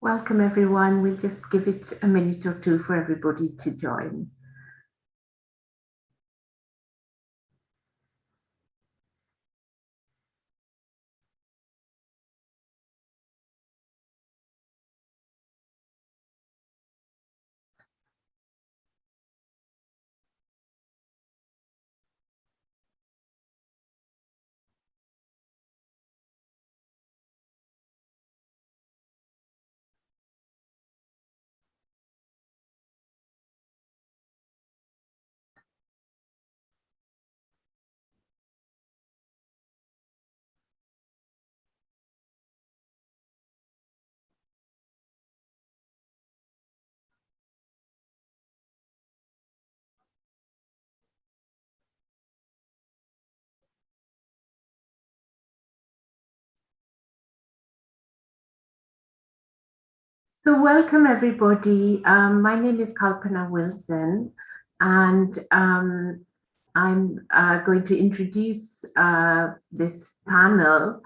Welcome, everyone. We'll just give it a minute or two for everybody to join. So welcome, everybody. My name is Kalpana Wilson, and I'm going to introduce this panel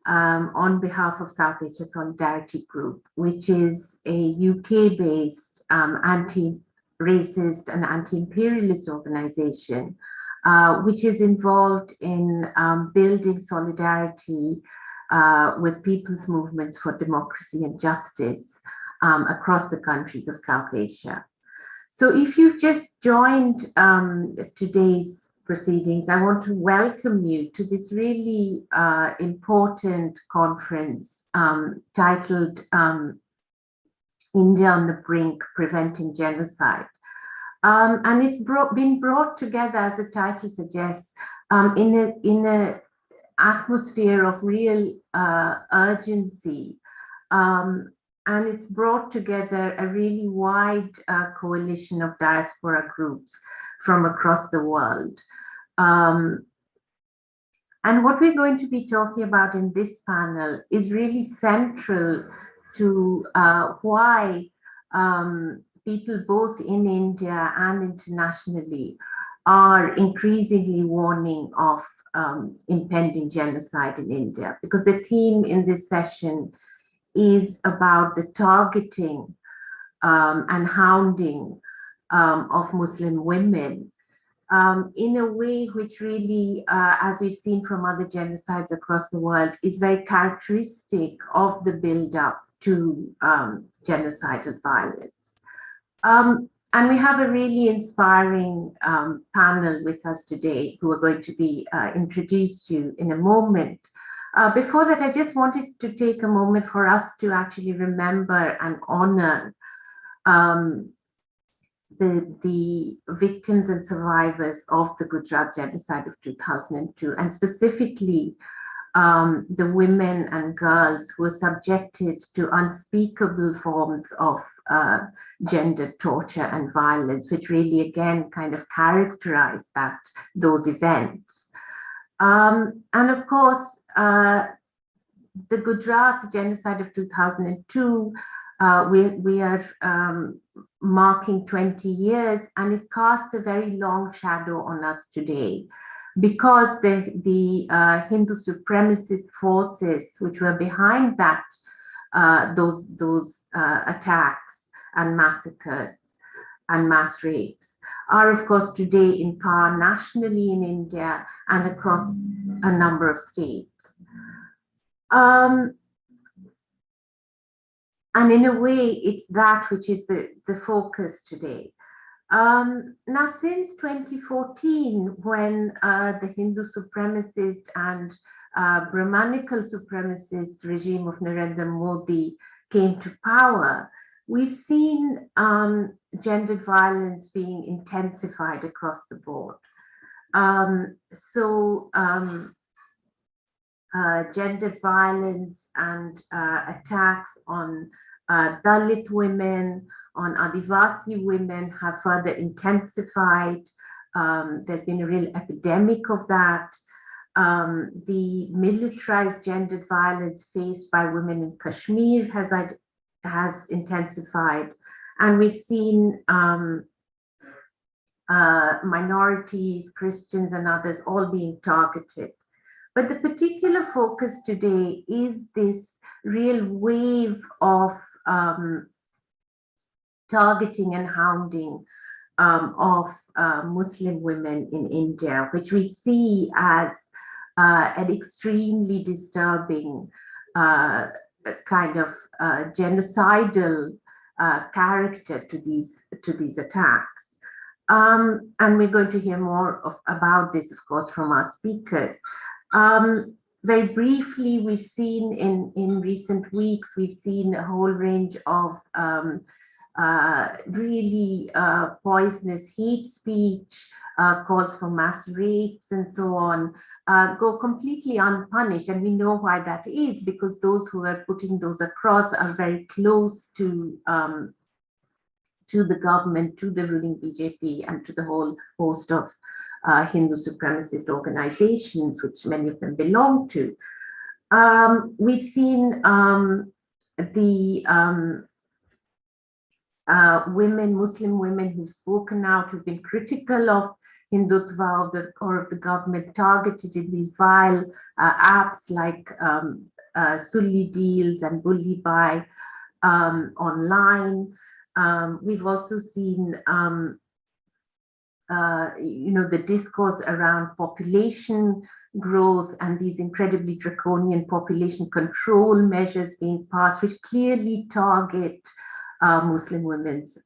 on behalf of South Asia Solidarity Group, which is a UK-based anti-racist and anti-imperialist organization, which is involved in building solidarity with people's movements for democracy and justice across the countries of South Asia. So if you've just joined today's proceedings, I want to welcome you to this really important conference titled India on the Brink, Preventing Genocide. And it's been brought together, as the title suggests, in an atmosphere of real urgency. And it's brought together a really wide coalition of diaspora groups from across the world. And what we're going to be talking about in this panel is really central to why people both in India and internationally are increasingly warning of impending genocide in India, because the theme in this session is about the targeting and hounding of Muslim women in a way which really, as we've seen from other genocides across the world, is very characteristic of the build-up to genocidal violence. And we have a really inspiring panel with us today who are going to be introduced to you in a moment. Before that, I just wanted to take a moment for us to actually remember and honor the victims and survivors of the Gujarat genocide of 2002, and specifically the women and girls who were subjected to unspeakable forms of gender torture and violence, which really again kind of characterized those events. And of course, the Gujarat genocide of 2002, we are marking 20 years, and it casts a very long shadow on us today, because the Hindu supremacist forces which were behind those attacks and massacres and mass rapes are, of course, today in power nationally in India and across a number of states. And in a way, it's that which is the focus today. Now, since 2014, when the Hindu supremacist and Brahmanical supremacist regime of Narendra Modi came to power, we've seen gendered violence being intensified across the board. Gendered violence and attacks on Dalit women, on Adivasi women have further intensified. There's been a real epidemic of that. The militarized gendered violence faced by women in Kashmir has intensified, and we've seen minorities, Christians and others all being targeted. But the particular focus today is this real wave of targeting and hounding of Muslim women in India, which we see as an extremely disturbing kind of genocidal character to these attacks. And we're going to hear more about this, of course, from our speakers. Very briefly, we've seen in recent weeks, we've seen a whole range of really poisonous hate speech, calls for mass rapes and so on, go completely unpunished. And we know why that is, because those who are putting those across are very close to the government, to the ruling BJP, and to the whole host of Hindu supremacist organizations, which many of them belong to. We've seen Muslim women who've spoken out, who've been critical of Hindutva or of the government, targeted in these vile apps like Sulli deals and Bully Buy online. We've also seen the discourse around population growth and these incredibly draconian population control measures being passed, which clearly target Muslim women's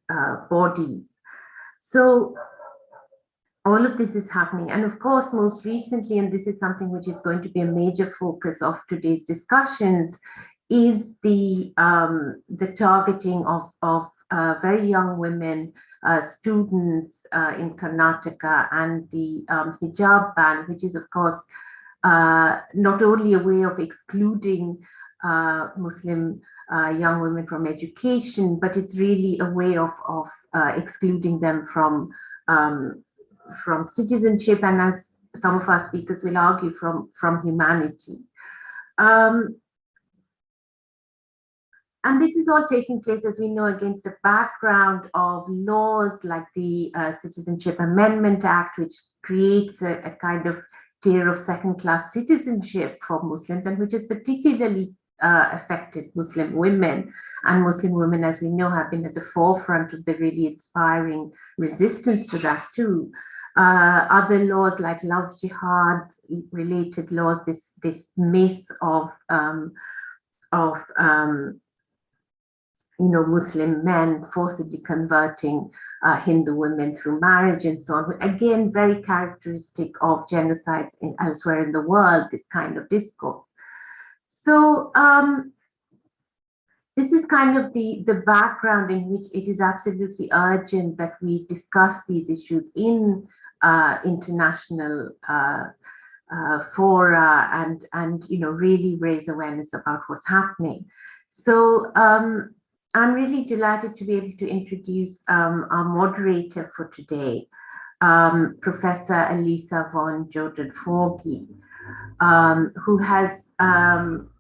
bodies. So all of this is happening. And of course, most recently, and this is something which is going to be a major focus of today's discussions, is the targeting of very young women, students in Karnataka, and the hijab ban, which is, of course, not only a way of excluding Muslim young women from education, but it's really a way of excluding them from citizenship, and as some of our speakers will argue, from humanity. And this is all taking place, as we know, against a background of laws like the Citizenship Amendment Act, which creates a kind of tier of second-class citizenship for Muslims, and which has particularly affected Muslim women. And Muslim women, as we know, have been at the forefront of the really inspiring resistance to that too. Other laws like love jihad related laws, this myth of Muslim men forcibly converting Hindu women through marriage and so on. Again, very characteristic of genocides elsewhere in the world, this kind of discourse. So this is kind of the background in which it is absolutely urgent that we discuss these issues in international fora and really raise awareness about what's happening. So I'm really delighted to be able to introduce our moderator for today, Professor Elisa von Joden-Forgy, who has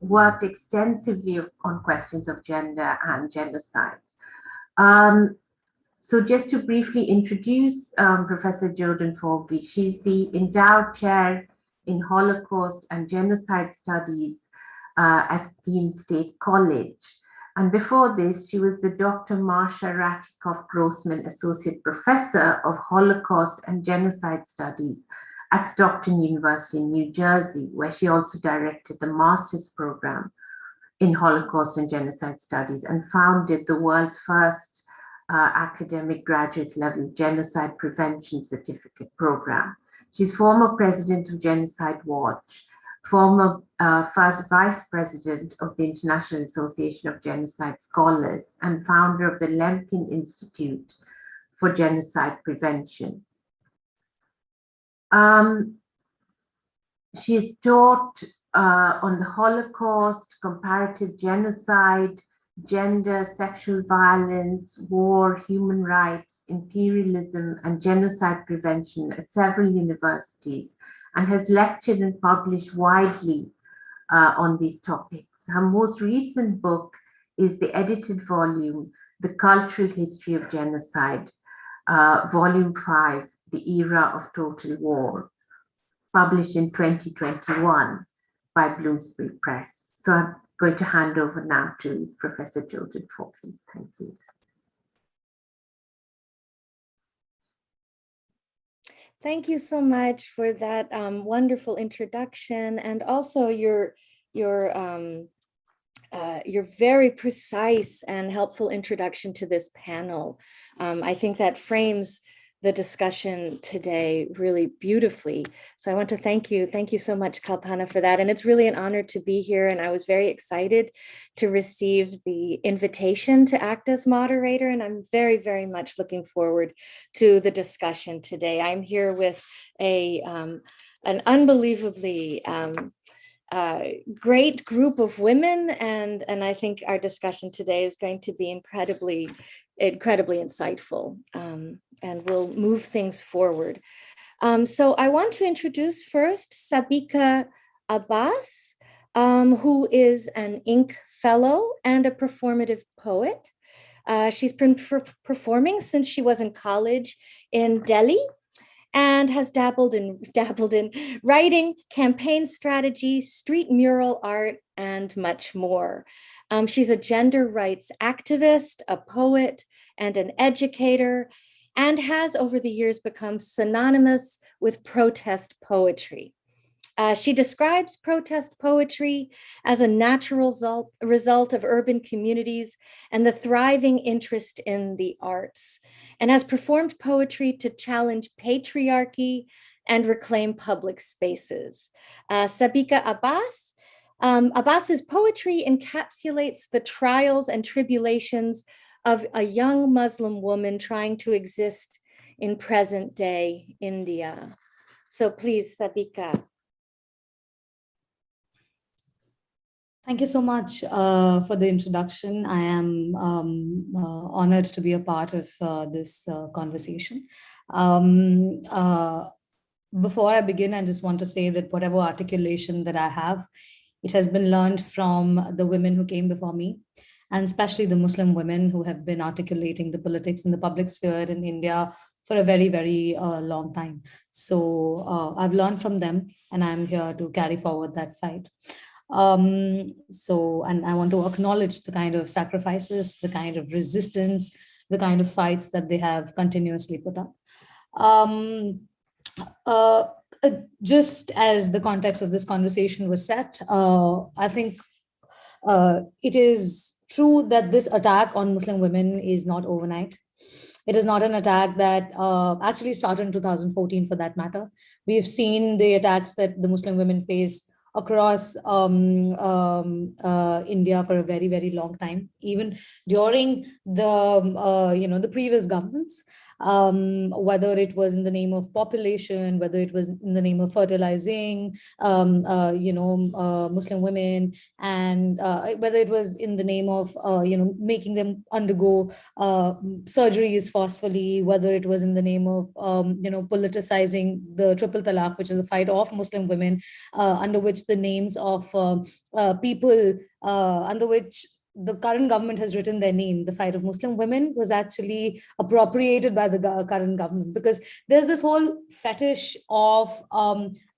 worked extensively on questions of gender and genocide. So just to briefly introduce Professor Joden-Forgy, she's the endowed chair in Holocaust and Genocide Studies at Keene State College. And before this, she was the Dr. Marsha Ratikoff-Grossman Associate Professor of Holocaust and Genocide Studies at Stockton University in New Jersey, where she also directed the master's program in Holocaust and Genocide Studies and founded the world's first academic graduate level genocide prevention certificate program. She's former president of Genocide Watch, former first vice president of the International Association of Genocide Scholars, and founder of the Lemkin Institute for Genocide Prevention. She has taught on the Holocaust, comparative genocide, gender, sexual violence, war, human rights, imperialism, and genocide prevention at several universities, and has lectured and published widely on these topics. Her most recent book is the edited volume, The Cultural History of Genocide, Volume 5, The Era of Total War, published in 2021 by Bloomsbury Press. So going to hand over now to Professor Jordan Faulkner. Thank you. Thank you so much for that wonderful introduction, and also your very precise and helpful introduction to this panel. I think that frames the discussion today really beautifully. So I want to thank you. Thank you so much, Kalpana, for that. And it's really an honor to be here. And I was very excited to receive the invitation to act as moderator. And I'm very, very much looking forward to the discussion today. I'm here with an unbelievably great group of women, and I think our discussion today is going to be incredibly insightful, and we'll move things forward. So I want to introduce first Sabika Abbas, who is an Inc. Fellow and a performative poet. She's been performing since she was in college in Delhi, and has dabbled in writing, campaign strategy, street mural art, and much more. She's a gender rights activist, a poet, and an educator, and has over the years become synonymous with protest poetry. She describes protest poetry as a natural result of urban communities and the thriving interest in the arts, and has performed poetry to challenge patriarchy and reclaim public spaces. Sabika Abbas. Abbas's poetry encapsulates the trials and tribulations of a young Muslim woman trying to exist in present-day India. So please, Sabika. Thank you so much for the introduction. I am honored to be a part of this conversation. Before I begin, I just want to say that whatever articulation that I have, it has been learned from the women who came before me, and especially the Muslim women who have been articulating the politics in the public sphere in India for a very, very long time. So I've learned from them, and I'm here to carry forward that fight. And I want to acknowledge the kind of sacrifices, the kind of resistance, the kind of fights that they have continuously put up. Just as the context of this conversation was set, I think it is true that this attack on Muslim women is not overnight. It is not an attack that actually started in 2014, for that matter. We've seen the attacks that the Muslim women face across India for a very, very long time, even during the previous governments. Whether it was in the name of population, whether it was in the name of fertilizing, Muslim women, and whether it was in the name of, making them undergo surgeries forcefully, whether it was in the name of, politicizing the triple talaq, which is a fight of Muslim women, under which the names of people under which the current government has written their name, the fight of Muslim women, was actually appropriated by the current government, because there's this whole fetish of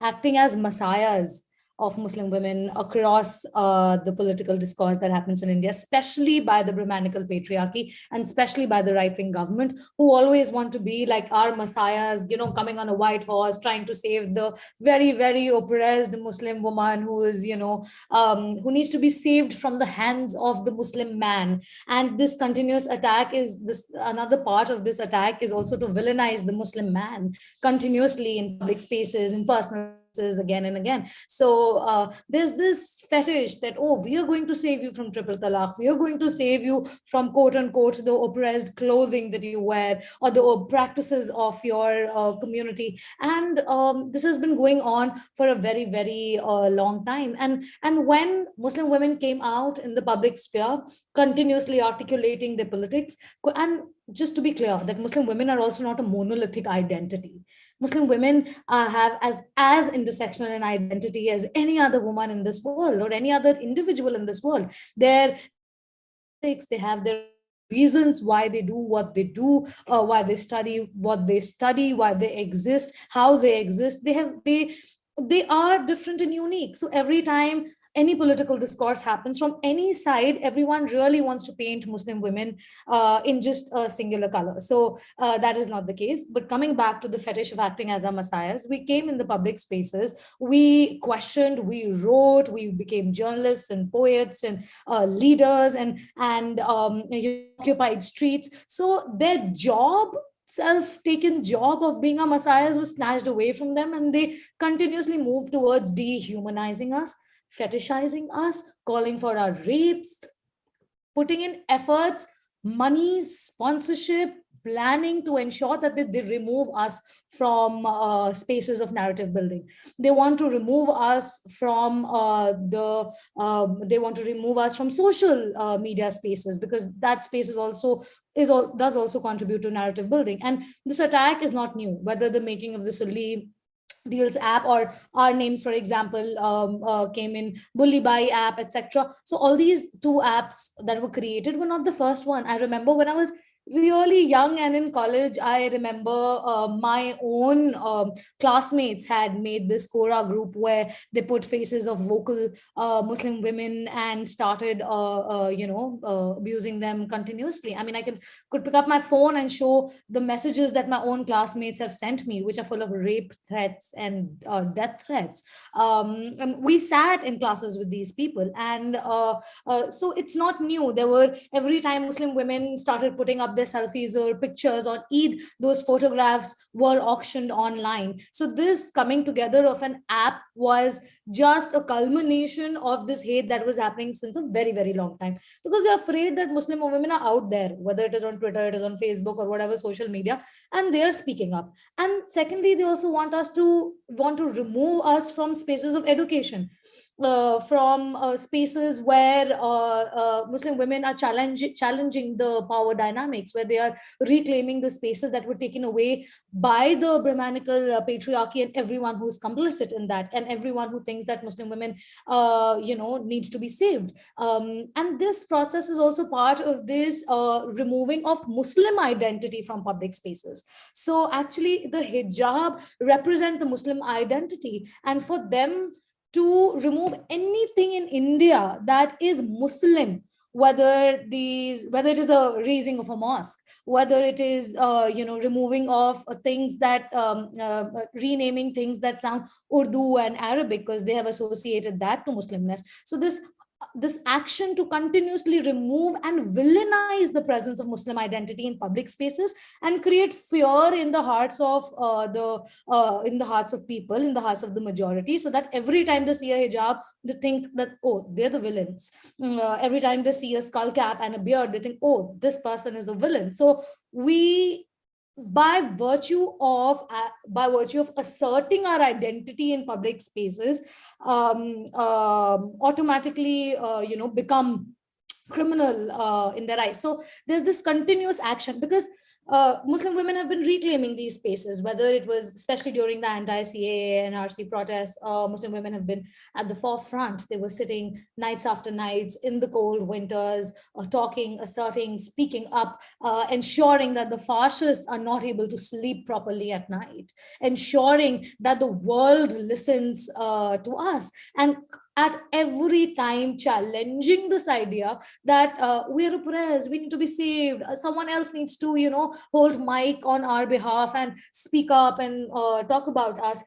acting as messiahs of Muslim women across the political discourse that happens in India, especially by the Brahmanical patriarchy and especially by the right-wing government, who always want to be like our messiahs, coming on a white horse, trying to save the very, very oppressed Muslim woman who is, who needs to be saved from the hands of the Muslim man. And this continuous attack another part of this attack is also to villainize the Muslim man continuously in public spaces, in personal again and again. So there's this fetish that, we are going to save you from triple talaq, we are going to save you from quote unquote the oppressed clothing that you wear or the practices of your community. And this has been going on for a very, very long time. And when Muslim women came out in the public sphere, continuously articulating their politics, and just to be clear, that Muslim women are also not a monolithic identity. Muslim women have as intersectional an identity as any other woman in this world or any other individual in this world. They have their reasons why they do what they do, why they study what they study, why they exist, how they exist. They are different and unique. So every time any political discourse happens from any side, everyone really wants to paint Muslim women in just a singular color. So that is not the case. But coming back to the fetish of acting as our messiahs, we came in the public spaces, we questioned, we wrote, we became journalists and poets and leaders and occupied streets. So their job, self-taken job of being a messiahs, was snatched away from them, and they continuously move towards dehumanizing us, fetishizing us, calling for our rapes, putting in efforts, money, sponsorship, planning to ensure that they remove us from spaces of narrative building. They want to remove us from they want to remove us from social media spaces, because that space is also does also contribute to narrative building. And this attack is not new, whether the making of the Sulli Deals app or our names, for example, came in Bully Buy app, etc. So all these two apps that were created were not the first one. I remember when I was really young and in college, I remember my own classmates had made this Quora group where they put faces of vocal Muslim women and started abusing them continuously. I mean, I could pick up my phone and show the messages that my own classmates have sent me, which are full of rape threats and death threats. And we sat in classes with these people, and so it's not new. There were, every time Muslim women started putting up their selfies or pictures on Eid, those photographs were auctioned online. So this coming together of an app was just a culmination of this hate that was happening since a very, very long time, because they're afraid that Muslim women are out there, whether it is on Twitter, it is on Facebook, or whatever social media, and they're speaking up. And secondly, they also want to remove us from spaces of education, from spaces where Muslim women are challenging the power dynamics, where they are reclaiming the spaces that were taken away by the Brahmanical patriarchy and everyone who's complicit in that, and everyone who thinks that Muslim women, needs to be saved. And this process is also part of this removing of Muslim identity from public spaces. So actually, the hijab represent the Muslim identity, and for them to remove anything in India that is Muslim, whether it is a raising of a mosque, whether it is removing of things that renaming things that sound Urdu and Arabic, because they have associated that to Muslimness. So this action to continuously remove and villainize the presence of Muslim identity in public spaces and create fear in the hearts of people, in the hearts of the majority, so that every time they see a hijab, they think that, oh, they're the villains. Every time they see a skull cap and a beard, they think, oh, this person is the villain. So we, by virtue of asserting our identity in public spaces, automatically become criminal in their eyes. So there's this continuous action, because Muslim women have been reclaiming these spaces, whether it was especially during the anti-CAA and RC protests. Muslim women have been at the forefront. They were sitting nights after nights in the cold winters, talking, asserting, speaking up, ensuring that the fascists are not able to sleep properly at night, ensuring that the world listens to us, and at every time challenging this idea that we're oppressed, we need to be saved, someone else needs to hold mic on our behalf and speak up and talk about us.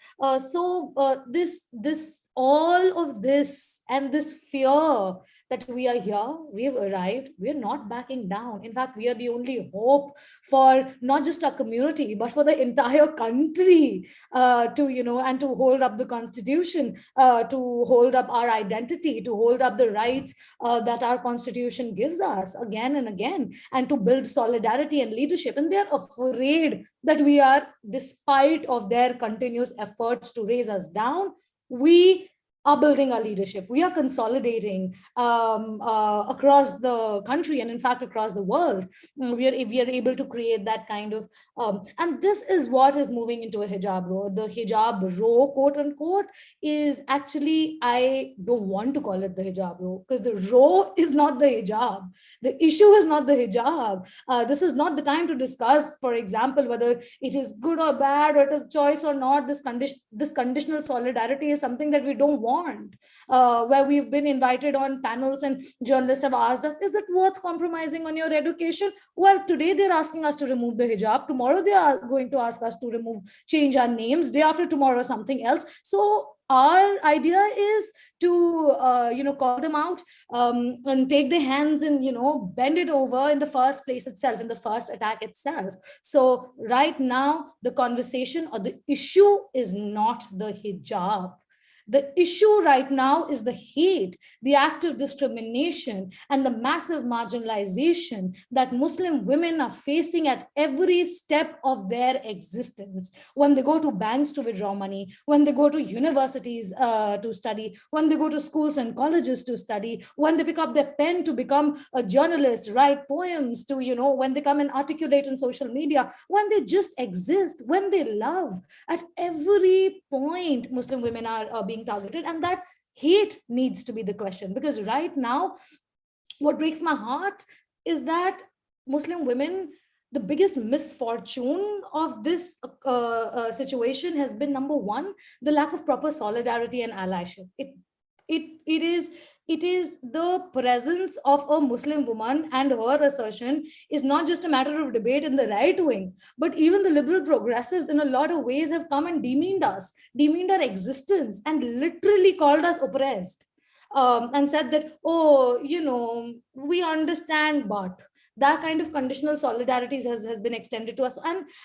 This all of this and this fear that we are here, we've arrived, we're not backing down. In fact, we are the only hope for not just our community, but for the entire country and to hold up the constitution, to hold up our identity, to hold up the rights that our constitution gives us again and again, and to build solidarity and leadership. And they're afraid that we are, despite of their continuous efforts to raise us down, we are building our leadership. We are consolidating across the country, and in fact across the world. We are able to create that kind of and this is what is moving into a hijab row. The hijab row, quote unquote, is actually, I don't want to call it the hijab row, because the row is not the hijab. The issue is not the hijab. This is not the time to discuss, for example, whether it is good or bad, or it is choice or not. This conditional solidarity is something that we don't want warned, where we've been invited on panels and journalists have asked us, is it worth compromising on your education? Well, today they're asking us to remove the hijab. Tomorrow they are going to ask us to change our names. Day after tomorrow, something else. So our idea is to call them out, and take their hands and bend it over in the first place itself, in the first attack itself. So right now the conversation or the issue is not the hijab. The issue right now is the hate, the act of discrimination, and the massive marginalization that Muslim women are facing at every step of their existence. When they go to banks to withdraw money, when they go to universities to study, when they go to schools and colleges to study, when they pick up their pen to become a journalist, write poems, to, when they come and articulate in social media, when they just exist, when they love, at every point, Muslim women are being targeted, and that hate needs to be the question. Because right now, what breaks my heart is that Muslim women, the biggest misfortune of this situation has been, number one, the lack of proper solidarity and allyship. It is the presence of a Muslim woman, and her assertion is not just a matter of debate in the right wing, but even the liberal progressives in a lot of ways have come and demeaned us, demeaned our existence, and literally called us oppressed, and said that, oh, we understand, but that kind of conditional solidarities has been extended to us.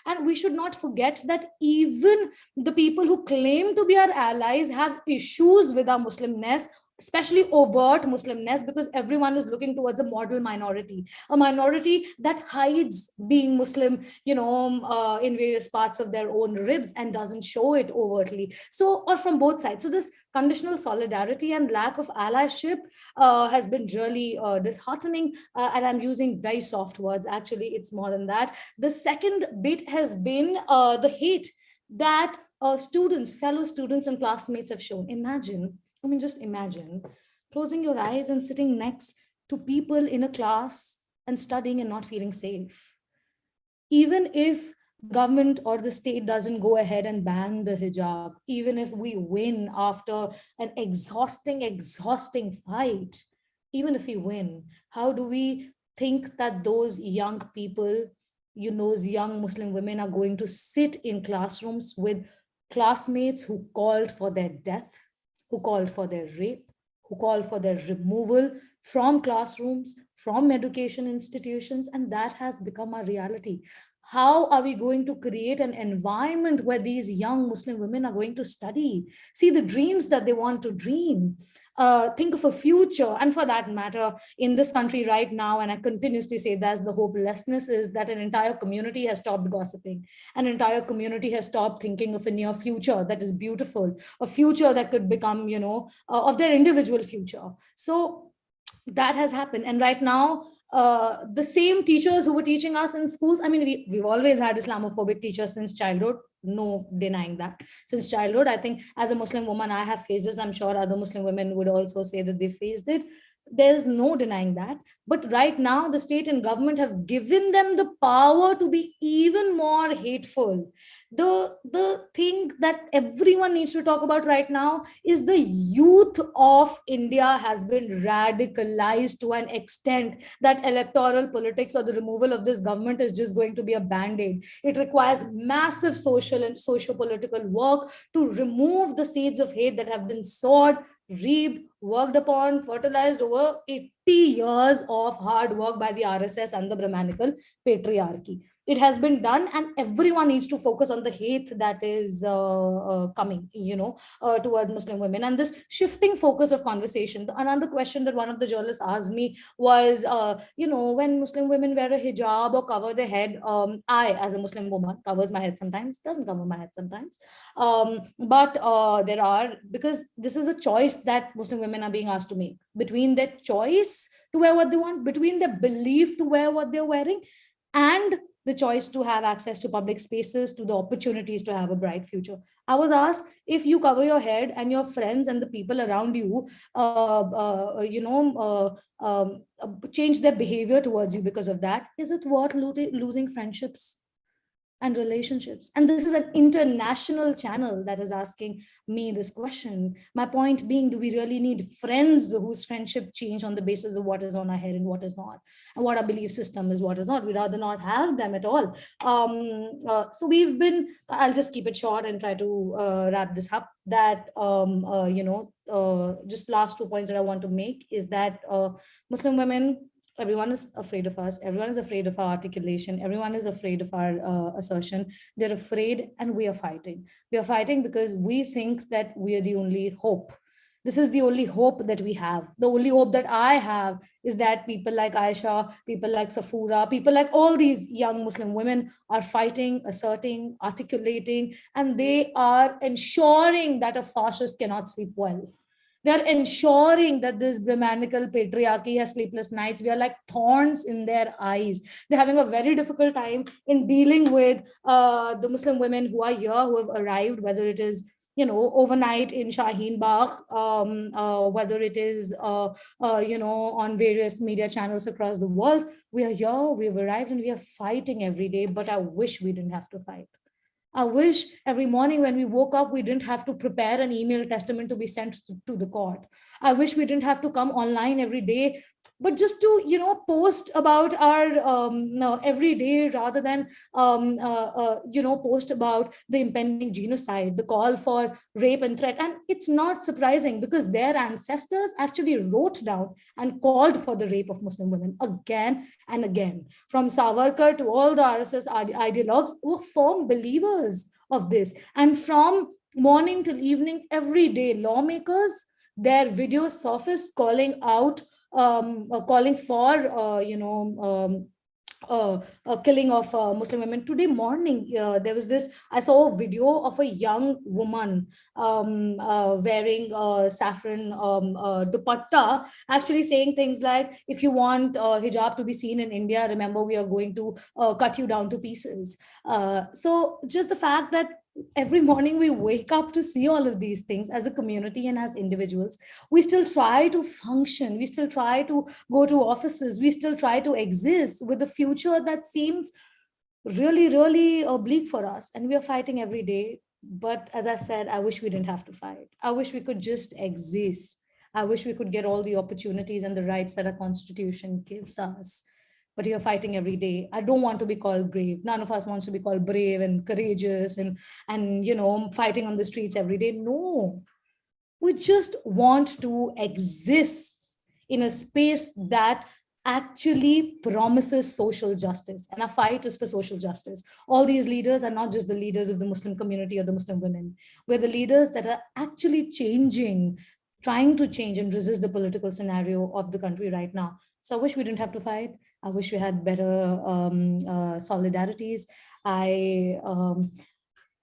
And we should not forget that even the people who claim to be our allies have issues with our Muslimness, especially overt Muslimness, because everyone is looking towards a model minority, a minority that hides being Muslim, in various parts of their own ribs and doesn't show it overtly. So, or from both sides. So this conditional solidarity and lack of allyship has been really disheartening. And I'm using very soft words. Actually, it's more than that. The second bit has been the hate that fellow students and classmates have shown. Just imagine closing your eyes and sitting next to people in a class and studying and not feeling safe. Even if government or the state doesn't go ahead and ban the hijab, even if we win after an exhausting fight, even if we win, how do we think that those young people, those young Muslim women are going to sit in classrooms with classmates who called for their death, who called for their rape, who called for their removal from classrooms, from education institutions, and that has become a reality. How are we going to create an environment where these young Muslim women are going to study, see the dreams that they want to dream, think of a future? And for that matter, in this country right now, and I continuously say that, the hopelessness is that an entire community has stopped gossiping. An entire community has stopped thinking of a near future that is beautiful, a future that could become, of their individual future. So that has happened. And right now, the same teachers who were teaching us in schools, we've always had Islamophobic teachers since childhood, no denying that. Since childhood, I think as a Muslim woman, I have faced this. I'm sure other Muslim women would also say that they faced it. There's no denying that. But right now, the state and government have given them the power to be even more hateful. The thing that everyone needs to talk about right now is the youth of India has been radicalized to an extent that electoral politics or the removal of this government is just going to be a band-aid. It requires massive social and socio-political work to remove the seeds of hate that have been sowed, reaped, worked upon, fertilized over 80 years of hard work by the RSS and the Brahmanical patriarchy. It has been done, and everyone needs to focus on the hate that is coming, towards Muslim women. And this shifting focus of conversation. Another question that one of the journalists asked me was, when Muslim women wear a hijab or cover their head, I, as a Muslim woman, covers my head sometimes, doesn't cover my head sometimes. But there are, because this is a choice that Muslim women are being asked to make between their choice to wear what they want, between their belief to wear what they're wearing, and the choice to have access to public spaces, to the opportunities to have a bright future. I was asked, if you cover your head and your friends and the people around you, change their behavior towards you because of that, is it worth losing friendships? and relationships. And this is an international channel that is asking me this question. My point being, do we really need friends whose friendship change on the basis of what is on our head and what is not, and what our belief system is, what is not? We'd rather not have them at all. So we've been, I'll just keep it short and try to wrap this up, that, just last 2 points that I want to make is that Muslim women, everyone is afraid of us. Everyone is afraid of our articulation. Everyone is afraid of our assertion. They're afraid, and we are fighting. We are fighting because we think that we are the only hope. This is the only hope that we have. The only hope that I have is that people like Aisha, people like Safura, people like all these young Muslim women are fighting, asserting, articulating, and they are ensuring that a fascist cannot sleep well. They're ensuring that this Brahmanical patriarchy has sleepless nights. We are like thorns in their eyes. They're having a very difficult time in dealing with the Muslim women who are here, who have arrived, whether it is, overnight in Shaheen Bagh, whether it is, on various media channels across the world. We are here, we've arrived, and we are fighting every day, but I wish we didn't have to fight. I wish every morning when we woke up, we didn't have to prepare an email testament to be sent to the court. I wish we didn't have to come online every day, but just to, post about our every day, rather than, post about the impending genocide, the call for rape and threat. And it's not surprising, because their ancestors actually wrote down and called for the rape of Muslim women again and again. From Savarkar to all the RSS ideologues were firm believers of this. And from morning till evening, every day, lawmakers, their videos surface calling out, calling for, killing of Muslim women. Today morning, there was this, I saw a video of a young woman wearing saffron dupatta, actually saying things like, if you want hijab to be seen in India, remember, we are going to cut you down to pieces. So just the fact that every morning we wake up to see all of these things as a community and as individuals, we still try to function, we still try to go to offices, we still try to exist with a future that seems really, really bleak for us. And we are fighting every day. But as I said, I wish we didn't have to fight. I wish we could just exist. I wish we could get all the opportunities and the rights that our constitution gives us. But you're fighting every day. I don't want to be called brave. None of us wants to be called brave and courageous and fighting on the streets every day. No, we just want to exist in a space that actually promises social justice. And our fight is for social justice. All these leaders are not just the leaders of the Muslim community or the Muslim women. We're the leaders that are actually trying to change and resist the political scenario of the country right now. So I wish we didn't have to fight. I wish we had better solidarities. I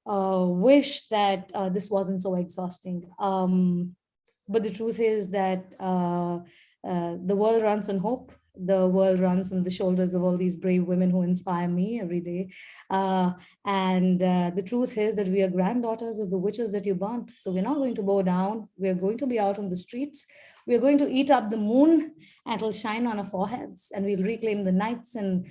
wish that this wasn't so exhausting. But the truth is that the world runs on hope. The world runs on the shoulders of all these brave women who inspire me every day. And the truth is that we are granddaughters of the witches that you burnt. So we're not going to bow down. We're going to be out on the streets. We're going to eat up the moon, and it'll shine on our foreheads, and we'll reclaim the nights and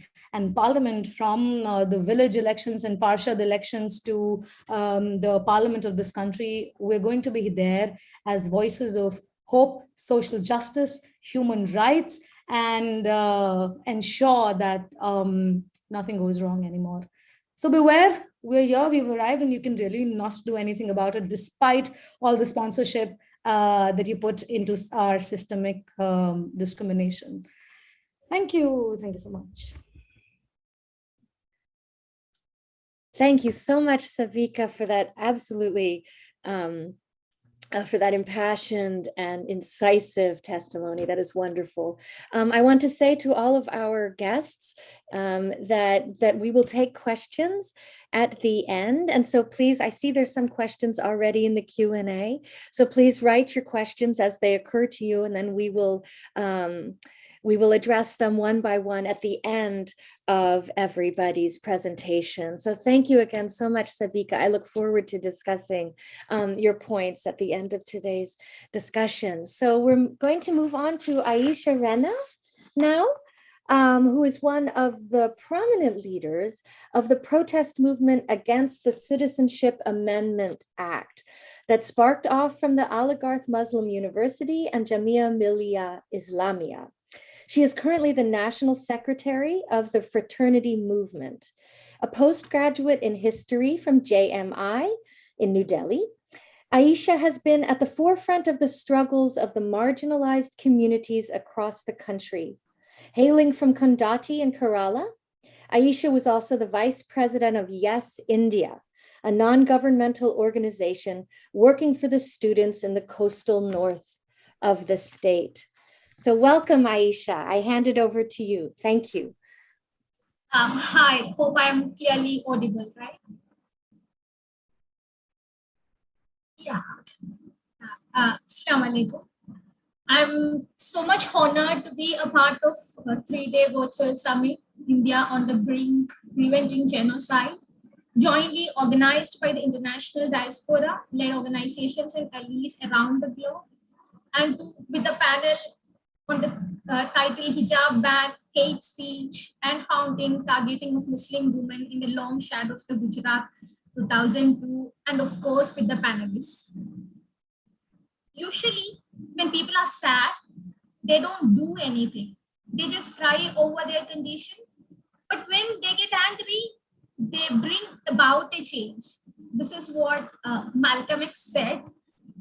parliament, from the village elections and Parshad elections to the parliament of this country. We're going to be there as voices of hope, social justice, human rights, and ensure that nothing goes wrong anymore. So beware, we're here, we've arrived, and you can really not do anything about it, despite all the sponsorship that you put into our systemic discrimination. Thank you. Thank you so much. Thank you so much, Savika, for that absolutely, for that impassioned and incisive testimony. That is wonderful. I want to say to all of our guests that we will take questions at the end. And so please, I see there's some questions already in the Q&A. So please write your questions as they occur to you, and then we will address them one by one at the end of everybody's presentation. So thank you again so much, Savika. I look forward to discussing your points at the end of today's discussion. So we're going to move on to Aisha Rena now. who is one of the prominent leaders of the protest movement against the Citizenship Amendment Act that sparked off from the Aligarh Muslim University and Jamia Millia Islamia. She is currently the National Secretary of the Fraternity Movement, a postgraduate in history from JMI in New Delhi. Aisha has been at the forefront of the struggles of the marginalized communities across the country. Hailing from Kondati in Kerala, Aisha was also the vice president of Yes India, a non-governmental organization working for the students in the coastal north of the state. So welcome, Aisha. I hand it over to you. Thank you. Hi, hope I am clearly audible, right? Yeah. Assalamu alaikum. I'm so much honored to be a part of a 3-day virtual summit, India on the Brink, Preventing Genocide, jointly organized by the international diaspora-led organizations and allies around the globe, and with the panel on the title Hijab Ban, Hate Speech, and Hounding, Targeting of Muslim Women in the Long Shadows of Gujarat 2002, and of course with the panelists. Usually, when people are sad, they don't do anything. They just cry over their condition. But when they get angry, they bring about a change. This is what Malcolm X said,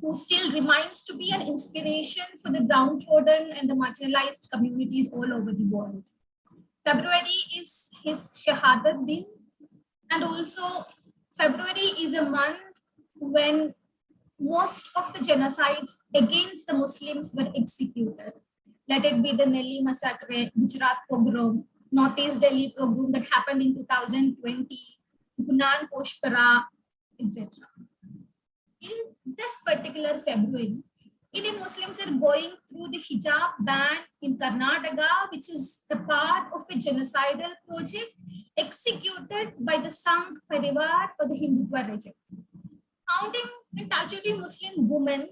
who still remains to be an inspiration for the downtrodden and the marginalized communities all over the world. February is his Shahadat Din, and also February is a month when most of the genocides against the Muslims were executed. Let it be the Nelly massacre, Gujarat pogrom, Northeast Delhi pogrom that happened in 2020, Gunan Poshpara, etc. In this particular February, Indian Muslims are going through the hijab ban in Karnataka, which is a part of a genocidal project executed by the Sangh Parivar or the Hindutva regime. Hounding and targeting Muslim women,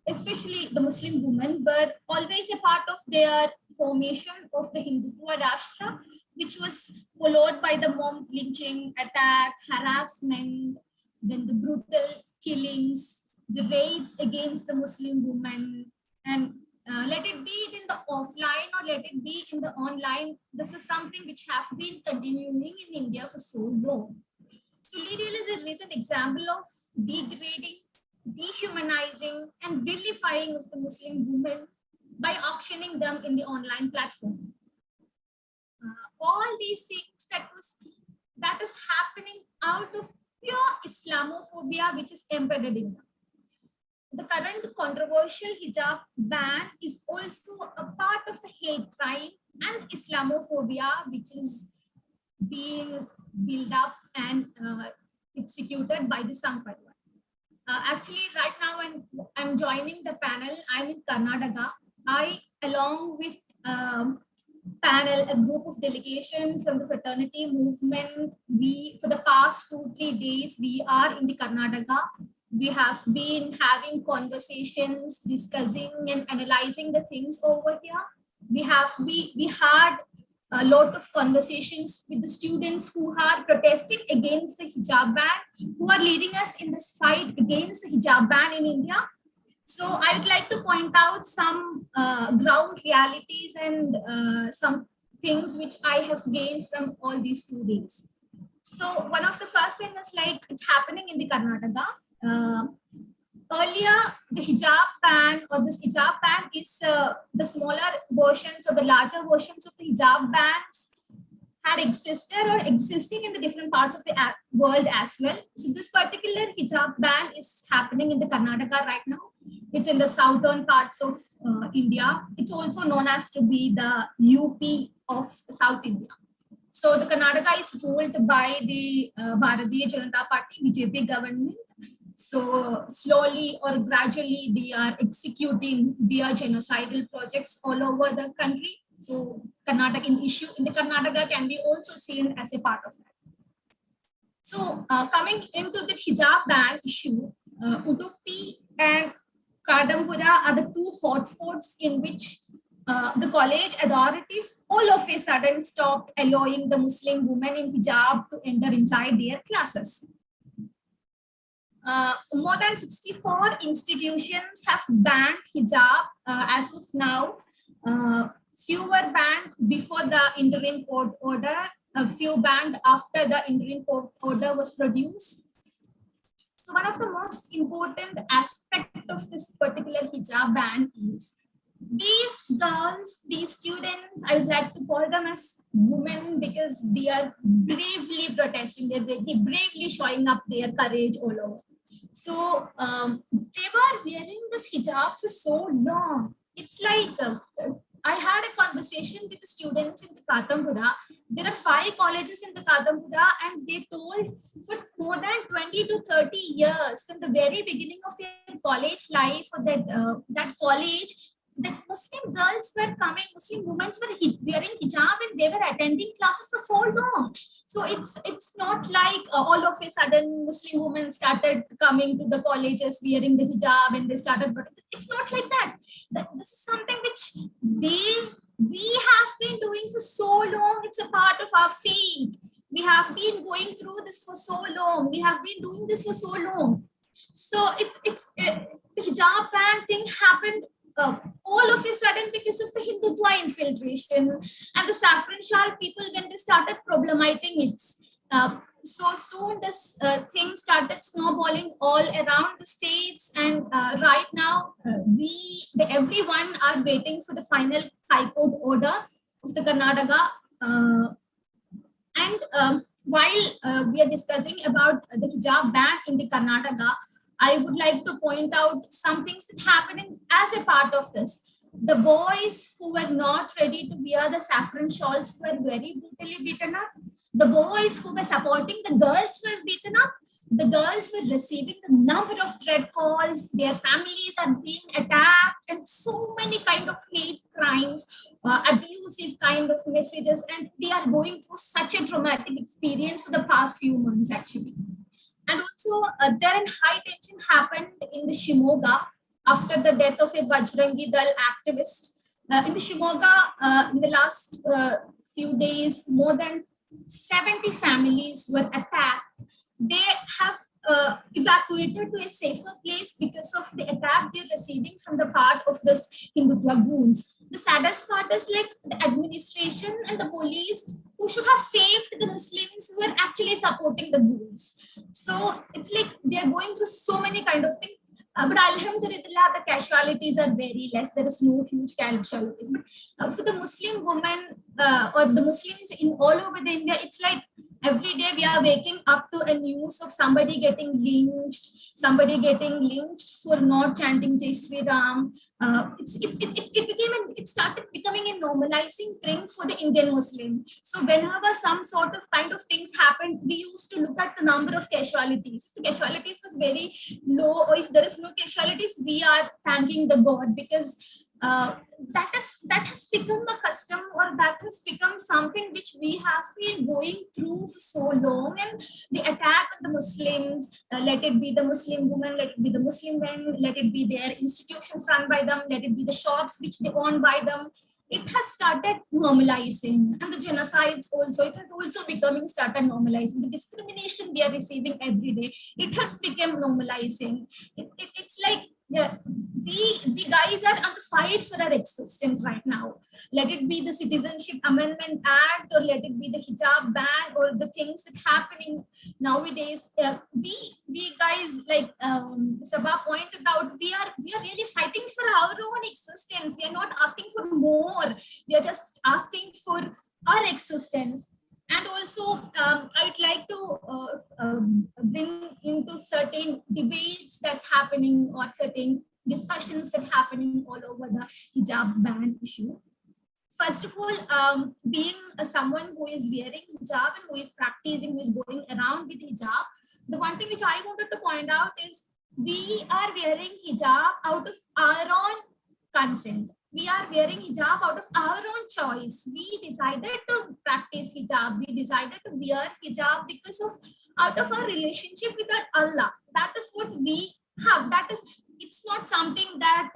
especially the Muslim women, were always a part of their formation of the Hindutva Rashtra, which was followed by the mob lynching, attack, harassment, then the brutal killings, the rapes against the Muslim women, and let it be in the offline or let it be in the online, this is something which have been continuing in India for so long. So Lidl is a recent example of degrading, dehumanizing, and vilifying of the Muslim women by auctioning them in the online platform. All these things that is happening out of pure Islamophobia, which is embedded in them. The current controversial hijab ban is also a part of the hate crime and Islamophobia, which is being built up and executed by the Sangh Parivar. Actually, right now when I'm joining the panel, I'm in Karnataka. I, along with panel, a group of delegation from the fraternity movement, for the past 2-3 days, we are in the Karnataka. We have been having conversations, discussing and analyzing the things over here. We had a lot of conversations with the students who are protesting against the hijab ban, who are leading us in this fight against the hijab ban in India. So I would like to point out some ground realities and some things which I have gained from all these 2 days. So one of the first things is like it's happening in the Karnataka. Earlier, the hijab ban or this hijab ban is the smaller versions or the larger versions of the hijab bans had existed or existing in the different parts of the world as well. So this particular hijab ban is happening in the Karnataka right now. It's in the southern parts of India. It's also known as to be the UP of South India. So the Karnataka is ruled by the Bharatiya Janata Party, BJP government. So slowly or gradually they are executing their genocidal projects all over the country. So Karnataka issue in the Karnataka can be also seen as a part of that. So coming into the hijab ban issue, Udupi and Kadambura are the 2 hotspots in which the college authorities all of a sudden stopped allowing the Muslim women in hijab to enter inside their classes. More than 64 institutions have banned hijab as of now. Few were banned before the interim court order, a few banned after the interim court order was produced. So one of the most important aspects of this particular hijab ban is these girls, these students, I would like to call them as women because they are bravely protesting, they're bravely showing up their courage all over. So they were wearing this hijab for so long. It's like I had a conversation with the students in the Katampura. There are 5 colleges in the Katampura, and they told for more than 20 to 30 years, from the very beginning of their college life, or that college, the Muslim girls were coming, Muslim women were wearing hijab, and they were attending classes for so long. So it's not like all of a sudden Muslim women started coming to the colleges wearing the hijab and they started. It's not like that. This is something which we have been doing for so long. It's a part of our faith. We have been going through this for so long. We have been doing this for so long. So the hijab ban thing happened all of a sudden because of the Hindutva infiltration and the saffron shawl people when they started problemating it. So soon this thing started snowballing all around the states, and right now everyone are waiting for the final High Court order of the Karnataka. While we are discussing about the hijab ban in the Karnataka, I would like to point out some things that happening as a part of this. The boys who were not ready to wear the saffron shawls were very brutally beaten up. The boys who were supporting the girls were beaten up. The girls were receiving the number of threat calls. Their families are being attacked, and so many kind of hate crimes, abusive kind of messages, and they are going through such a traumatic experience for the past few months actually. And also, there an high tension happened in the Shimoga after the death of a Bajrangi Dal activist. In the Shimoga, in the last few days, more than 70 families were attacked. They have evacuated to a safer place because of the attack they're receiving from the part of this Hindutva goons. The saddest part is like the administration and the police who should have saved the Muslims who are actually supporting the goons. So it's like they're going through so many kind of things. But alhamdulillah, the casualties are very less. There is no huge casualties. But for the Muslim women or the Muslims in all over the India, it's like every day we are waking up to a news of somebody getting lynched for not chanting Jai Sri Ram. It started becoming a normalizing thing for the Indian Muslim. So whenever some sort of kind of things happened, we used to look at the number of casualties. If the casualties was very low, or if there is no casualties, we are thanking the God, because that has become a custom, or that has become something which we have been going through for so long. And the attack on the Muslims, let it be the Muslim women, let it be the Muslim men, let it be their institutions run by them, let it be the shops which they own by them, it has started normalizing. And the genocides also, it has also started normalizing. The discrimination we are receiving every day, it has become normalizing. It's like, yeah, we guys are on the fight for our existence right now. Let it be the Citizenship Amendment Act, or let it be the hijab ban, or the things that happening nowadays. We guys, like Sabha pointed out, we are really fighting for our own existence. We are not asking for more. We are just asking for our existence. And also, I'd like to bring into certain debates that's happening, or certain discussions that are happening all over the hijab ban issue. First of all, being someone who is wearing hijab and who is practicing, who is going around with hijab, the one thing which I wanted to point out is we are wearing hijab out of our own consent. We are wearing hijab out of our own choice. We decided to practice hijab. We decided to wear hijab because of out of our relationship with our Allah. That is what we have. That is, it's not something that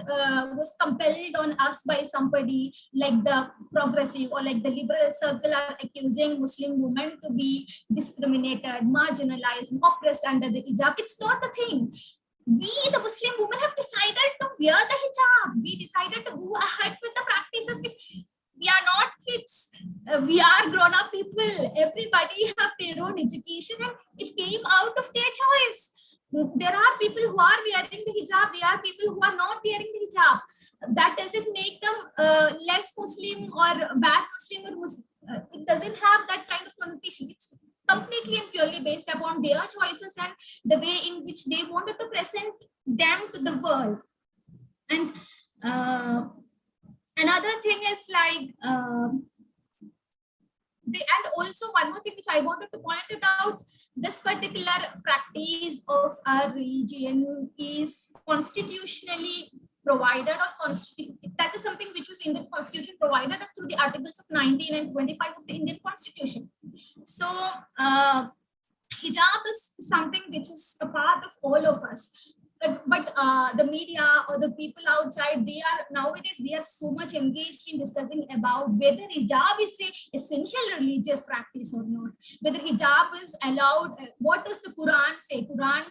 was compelled on us by somebody like the progressive or like the liberal circle are accusing Muslim women to be discriminated, marginalized, oppressed under the hijab. It's not a thing. We, the Muslim women, have decided to wear the hijab. We decided to go ahead with the practices which we are not kids. We are grown-up people. Everybody have their own education and it came out of their choice. There are people who are wearing the hijab. There are people who are not wearing the hijab. That doesn't make them less Muslim or bad Muslim or Muslim. It doesn't have that kind of connotation. It's completely and purely based upon their choices and the way in which they wanted to present them to the world. And another thing is like, and also one more thing which I wanted to point it out, this particular practice of our religion is constitutionally provided, or that is something which was in the constitution provided through the articles of 19 and 25 of the Indian Constitution. So hijab is something which is a part of all of us. But the media or the people outside, they are nowadays, they are so much engaged in discussing about whether hijab is a essential religious practice or not, whether hijab is allowed. What does the Quran say? Quran,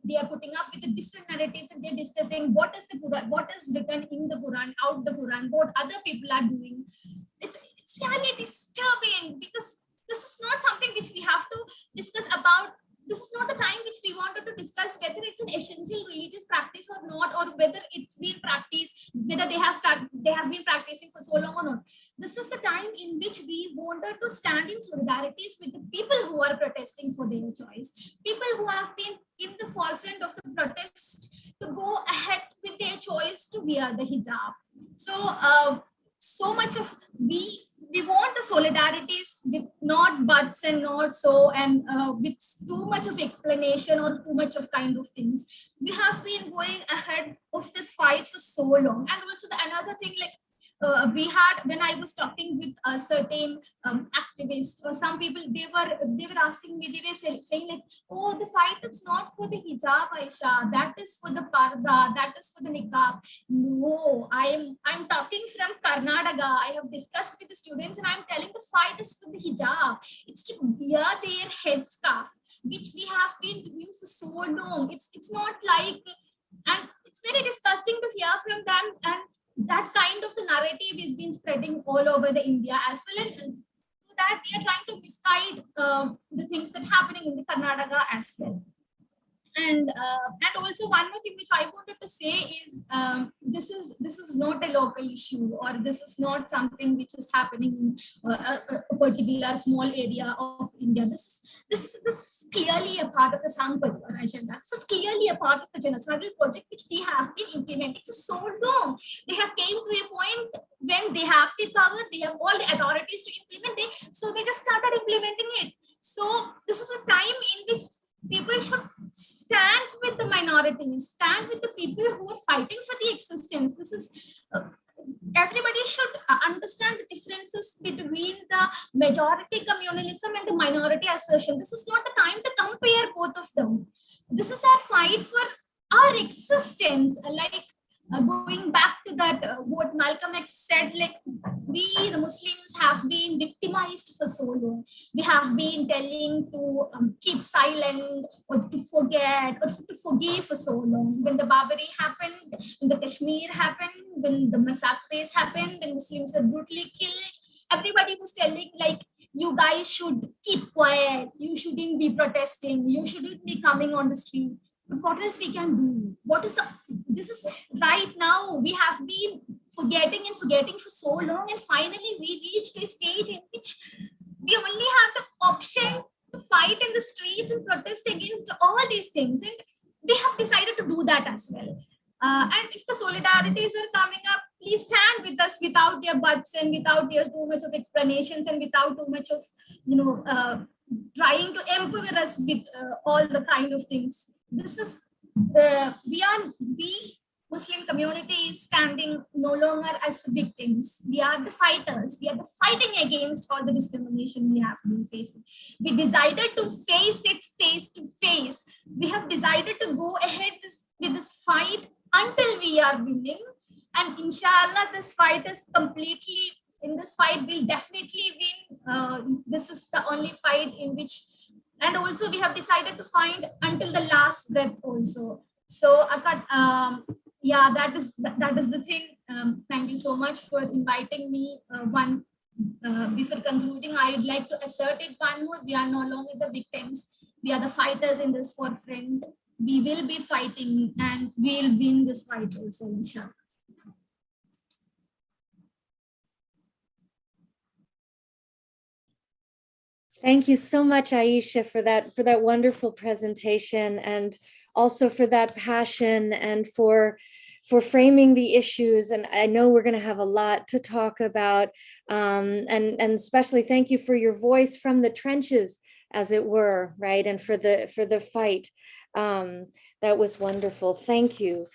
they are putting up with the different narratives and they're discussing what is the Quran, what is written in the Quran, out the Quran, what other people are doing. It's really disturbing, because this is not something which we have to discuss about. This is not the time which we wanted to discuss whether it's an essential religious practice or not, or whether it's been practiced, whether they have been practicing for so long or not. This is the time in which we wanted to stand in solidarities with the people who are protesting for their choice, people who have been in the forefront of the protest to go ahead with their choice to wear the hijab. So so much of we want the solidarities with not buts and not so, and with too much of explanation or too much of kind of things. We have been going ahead of this fight for so long. And also another thing, like we had, when I was talking with a certain activist or some people, they were asking me, they were saying like, oh, the fight is not for the hijab, Aisha, that is for the parda, that is for the niqab. No, I'm talking from Karnataka. I have discussed with the students and I'm telling the fight is for the hijab. It's to wear their headscarf, which they have been doing for so long. It's not like, and it's very disgusting to hear from them, and that kind of the narrative is being spreading all over the India as well, and to that they are trying to misguide the things that are happening in the Karnataka as well. And also one more thing which I wanted to say is this is not a local issue, or this is not something which is happening in a particular small area of India. This is clearly a part of the Sanghparivar agenda. This is clearly a part of the genocidal project which they have been implementing for so long. They have came to a point when they have the power, they have all the authorities to implement it, so they just started implementing it. So this is a time in which people should stand with the minorities, stand with the people who are fighting for the existence. This is everybody should understand the differences between the majority communalism and the minority assertion. This is not the time to compare both of them. This is our fight for our existence. Like going back to that, what Malcolm X said, like we, the Muslims, have been victimized for so long. We have been telling to keep silent, or to forget, or to forgive for so long. When the Barbary happened, when the Kashmir happened, when the massacres happened, when Muslims were brutally killed, everybody was telling like, you guys should keep quiet, you shouldn't be protesting, you shouldn't be coming on the street. But what else we can do? This is right now, we have been forgetting for so long, and finally we reached a stage in which we only have the option to fight in the streets and protest against all these things, and we have decided to do that as well. And if the solidarities are coming up, please stand with us without their buts and without their too much of explanations and without too much of trying to empower us with all the kind of things. This is we Muslim community is standing no longer as the victims. We are the fighters. We are the fighting against all the discrimination we have been facing. We decided to face it face to face. We have decided to go ahead with this fight until we are winning. And inshallah, this fight is completely, in this fight, we'll definitely win. This is the only fight in which, and also we have decided to fight until the last breath also. So yeah, that is the thing. Thank you so much for inviting me. Before concluding, I'd like to assert it one more. We are no longer the victims. We are the fighters in this forefront. We will be fighting and we'll win this fight also, inshallah. Thank you so much, Aisha, for that wonderful presentation, and also for that passion and for framing the issues. And I know we're going to have a lot to talk about. And especially thank you for your voice from the trenches, as it were, right? And for the fight. That was wonderful. Thank you.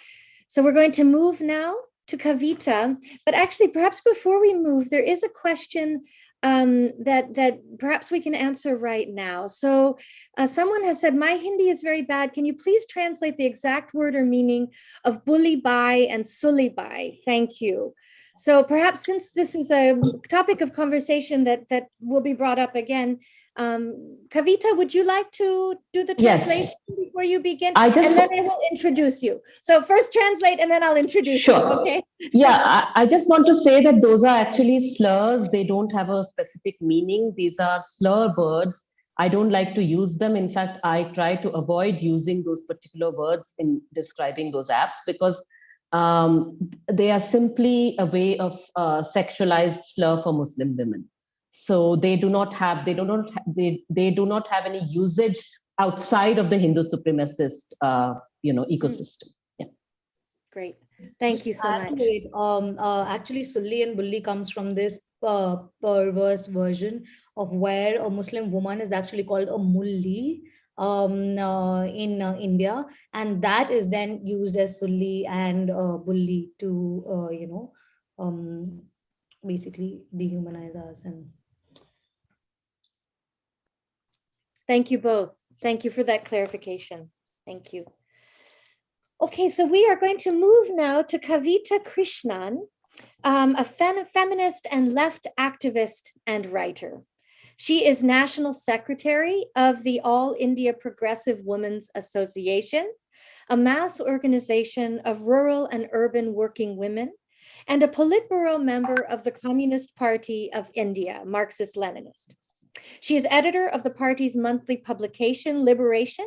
So we're going to move now to Kavita, but actually perhaps before we move, there is a question that perhaps we can answer right now. So someone has said, my Hindi is very bad. Can you please translate the exact word or meaning of bully bai and sully bai? Thank you. So perhaps since this is a topic of conversation that will be brought up again, Kavita, would you like to do the translation before you begin? And then I will introduce you. So first translate and then I'll introduce you, okay? Yeah, I just want to say that those are actually slurs. They don't have a specific meaning. These are slur words. I don't like to use them. In fact, I try to avoid using those particular words in describing those apps because they are simply a way of sexualized slur for Muslim women. So they do not have any usage outside of the Hindu supremacist ecosystem. Yeah. Great. Thank you so much. Actually, sulli and bully comes from this perverse version of where a Muslim woman is actually called a mulli in India, and that is then used as sulli and bully to basically dehumanize us. And thank you both. Thank you for that clarification. Thank you. Okay, so we are going to move now to Kavita Krishnan, a feminist and left activist and writer. She is National Secretary of the All India Progressive Women's Association, a mass organization of rural and urban working women, and a Politburo member of the Communist Party of India, Marxist-Leninist. She is editor of the party's monthly publication, Liberation,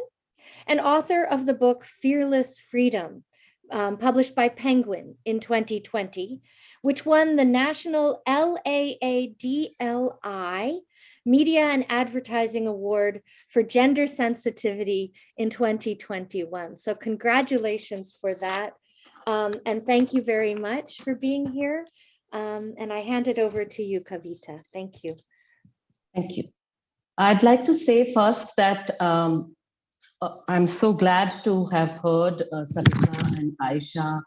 and author of the book Fearless Freedom, published by Penguin in 2020, which won the National LAADLI Media and Advertising Award for Gender Sensitivity in 2021. So congratulations for that. And thank you very much for being here. And I hand it over to you, Kavita. Thank you. Thank you. I'd like to say first that I'm so glad to have heard Savita and Aisha.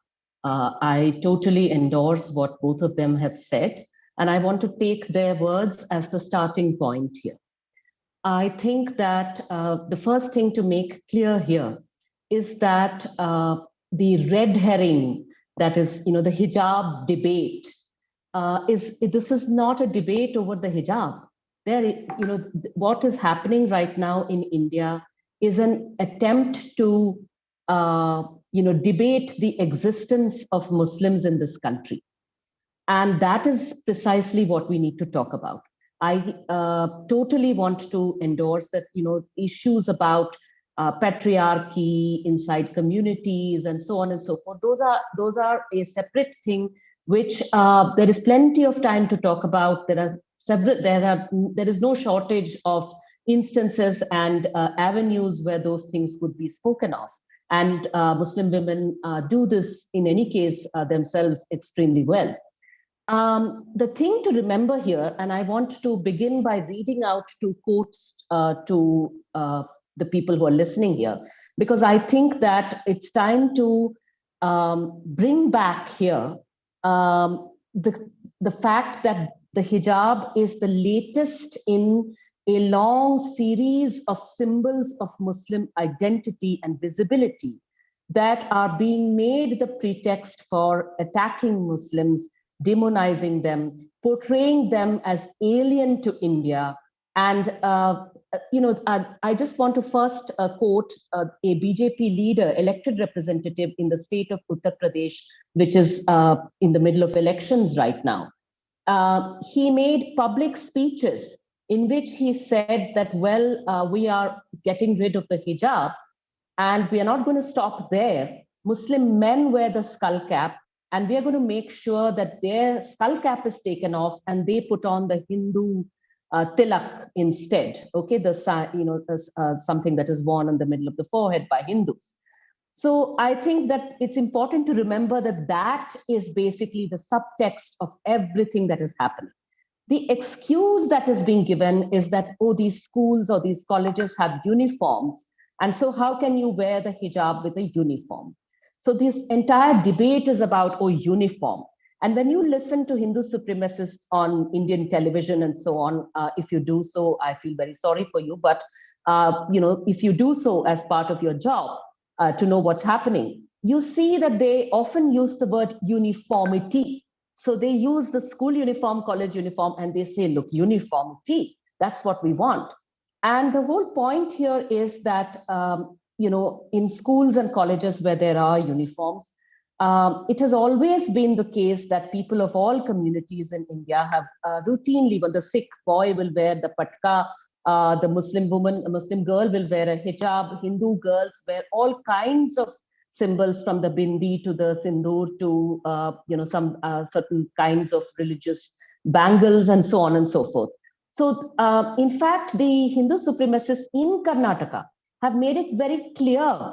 I totally endorse what both of them have said, and I want to take their words as the starting point here. I think that the first thing to make clear here is that the red herring, that is, the hijab debate, this is not a debate over the hijab. What is happening right now in India is an attempt to, debate the existence of Muslims in this country. And that is precisely what we need to talk about. I totally want to endorse that, issues about patriarchy inside communities and so on and so forth. Those are a separate thing, which there is plenty of time to talk about. There is no shortage of instances and avenues where those things could be spoken of. And Muslim women do this in any case themselves extremely well. The thing to remember here, and I want to begin by reading out two quotes to the people who are listening here, because I think that it's time to bring back here the fact that the hijab is the latest in a long series of symbols of Muslim identity and visibility that are being made the pretext for attacking Muslims, demonizing them, portraying them as alien to India. And, I just want to first quote a BJP leader, elected representative in the state of Uttar Pradesh, which is in the middle of elections right now. He made public speeches in which he said that, well, we are getting rid of the hijab, and we are not going to stop there. Muslim men wear the skull cap, and we are going to make sure that their skull cap is taken off and they put on the Hindu tilak instead. Okay, something that is worn in the middle of the forehead by Hindus. So I think that it's important to remember that that is basically the subtext of everything that is happening. The excuse that is being given is that, oh, these schools or these colleges have uniforms, and so how can you wear the hijab with a uniform? So this entire debate is about, oh, uniform. And when you listen to Hindu supremacists on Indian television and so on, if you do so, I feel very sorry for you. But if you do so as part of your job to know what's happening, you see that they often use the word uniformity. So they use the school uniform, college uniform, and they say, look, uniformity, that's what we want. And the whole point here is that, in schools and colleges where there are uniforms, it has always been the case that people of all communities in India have routinely, when the Sikh boy will wear the patka, the Muslim girl will wear a hijab, Hindu girls wear all kinds of symbols, from the bindi to the sindoor to some certain kinds of religious bangles and so on and so forth. So in fact, the Hindu supremacists in Karnataka have made it very clear,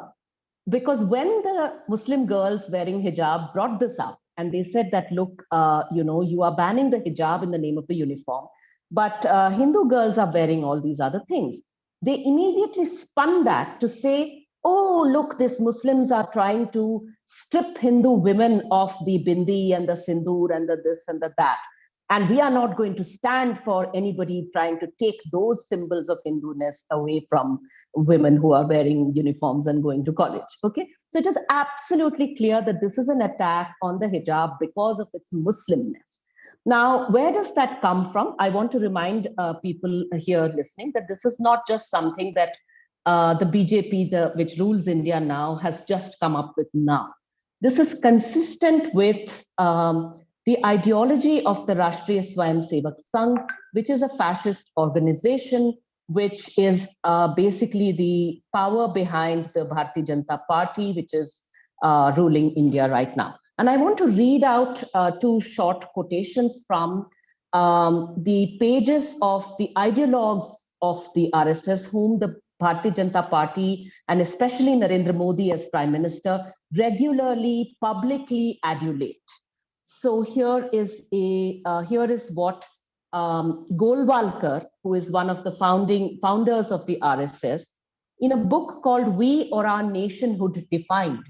because when the Muslim girls wearing hijab brought this up, and they said that, look, you are banning the hijab in the name of the uniform, but Hindu girls are wearing all these other things. They immediately spun that to say, oh, look, these Muslims are trying to strip Hindu women of the bindi and the sindoor and the this and the that. And we are not going to stand for anybody trying to take those symbols of Hinduness away from women who are wearing uniforms and going to college. Okay, so it is absolutely clear that this is an attack on the hijab because of its Muslimness. Now, where does that come from? I want to remind people here listening that this is not just something that the BJP, which rules India now, has just come up with now. This is consistent with the ideology of the Rashtriya Swayamsevak Sangh, which is a fascist organization, which is basically the power behind the Bharatiya Janata Party, which is ruling India right now. And I want to read out two short quotations from the pages of the ideologues of the RSS, whom the Bharatiya Janata Party, and especially Narendra Modi as Prime Minister, regularly publicly adulate. So here is what Golwalkar, who is one of the founders of the RSS, in a book called We or Our Nationhood Defined,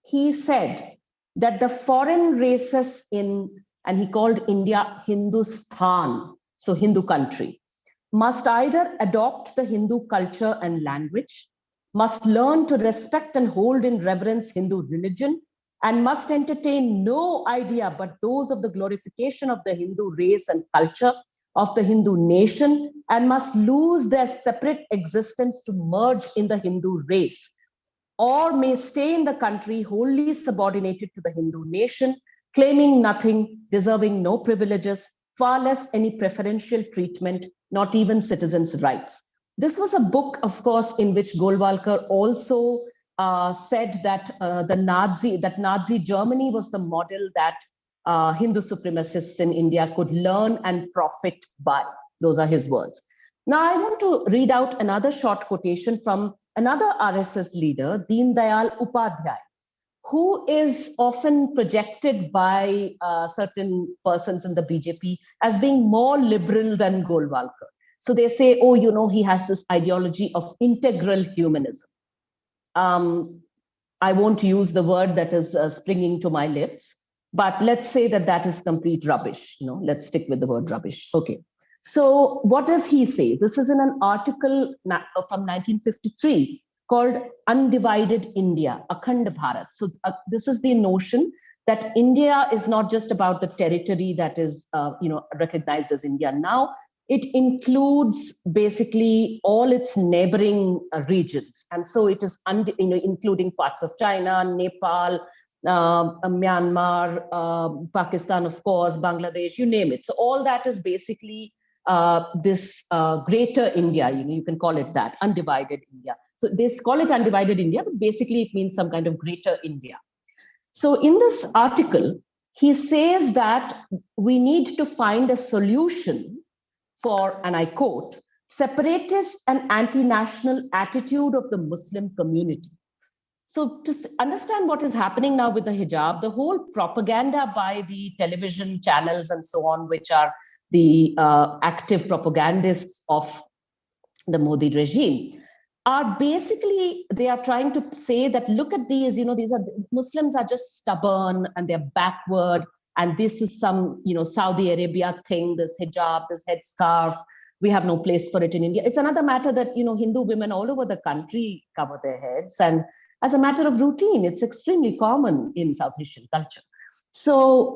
he said that the foreign races and he called India Hindustan, so Hindu country, must either adopt the Hindu culture and language, must learn to respect and hold in reverence Hindu religion, and must entertain no idea but those of the glorification of the Hindu race and culture, of the Hindu nation, and must lose their separate existence to merge in the Hindu race, or may stay in the country wholly subordinated to the Hindu nation, claiming nothing, deserving no privileges, far less any preferential treatment, not even citizens' rights. This was a book, of course, in which Golwalkar also said that Nazi Germany was the model that Hindu supremacists in India could learn and profit by. Those are his words. Now, I want to read out another short quotation from another RSS leader, Deen Dayal Upadhyay, who is often projected by certain persons in the BJP as being more liberal than Golwalkar. So they say, oh, he has this ideology of integral humanism. I won't use the word that is springing to my lips, but let's say that that is complete rubbish. Let's stick with the word rubbish. Okay. So what does he say? This is in an article from 1953 called Undivided India, Akhand Bharat. So this is the notion that India is not just about the territory that is, recognized as India now. It includes basically all its neighboring regions. And so it is, including parts of China, Nepal, Myanmar, Pakistan, of course, Bangladesh, you name it. So all that is basically this greater India, you can call it that, undivided India. So they call it undivided India, but basically it means some kind of greater India. So in this article, he says that we need to find a solution for, and I quote, separatist and anti-national attitude of the Muslim community. So to understand what is happening now with the hijab, the whole propaganda by the television channels and so on, which are the active propagandists of the Modi regime, are basically, they are trying to say that, look at these, these are, Muslims are just stubborn and they're backward. And this is some, Saudi Arabia thing, this hijab, this headscarf, we have no place for it in India. It's another matter that, Hindu women all over the country cover their heads. And as a matter of routine, it's extremely common in South Asian culture. So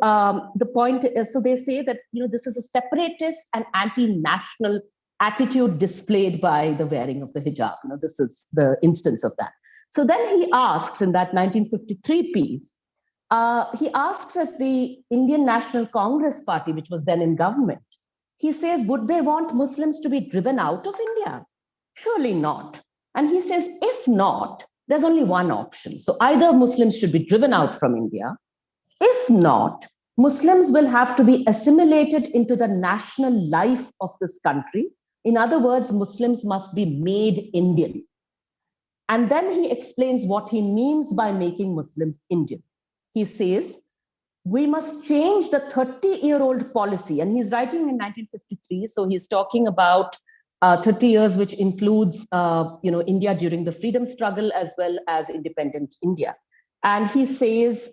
the point is, so they say that, this is a separatist and anti-national attitude displayed by the wearing of the hijab. This is the instance of that. So then he asks in that 1953 piece, he asks if the Indian National Congress Party, which was then in government, he says, would they want Muslims to be driven out of India? Surely not. And he says, if not, there's only one option. So either Muslims should be driven out from India. If not, Muslims will have to be assimilated into the national life of this country. In other words, Muslims must be made Indian. And then he explains what he means by making Muslims Indian. He says, we must change the 30-year-old policy. And he's writing in 1953. So he's talking about 30 years, which includes, India during the freedom struggle as well as independent India. And he says,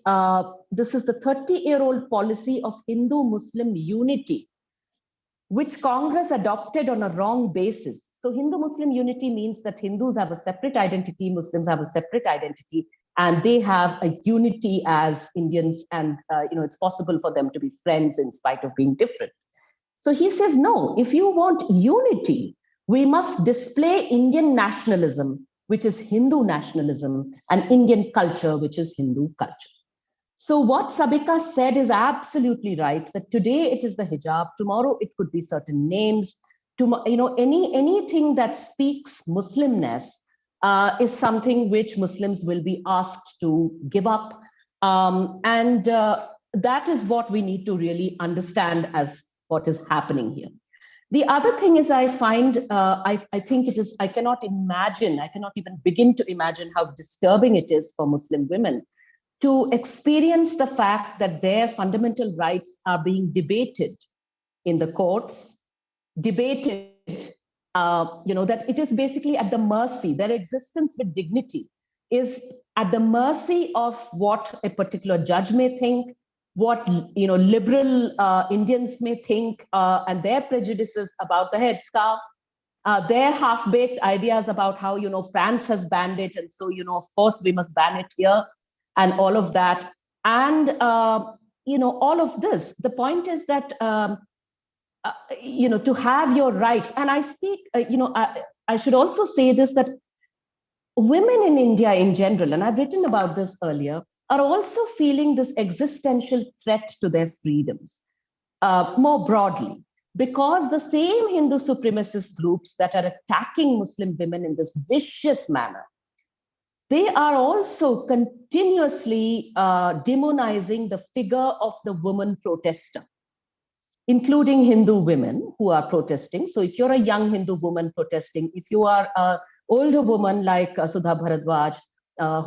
this is the 30-year-old policy of Hindu-Muslim unity, which Congress adopted on a wrong basis. So Hindu-Muslim unity means that Hindus have a separate identity, Muslims have a separate identity, and they have a unity as Indians, and it's possible for them to be friends in spite of being different. So he says, no, if you want unity, we must display Indian nationalism, which is Hindu nationalism, and Indian culture, which is Hindu culture. So what Sabika said is absolutely right, that today it is the hijab, tomorrow it could be certain names, anything that speaks Muslimness is something which Muslims will be asked to give up. That is what we need to really understand as what is happening here. The other thing is, I find, I think it is, I cannot even begin to imagine how disturbing it is for Muslim women to experience the fact that their fundamental rights are being debated in the courts, that it is basically at the mercy, their existence with dignity is at the mercy of what a particular judge may think, what liberal Indians may think, and their prejudices about the headscarf, their half-baked ideas about how France has banned it, and so of course we must ban it here, and all of that, and all of this. The point is that to have your rights, and I speak, I should also say this, that women in India in general, and I've written about this earlier, are also feeling this existential threat to their freedoms more broadly, because the same Hindu supremacist groups that are attacking Muslim women in this vicious manner, they are also continuously demonizing the figure of the woman protester, including Hindu women who are protesting. So if you're a young Hindu woman protesting, if you are an older woman like Sudha Bharadwaj,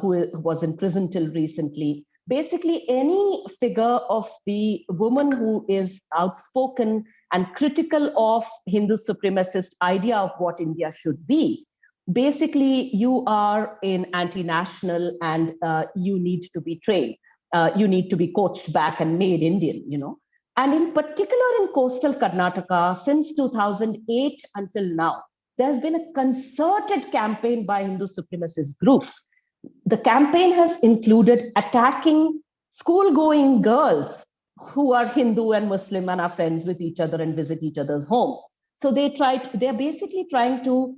who was in prison till recently, basically any figure of the woman who is outspoken and critical of Hindu supremacist idea of what India should be, basically you are in anti-national and you need to be trained. You need to be coached back and made Indian, And in particular in coastal Karnataka, since 2008 until now, there's been a concerted campaign by Hindu supremacist groups. The campaign has included attacking school-going girls who are Hindu and Muslim and are friends with each other and visit each other's homes. So they're basically trying to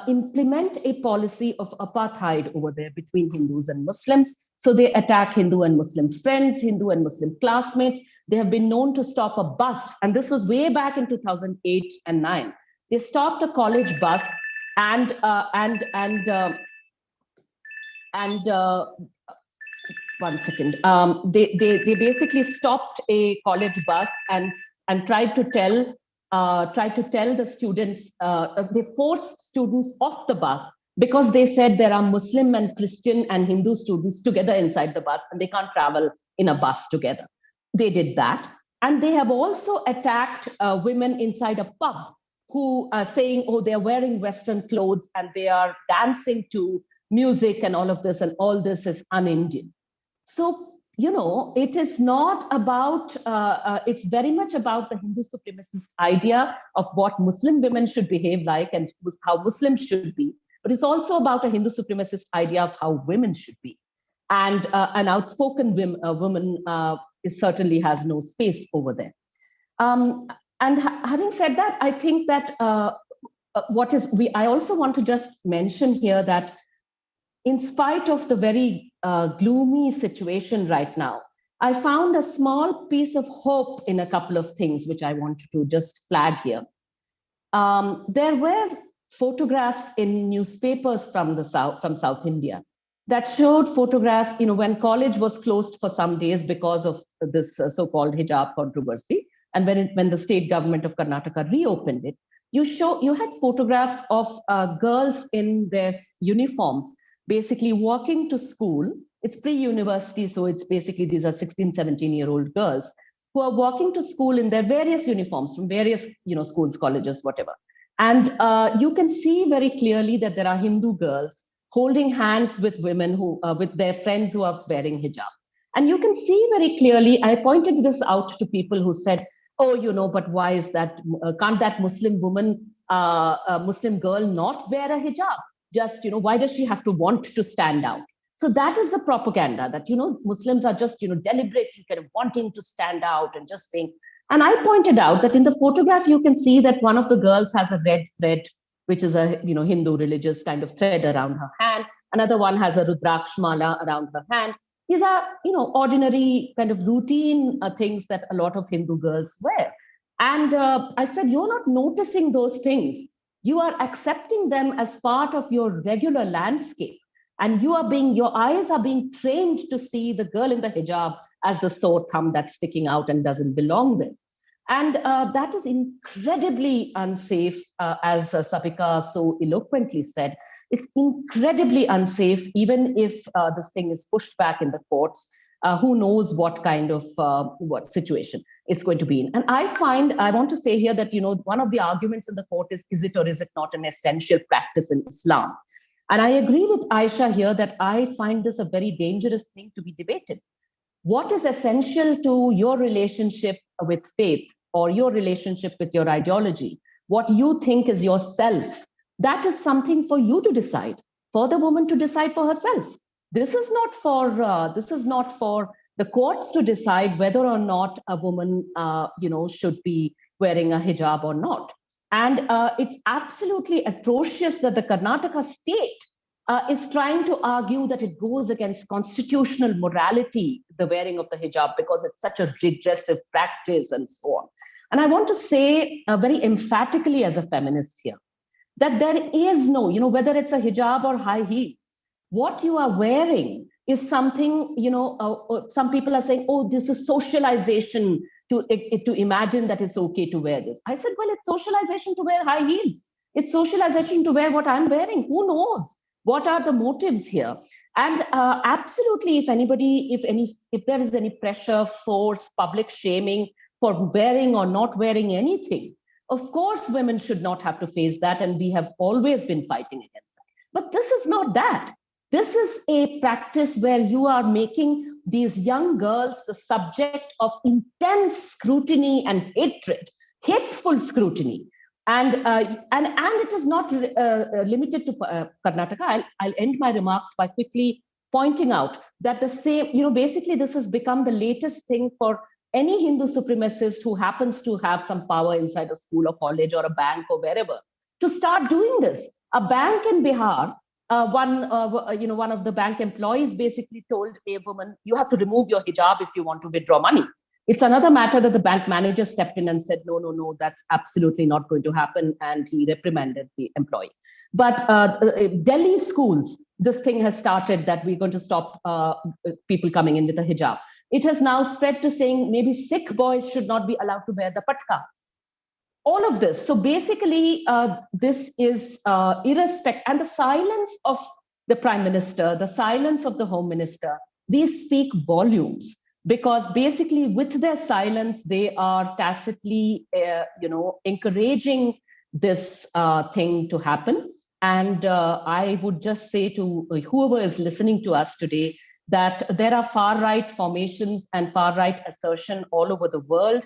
implement a policy of apartheid over there between Hindus and Muslims. So they attack Hindu and Muslim friends, Hindu and Muslim classmates. They have been known to stop a bus, and this was way back in 2008 and 9. They stopped a college bus and one second. They basically stopped a college bus and tried to tell the students. They forced students off the bus because they said there are Muslim and Christian and Hindu students together inside the bus and they can't travel in a bus together. They did that, and they have also attacked women inside a pub who are saying, oh, they're wearing Western clothes and they are dancing to music and all of this, and all this is un-Indian. So, it is not about, it's very much about the Hindu supremacist idea of what Muslim women should behave like and how Muslims should be. But it's also about a Hindu supremacist idea of how women should be. And an outspoken woman certainly has no space over there. Having said that, I think that I also want to just mention here that in spite of the very gloomy situation right now, I found a small piece of hope in a couple of things, which I want to just flag here. There were photographs in newspapers from South India that showed photographs, when college was closed for some days because of this so-called hijab controversy, and when the state government of Karnataka reopened it, you had photographs of girls in their uniforms, basically walking to school. It's pre-university, so it's basically these are 16, 17-year-old girls who are walking to school in their various uniforms from various schools, colleges, whatever. And you can see very clearly that there are Hindu girls holding hands with women who, with their friends who are wearing hijab. And you can see very clearly, I pointed this out to people who said, oh, but why is that? Can't that Muslim woman, Muslim girl not wear a hijab? Just, why does she have to want to stand out? So that is the propaganda that, Muslims are just, deliberately kind of wanting to stand out and just think. And I pointed out that in the photograph, you can see that one of the girls has a red thread, which is a, Hindu religious kind of thread around her hand. Another one has a Rudraksh mala around her hand. These are, ordinary kind of routine things that a lot of Hindu girls wear. And I said, you're not noticing those things. You are accepting them as part of your regular landscape. And your eyes are being trained to see the girl in the hijab as the sore thumb that's sticking out and doesn't belong there. And that is incredibly unsafe, as Sapika so eloquently said. It's incredibly unsafe, even if this thing is pushed back in the courts. Who knows what kind of what situation it's going to be in. And I want to say here that, one of the arguments in the court is it or is it not an essential practice in Islam? And I agree with Aisha here that I find this a very dangerous thing to be debated. What is essential to your relationship with faith or your relationship with your ideology? What you think is yourself? That is something for you to decide, for the woman to decide for herself. This is not for the courts to decide whether or not a woman, should be wearing a hijab or not. And it's absolutely atrocious that the Karnataka state is trying to argue that it goes against constitutional morality, the wearing of the hijab, because it's such a regressive practice and so on. And I want to say very emphatically as a feminist here, that there is no, whether it's a hijab or high heels, what you are wearing is something, some people are saying, oh, this is socialization to imagine that it's okay to wear this. I said, well, it's socialization to wear high heels. It's socialization to wear what I'm wearing. Who knows? What are the motives here? And absolutely, if there is any pressure, force, public shaming for wearing or not wearing anything, of course, women should not have to face that. And we have always been fighting against that. But this is not that. This is a practice where you are making these young girls the subject of intense scrutiny and hatred, hateful scrutiny. And it is not limited to Karnataka. I'll end my remarks by quickly pointing out that the same, basically this has become the latest thing for any Hindu supremacist who happens to have some power inside a school or college or a bank or wherever to start doing this. A bank in Bihar, one of the bank employees basically told a woman, you have to remove your hijab if you want to withdraw money. It's another matter that the bank manager stepped in and said, no, that's absolutely not going to happen. And he reprimanded the employee. But Delhi schools, this thing has started that we're going to stop people coming in with a hijab. It has now spread to saying maybe Sikh boys should not be allowed to wear the patka. All of this. So basically, this is irrespective. And the silence of the prime minister, the silence of the home minister, these speak volumes. Because basically, with their silence, they are tacitly, encouraging this thing to happen. And I would just say to whoever is listening to us today that there are far-right formations and far-right assertion all over the world.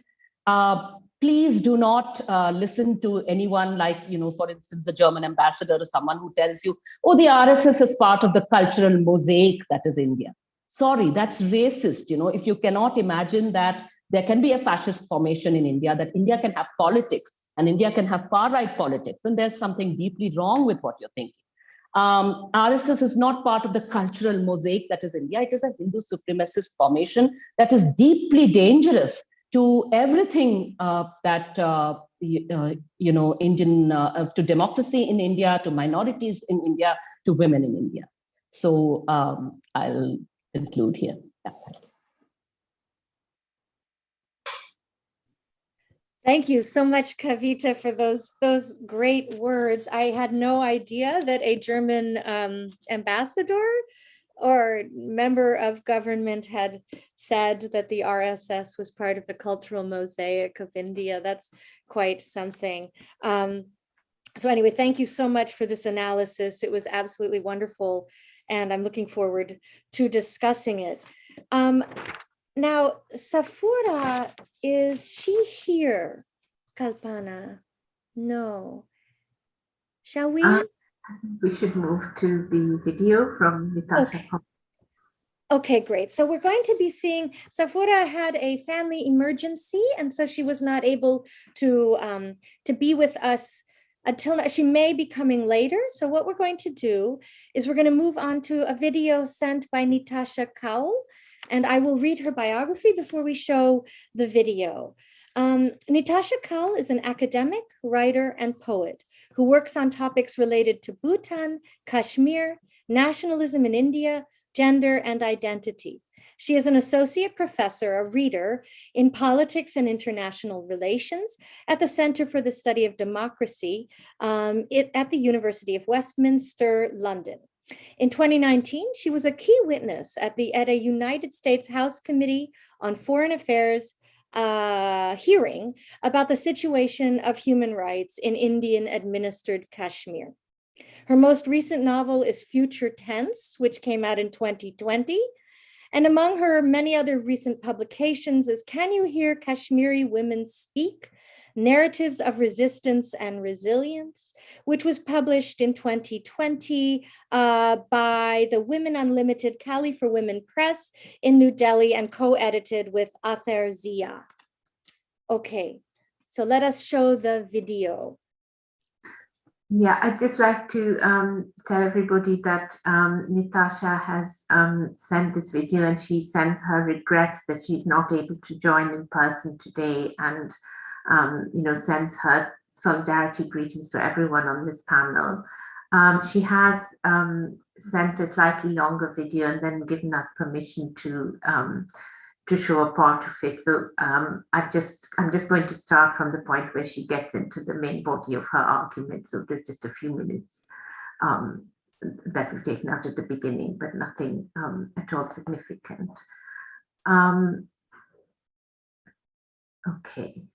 Please do not listen to anyone like, for instance, the German ambassador or someone who tells you, oh, the RSS is part of the cultural mosaic that is India. Sorry, that's racist. If you cannot imagine that there can be a fascist formation in India, that India can have politics and India can have far-right politics, then there's something deeply wrong with what you're thinking. RSS is not part of the cultural mosaic that is India. It is a Hindu supremacist formation that is deeply dangerous to everything that, Indian, to democracy in India, to minorities in India, to women in India. So I'll conclude here. Yeah. Thank you so much, Kavita, for those great words. I had no idea that a German ambassador or member of government had said that the RSS was part of the cultural mosaic of India. That's quite something. So anyway, thank you so much for this analysis. It was absolutely wonderful, and I'm looking forward to discussing it. Now, Safura, is she here? Kalpana? No. Shall we? We should move to the video from Natasha. Okay, great. So we're going to be seeing, Safura had a family emergency, and so she was not able to be with us until now. She may be coming later. So what we're going to do is we're going to move on to a video sent by Natasha Kaul, and I will read her biography before we show the video. Natasha Kaul is an academic, writer, and poet who works on topics related to Bhutan, Kashmir, nationalism in India, gender, and identity. She is an associate professor, a reader in politics and international relations at the Center for the Study of Democracy at the University of Westminster, London. In 2019, she was a key witness at a United States House Committee on Foreign Affairs hearing about the situation of human rights in Indian-administered Kashmir. Her most recent novel is Future Tense, which came out in 2020. And among her many other recent publications is Can You Hear Kashmiri Women Speak? Narratives of Resistance and Resilience, which was published in 2020 by the Women Unlimited Kali for Women Press in New Delhi and co-edited with Ather Zia. Okay, so let us show the video. Yeah, I'd just like to tell everybody that Natasha has sent this video, and she sends her regrets that she's not able to join in person today, and sends her solidarity greetings to everyone on this panel. She has sent a slightly longer video and then given us permission to show a part of it. So I'm just going to start from the point where she gets into the main body of her argument. So there's just a few minutes that we've taken out at the beginning, but nothing at all significant. Okay.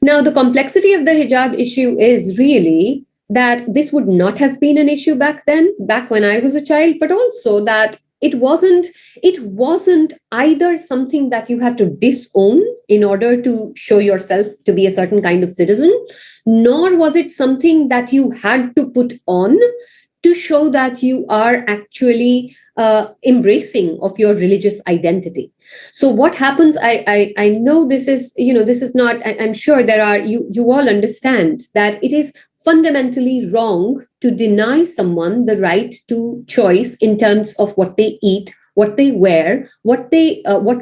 Now, the complexity of the hijab issue is really that this would not have been an issue back then, back when I was a child, but also that it wasn't either something that you had to disown in order to show yourself to be a certain kind of citizen, nor was it something that you had to put on to show that you are actually embracing of your religious identity. So what happens, I know this is, this is not, I'm sure there are, you all understand that it is fundamentally wrong to deny someone the right to choice in terms of what they eat, what they wear, what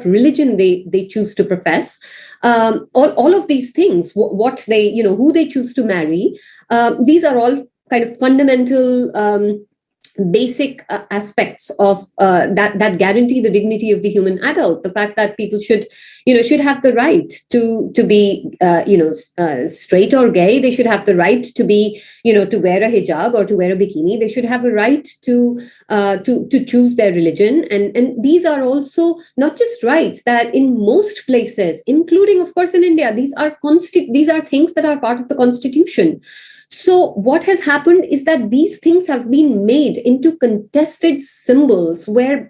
religion they choose to profess, all of these things, what they, who they choose to marry. These are all kind of fundamental basic aspects of that guarantee the dignity of the human adult. The fact that people should have the right to be straight or gay. They should have the right to be to wear a hijab or to wear a bikini. They should have a right to choose their religion. And these are also not just rights that in most places, including of course in India, these are things that are part of the constitution. So what has happened is that these things have been made into contested symbols where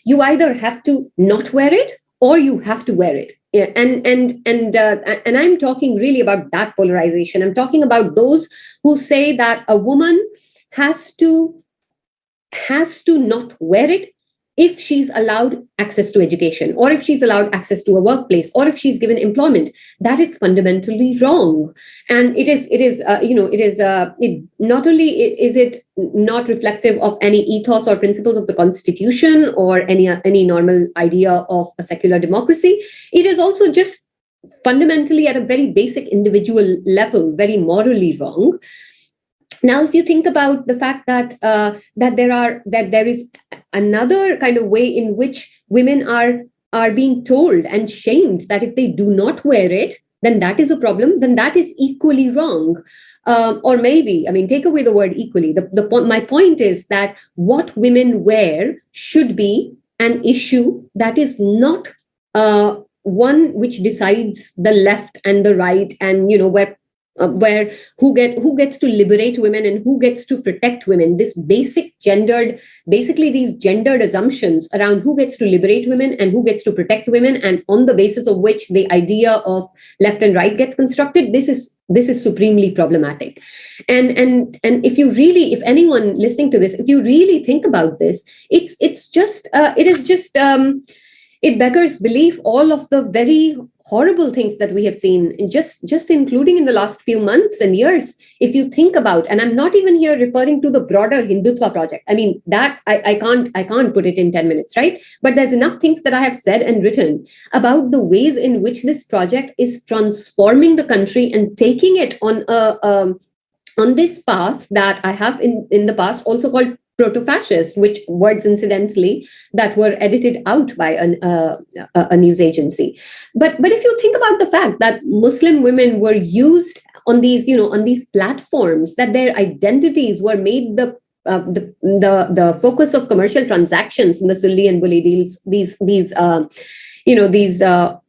you either have to not wear it or you have to wear it. And I'm talking really about that polarization. I'm talking about those who say that a woman has to not wear it if she's allowed access to education, or if she's allowed access to a workplace, or if she's given employment. That is fundamentally wrong. And not only is it not reflective of any ethos or principles of the constitution or any normal idea of a secular democracy, it is also just fundamentally at a very basic individual level, very morally wrong. Now, if you think about the fact that there is another kind of way in which women are being told and shamed that if they do not wear it, then that is a problem, then that is equally wrong. Or maybe, take away the word equally. My point is that what women wear should be an issue that is not one which decides the left and the right, and where who gets to liberate women and who gets to protect women. These gendered assumptions around who gets to liberate women and who gets to protect women, and on the basis of which the idea of left and right gets constructed. This is supremely problematic. And if anyone listening to this, if you really think about this, it beggars belief, all of the very horrible things that we have seen, just including in the last few months and years. If you think about, and I'm not even here referring to the broader Hindutva project. That I can't put it in 10 minutes, right? But there's enough things that I have said and written about the ways in which this project is transforming the country and taking it on this path that I have in the past also called proto-fascist, which words incidentally that were edited out by a news agency. But if you think about the fact that Muslim women were used on these platforms, that their identities were made the focus of commercial transactions in the Sulli and Bulli deals, these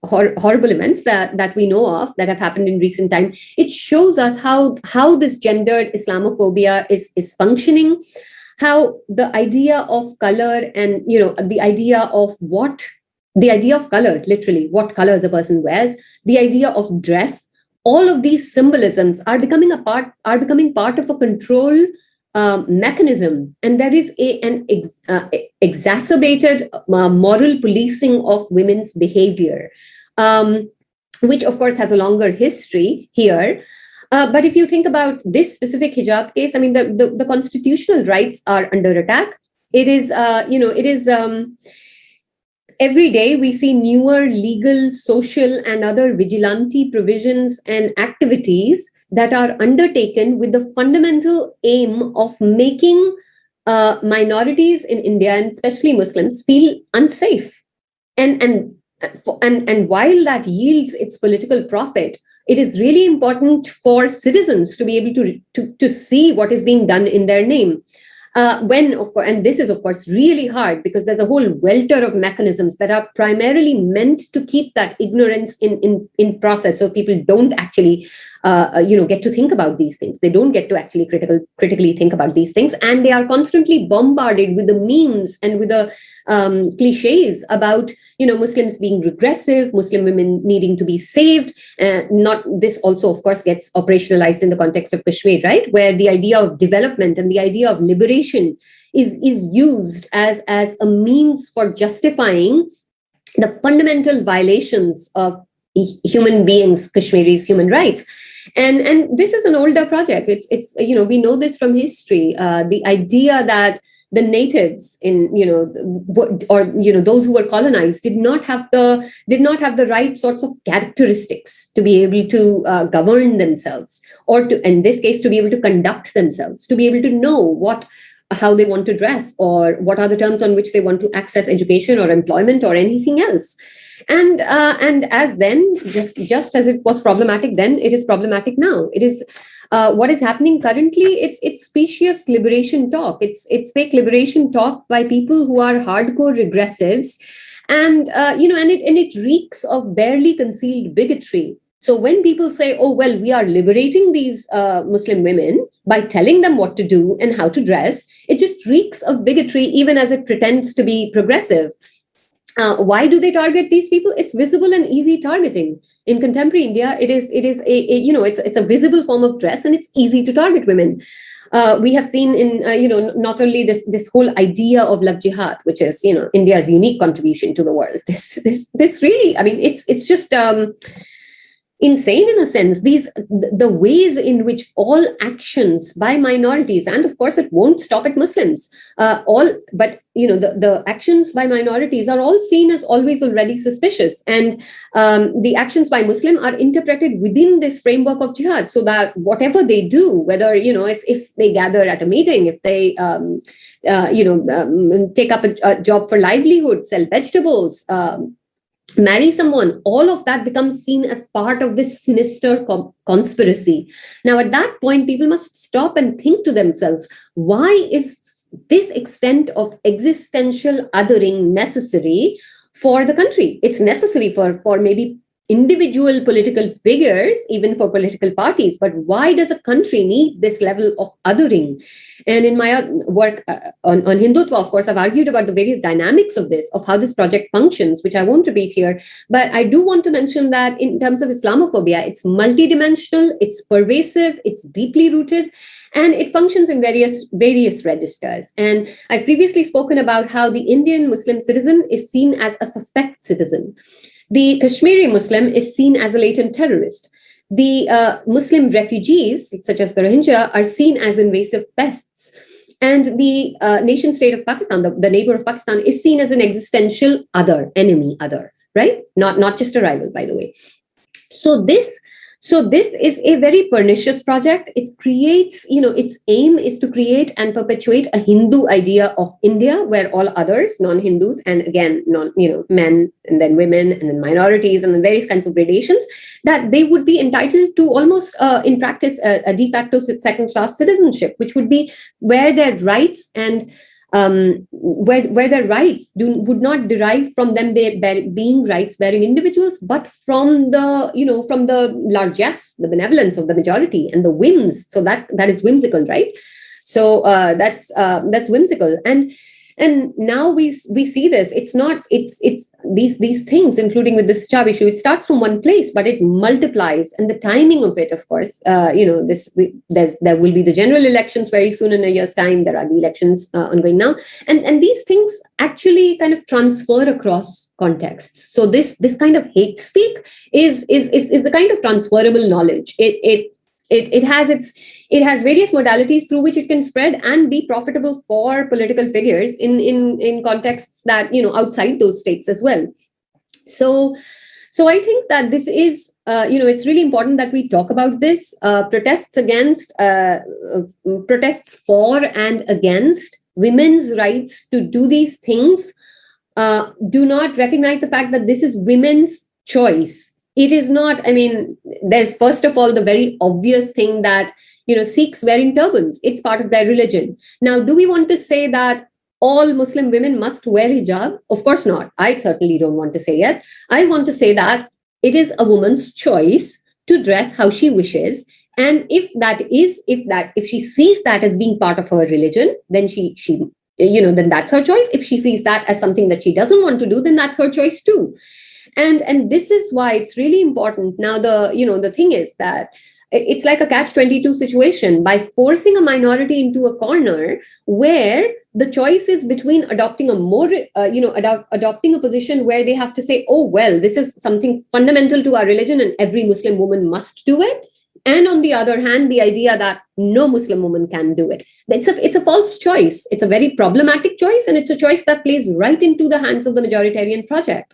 horrible events that we know of that have happened in recent time, it shows us how this gendered Islamophobia is functioning. How the idea of color and the idea of color, literally what colors a person wears, the idea of dress, all of these symbolisms are becoming part of a control mechanism, and there is an exacerbated moral policing of women's behavior, which of course has a longer history here. But if you think about this specific hijab case, the constitutional rights are under attack. It is, every day we see newer legal, social, and other vigilante provisions and activities that are undertaken with the fundamental aim of making minorities in India, and especially Muslims, feel unsafe. And while that yields its political profit, it is really important for citizens to be able to see what is being done in their name. when, of course, and this is, of course, really hard because there's a whole welter of mechanisms that are primarily meant to keep that ignorance in process, so people don't actually, get to think about these things. They don't get to actually critically think about these things, and they are constantly bombarded with the memes and with the cliches about, Muslims being regressive, Muslim women needing to be saved. Not this also, of course, gets operationalized in the context of Kashmir, right, where the idea of development and the idea of liberation is used as a means for justifying the fundamental violations of human beings, Kashmiris' human rights. And this is an older project. It's we know this from history. The idea that the natives in those who were colonized did not have the right sorts of characteristics to be able to govern themselves, or to, in this case, to be able to conduct themselves, to be able to know how they want to dress, or what are the terms on which they want to access education or employment or anything else. And as then, just as it was problematic then, it is problematic now. It is what is happening currently. It's specious liberation talk. It's fake liberation talk by people who are hardcore regressives, and it reeks of barely concealed bigotry. So when people say, "Oh well, we are liberating these Muslim women by telling them what to do and how to dress," it just reeks of bigotry, even as it pretends to be progressive. Why do they target these people? It's visible and easy targeting. In contemporary India, it's a visible form of dress, and it's easy to target women. We have seen in not only this whole idea of love jihad, which is India's unique contribution to the world. This really, I mean, it's just insane in a sense. The ways in which all actions by minorities, and of course it won't stop at Muslims, the actions by minorities are all seen as always already suspicious, and the actions by Muslim are interpreted within this framework of jihad, so that whatever they do, whether if they gather at a meeting, if they take up a job for livelihood, sell vegetables, marry someone, all of that becomes seen as part of this sinister conspiracy. Now, at that point, people must stop and think to themselves, why is this extent of existential othering necessary for the country? It's necessary for maybe individual political figures, even for political parties, but why does a country need this level of othering? And in my work on Hindutva, of course, I've argued about the various dynamics of this, of how this project functions, which I won't repeat here. But I do want to mention that in terms of Islamophobia, it's multidimensional, it's pervasive, it's deeply rooted, and it functions in various registers. And I've previously spoken about how the Indian Muslim citizen is seen as a suspect citizen. The Kashmiri Muslim is seen as a latent terrorist. The Muslim refugees, such as the Rohingya, are seen as invasive pests. And the nation state of Pakistan, the neighbor of Pakistan, is seen as an existential other, enemy other, right? Not just a rival, by the way. So this is a very pernicious project. It creates, its aim is to create and perpetuate a Hindu idea of India, where all others, non-Hindus, and again, men, and then women, and then minorities, and then various kinds of gradations, that they would be entitled to almost, in practice, a de facto second-class citizenship, which would be where their rights and where their rights would not derive from them being rights-bearing individuals, but from the largesse, the benevolence of the majority, and the whims. So that is whimsical, right? So that's whimsical, and now we see this. It's these things, including with this Hijab issue. It starts from one place, but it multiplies, and the timing of it, of course, there will be the general elections very soon in a year's time. There are the elections ongoing now, and these things actually kind of transfer across contexts. So this kind of hate speak is a kind of transferable knowledge. It has various modalities through which it can spread and be profitable for political figures in contexts that outside those states as well. So I think that this is it's really important that we talk about this. Protests for and against women's rights to do these things do not recognize the fact that this is women's choice. It is not, there's first of all the very obvious thing that Sikhs wearing turbans. It's part of their religion. Now, do we want to say that all Muslim women must wear hijab? Of course not. I certainly don't want to say it. I want to say that it is a woman's choice to dress how she wishes. And if she sees that as being part of her religion, then then that's her choice. If she sees that as something that she doesn't want to do, then that's her choice too. And this is why it's really important. Now, the thing is that it's like a catch-22 situation. By forcing a minority into a corner where the choice is between adopting adopting a position where they have to say, oh, well, this is something fundamental to our religion and every Muslim woman must do it. And on the other hand, the idea that no Muslim woman can do it. It's a false choice. It's a very problematic choice, and it's a choice that plays right into the hands of the majoritarian project.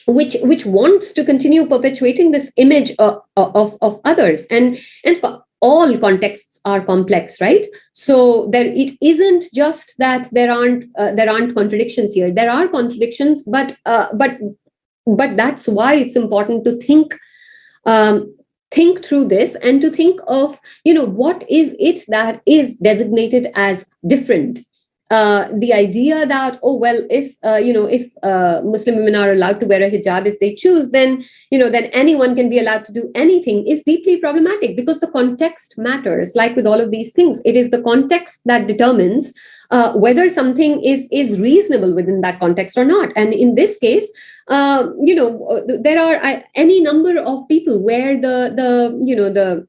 Which wants to continue perpetuating this image of others, and all contexts are complex, right? So it isn't just that there aren't contradictions here. There are contradictions, but that's why it's important to think through this and to think of what is it that is designated as different. The idea that, oh, well, if Muslim women are allowed to wear a hijab if they choose, then anyone can be allowed to do anything is deeply problematic, because the context matters. Like with all of these things, it is the context that determines whether something is reasonable within that context or not. And in this case, there are any number of people where the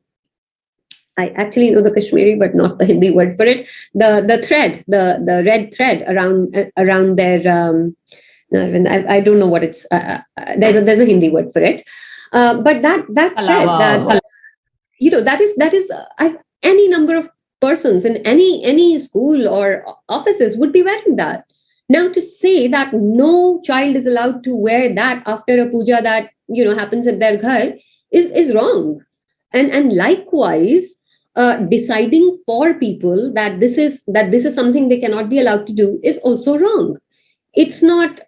I actually know the Kashmiri, but not the Hindi word for it. The thread, the red thread around their. I don't know what it's. There's a Hindi word for it, but that thread, that is any number of persons in any school or offices would be wearing that. Now, to say that no child is allowed to wear that after a puja that happens at their ghar is wrong, and likewise. Deciding for people that this is something they cannot be allowed to do is also wrong. It's not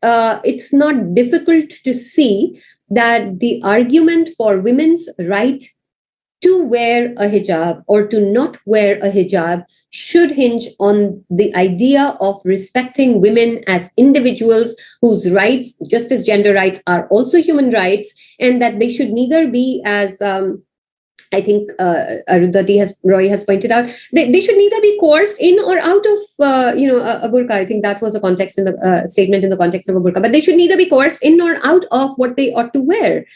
difficult to see that the argument for women's right to wear a hijab or to not wear a hijab should hinge on the idea of respecting women as individuals whose rights, just as gender rights, are also human rights, and that they should neither be, as I think Arundhati Roy has pointed out, they should neither be coerced in or out of a burqa. I think that was a context in the statement in the context of a burqa. But they should neither be coerced in or out of what they ought to wear.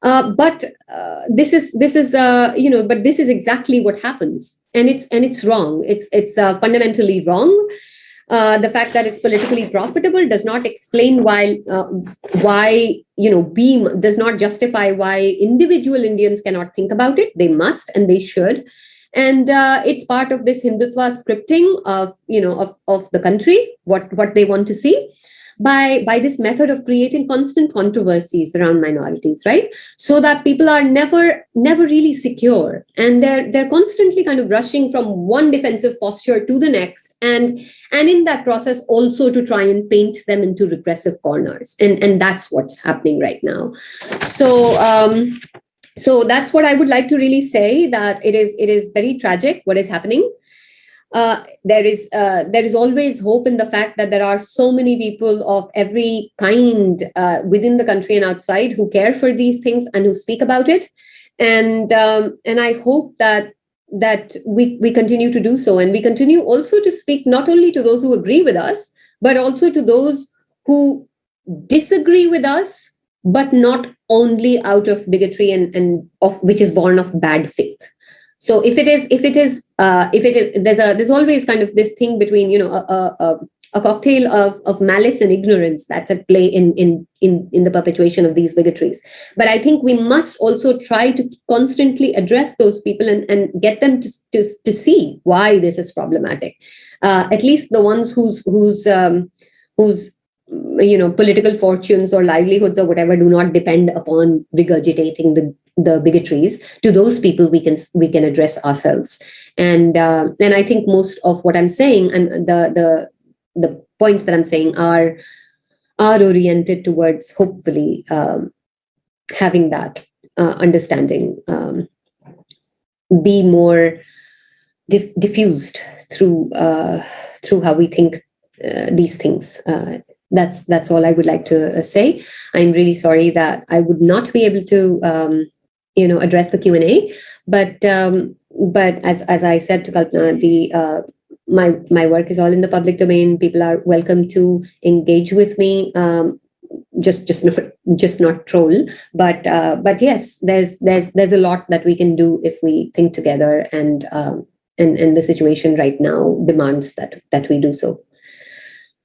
But this is exactly what happens, and it's wrong. It's fundamentally wrong. The fact that it's politically profitable does not explain why BEAM does not justify why individual Indians cannot think about it. They must and they should. And it's part of this Hindutva scripting of the country, what they want to see, by this method of creating constant controversies around minorities, right? So that people are never really secure, and they're constantly kind of rushing from one defensive posture to the next, and in that process also to try and paint them into regressive corners, and that's what's happening right now. So that's what I would like to really say, that it is very tragic what is happening. There is always hope in the fact that there are so many people of every kind within the country and outside who care for these things and who speak about it, and I hope that we continue to do so, and we continue also to speak not only to those who agree with us, but also to those who disagree with us, but not only out of bigotry and of which is born of bad faith. So there's always kind of this thing between a cocktail of malice and ignorance that's at play in the perpetuation of these bigotries. But I think we must also try to constantly address those people and get them to see why this is problematic. At least the ones whose political fortunes or livelihoods or whatever do not depend upon regurgitating the bigotries. To those people we can address ourselves, and I think most of what I'm saying and the points that I'm saying are oriented towards hopefully having that understanding be more diffused through how we think these things. That's all I would like to say. I'm really sorry that I would not be able to address the Q&A, but as I said to Kalpana, my work is all in the public domain. People are welcome to engage with me. Just not troll, but yes, there's a lot that we can do if we think together, and the situation right now demands that we do so.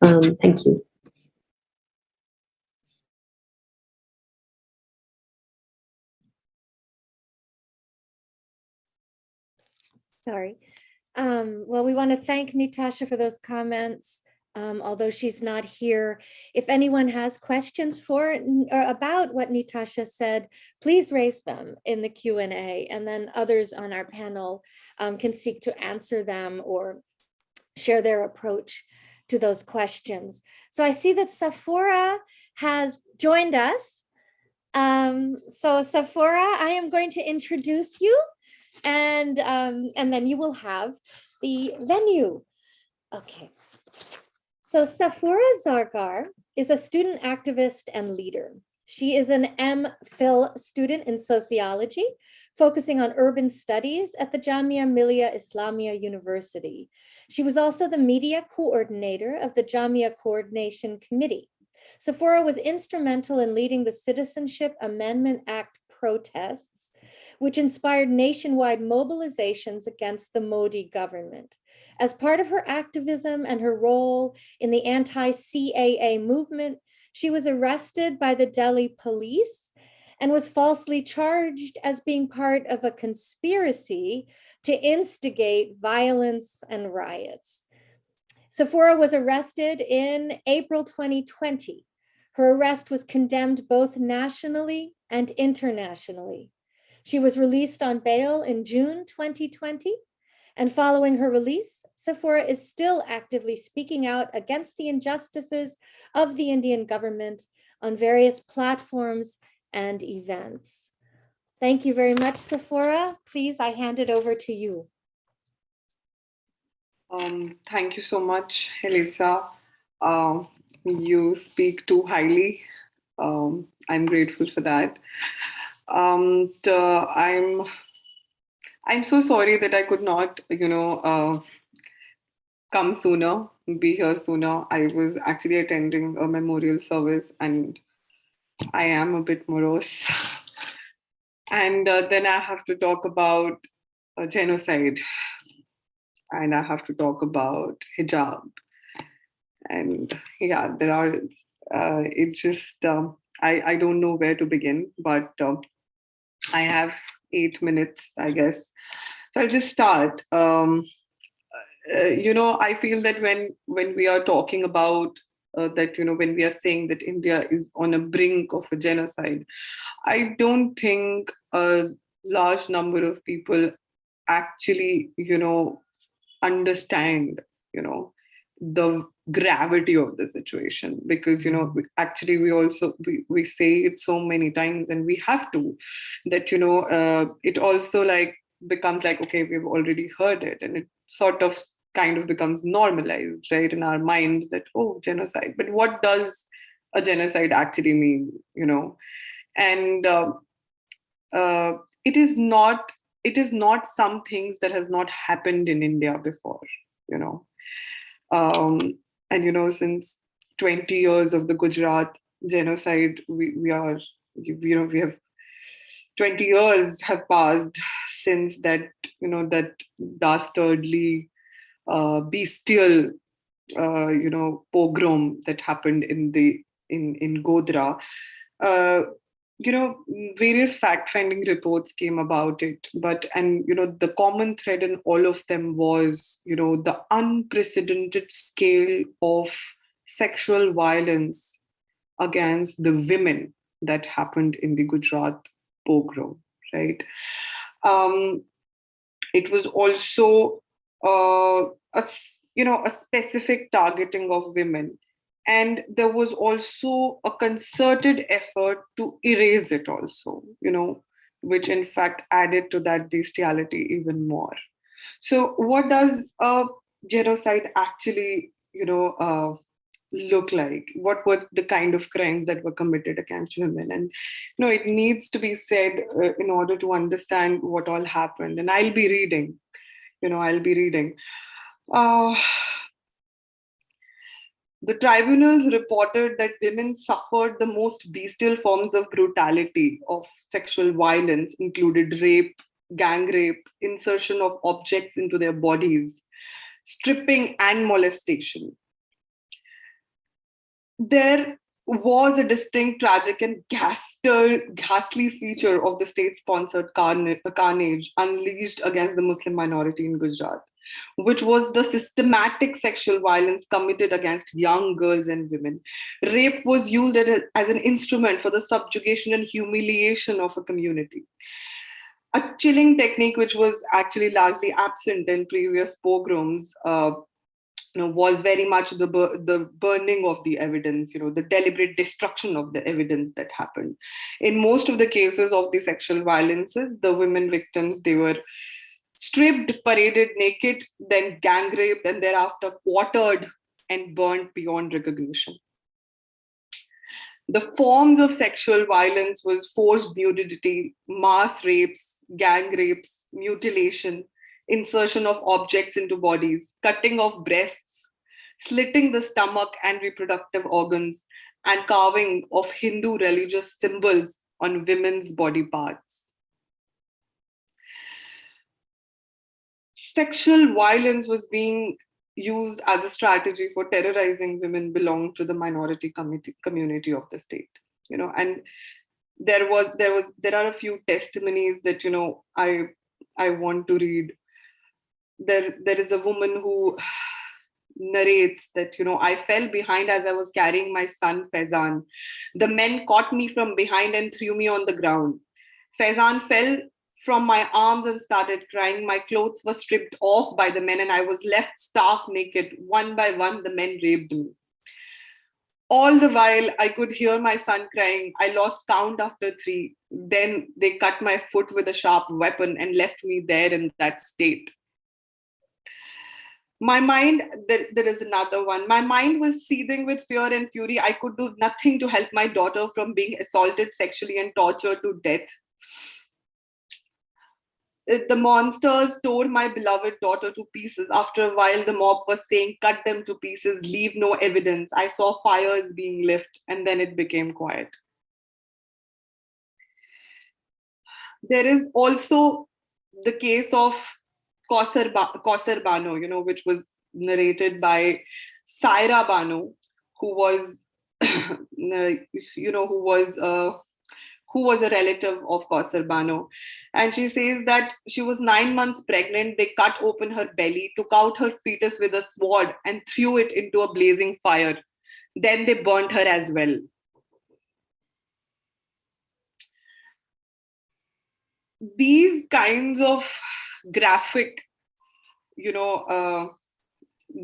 Thank you. Sorry. Well, we want to thank Natasha for those comments. Although she's not here, if anyone has questions for or about what Natasha said, please raise them in the Q&A, and then others on our panel can seek to answer them or share their approach to those questions. So I see that Sephora has joined us. So Sephora, I am going to introduce you, and then you will have the venue. Okay. So Sephora Zargar is a student activist and leader. She is an MPhil student in sociology, focusing on urban studies at the Jamia Millia Islamia University. She was also the media coordinator of the Jamia Coordination Committee. Sephora was instrumental in leading the Citizenship Amendment Act protests, which inspired nationwide mobilizations against the Modi government. As part of her activism and her role in the anti-CAA movement, she was arrested by the Delhi police and was falsely charged as being part of a conspiracy to instigate violence and riots. Sephora was arrested in April 2020. Her arrest was condemned both nationally and internationally. She was released on bail in June 2020. And following her release, Sephora is still actively speaking out against the injustices of the Indian government on various platforms and events. Thank you very much, Sephora. Please, I hand it over to you. Thank you so much, Elisa. You speak too highly. I'm grateful for that. I'm so sorry that I could not, come sooner, be here sooner. I was actually attending a memorial service and I am a bit morose. And then I have to talk about genocide, and I have to talk about hijab. And yeah, there are, I don't know where to begin, but I have 8 minutes, I guess. So I'll just start. I feel that when we are talking about that, when we are saying that India is on a brink of a genocide, I don't think a large number of people actually, understand, the gravity of the situation, because actually we say it so many times, and we have to, that it also like becomes like, okay, we've already heard it, and it sort of kind of becomes normalized, right, in our mind, that, oh, genocide, but what does a genocide actually mean, and it is not some things that has not happened in India before, and since 20 years of the Gujarat genocide, we have 20 years have passed since that, that dastardly, bestial, pogrom that happened in Godhra. Various fact-finding reports came about it, and the common thread in all of them was, the unprecedented scale of sexual violence against the women that happened in the Gujarat pogrom, right? It was also a specific targeting of women. And there was also a concerted effort to erase it also, which in fact added to that bestiality even more. So what does a genocide actually, look like? What were the kind of crimes that were committed against women? And it needs to be said in order to understand what all happened. And I'll be reading. The tribunals reported that women suffered the most bestial forms of brutality, of sexual violence, included rape, gang rape, insertion of objects into their bodies, stripping, and molestation. There was a distinct, tragic, and ghastly feature of the state-sponsored carnage unleashed against the Muslim minority in Gujarat, which was the systematic sexual violence committed against young girls and women. Rape was used as an instrument for the subjugation and humiliation of a community. A chilling technique which was actually largely absent in previous pogroms was very much the burning of the evidence, the deliberate destruction of the evidence that happened. In most of the cases of the sexual violences, the women victims, they were stripped, paraded naked, then gang raped, and thereafter quartered and burnt beyond recognition. The forms of sexual violence was forced nudity, mass rapes, gang rapes, mutilation, insertion of objects into bodies, cutting of breasts, slitting the stomach and reproductive organs, and carving of Hindu religious symbols on women's body parts. Sexual violence was being used as a strategy for terrorizing women belonging to the minority community of the state. And there are a few testimonies that I want to read. There is a woman who narrates that I fell behind as I was carrying my son Faizan. The men caught me from behind and threw me on the ground. Faizan fell from my arms and started crying. My clothes were stripped off by the men and I was left stark naked. One by one, the men raped me. All the while, I could hear my son crying. I lost count after 3. Then they cut my foot with a sharp weapon and left me there in that state. My mind, there is another one. My mind was seething with fear and fury. I could do nothing to help my daughter from being assaulted sexually and tortured to death. The monsters tore my beloved daughter to pieces. After a while, the mob was saying, cut them to pieces, leave no evidence. I saw fires being lit, and then it became quiet. There is also the case of Kausar Bano, which was narrated by Saira Bano, who was, who was a relative of Kausar Bano. And she says that she was 9 months pregnant. They cut open her belly, took out her fetus with a sword and threw it into a blazing fire. Then they burnt her as well. These kinds of graphic,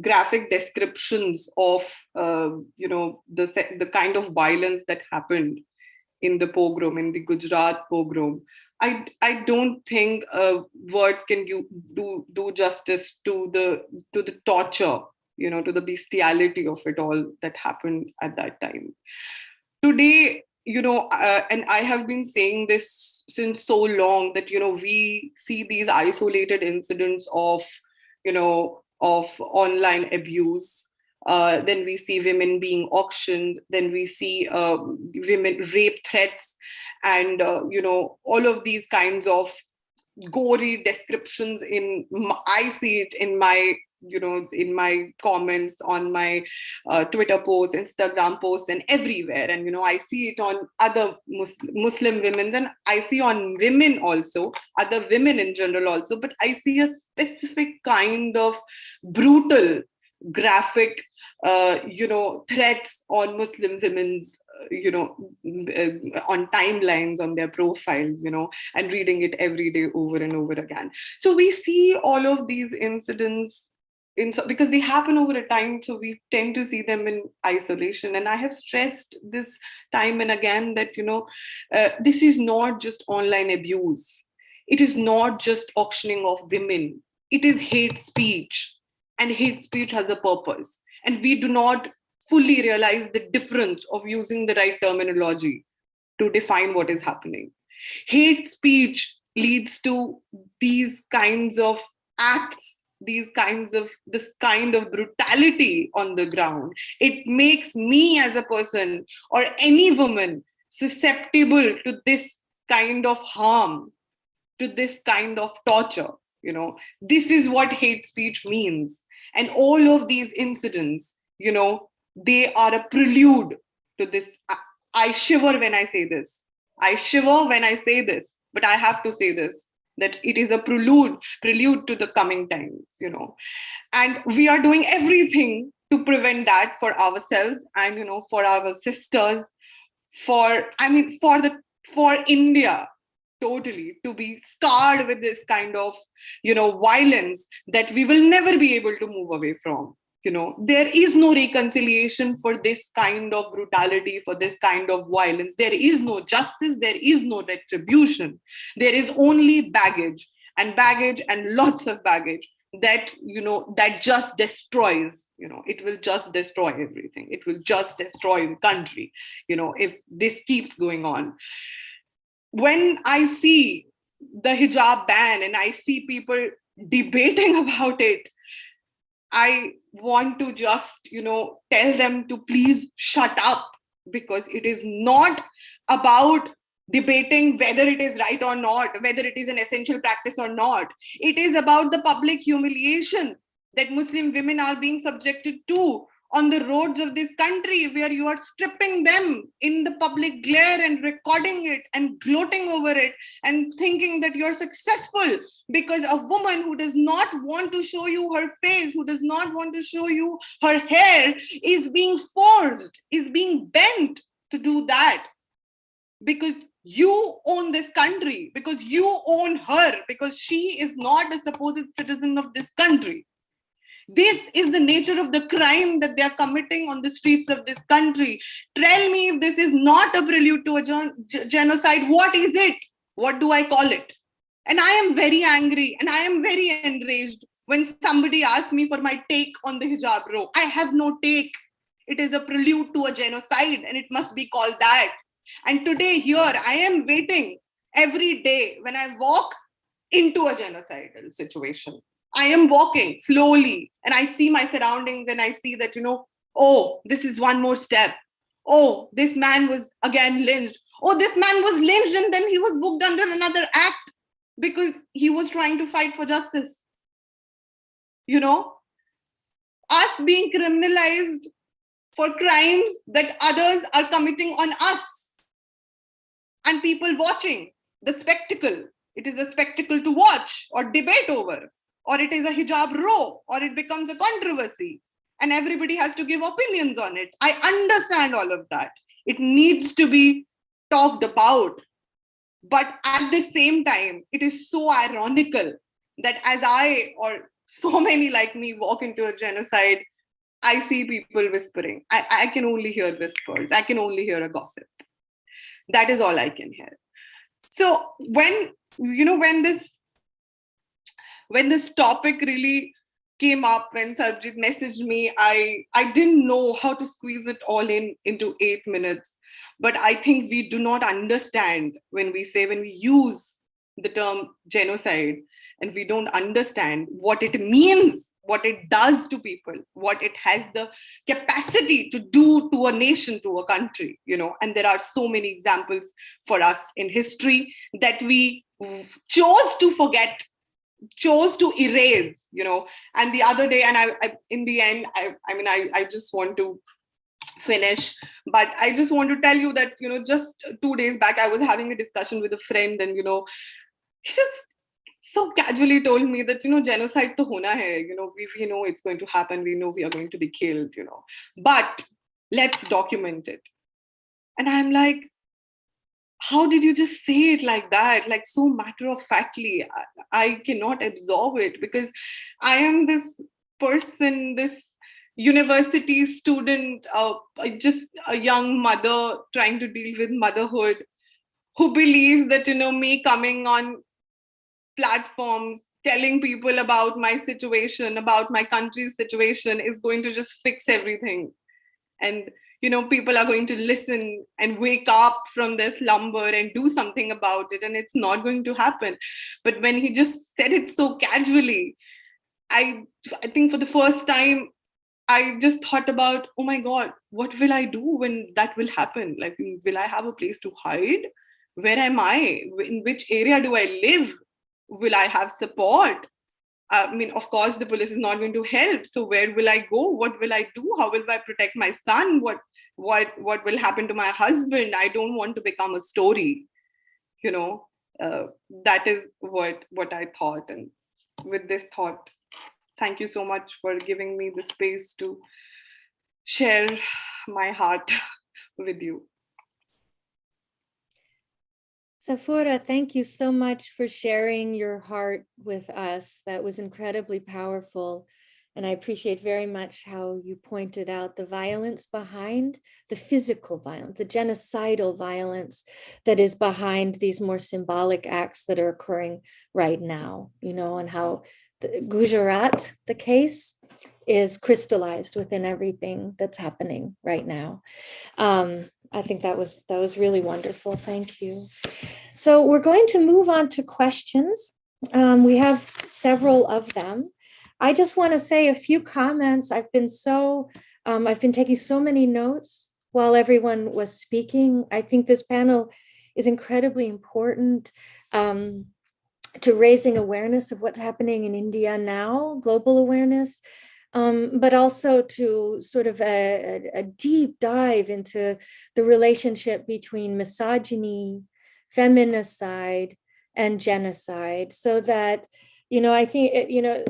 graphic descriptions of, the kind of violence that happened in the pogrom, in the Gujarat pogrom, I don't think words can do justice to the torture, to the bestiality of it all that happened at that time. Today, and I have been saying this since so long that, we see these isolated incidents of online abuse. Then we see women being auctioned. Then we see women rape threats, and all of these kinds of gory descriptions. I see it in my in my comments on my Twitter posts, Instagram posts, and everywhere. And I see it on other Muslim women, and I see on women also, other women in general also. But I see a specific kind of brutal, graphic threats on Muslim women's on timelines, on their profiles, and reading it every day over and over again. So we see all of these incidents because they happen over a time, so we tend to see them in isolation. And I have stressed this time and again that, this is not just online abuse. It is not just auctioning of women. It is hate speech, and hate speech has a purpose. And we do not fully realize the difference of using the right terminology to define what is happening. Hate speech leads to these kinds of acts, this kind of brutality on the ground. It makes me as a person or any woman susceptible to this kind of harm, to this kind of torture. This is what hate speech means. And all of these incidents, they are a prelude to this. I shiver when I say this. I shiver when I say this, but I have to say this, that it is a prelude to the coming times, And we are doing everything to prevent that for ourselves and, for our sisters, for India, totally, to be scarred with this kind of, violence that we will never be able to move away from. There is no reconciliation for this kind of brutality, for this kind of violence. There is no justice. There is no retribution. There is only baggage and lots of baggage that, that just destroys, it will just destroy everything. It will just destroy the country, if this keeps going on. When I see the hijab ban and I see people debating about it, I want to just, tell them to please shut up, because it is not about debating whether it is right or not, whether it is an essential practice or not. It is about the public humiliation that Muslim women are being subjected to on the roads of this country, where you are stripping them in the public glare and recording it and gloating over it and thinking that you're successful because a woman who does not want to show you her face, who does not want to show you her hair, is being forced, is being bent to do that because you own this country, because you own her, because she is not a supposed citizen of this country. This is the nature of the crime that they are committing on the streets of this country. Tell me if this is not a prelude to a genocide. What is it? What do I call it? And I am very angry and I am very enraged when somebody asks me for my take on the hijab row. I have no take. It is a prelude to a genocide and it must be called that. And today here, I am waiting every day when I walk into a genocidal situation. I am walking slowly and I see my surroundings and I see that, oh, this is one more step. Oh, this man was again lynched. Oh, this man was lynched and then he was booked under another act because he was trying to fight for justice. Us being criminalized for crimes that others are committing on us and people watching the spectacle. It is a spectacle to watch or debate over. Or it is a hijab row, or it becomes a controversy, and everybody has to give opinions on it. I understand all of that. It needs to be talked about. But at the same time, it is so ironical that as I, or so many like me, walk into a genocide, I see people whispering. I can only hear whispers. I can only hear a gossip. That is all I can hear. So when this topic really came up, when Sarjeet messaged me, I didn't know how to squeeze it all into 8 minutes. But I think we do not understand when we use the term genocide, and we don't understand what it means, what it does to people, what it has the capacity to do to a nation, to a country, and there are so many examples for us in history that we chose to forget, chose to erase, and the other day, and I in the end, I just want to finish, but I just want to tell you that, just 2 days back, I was having a discussion with a friend, and, he just so casually told me that, genocide to hona hai, we know it's going to happen, we know we are going to be killed, but let's document it. And I'm like, how did you just say it like that? Like so matter of factly. I cannot absorb it because I am this person, this university student, just a young mother trying to deal with motherhood, who believes that, me coming on platforms, telling people about my situation, about my country's situation, is going to just fix everything. And, people are going to listen and wake up from their slumber and do something about it. And it's not going to happen. But when he just said it so casually, I think for the first time, I just thought about, oh my God, what will I do when that will happen? Like, will I have a place to hide? Where am I? In which area do I live? Will I have support? I mean, of course, the police is not going to help. So where will I go? What will I do? How will I protect my son? What will happen to my husband? I don't want to become a story. That is what I thought. And with this thought, thank you so much for giving me the space to share my heart with you. Safura, thank you so much for sharing your heart with us. That was incredibly powerful. And I appreciate very much how you pointed out the violence behind the physical violence, the genocidal violence that is behind these more symbolic acts that are occurring right now, and how the Gujarat, the case, is crystallized within everything that's happening right now. I think that was really wonderful. Thank you. So we're going to move on to questions. We have several of them. I just want to say a few comments. I've been taking so many notes while everyone was speaking. I think this panel is incredibly important to raising awareness of what's happening in India now, global awareness, but also to sort of a deep dive into the relationship between misogyny, feminicide, and genocide, so that, I think,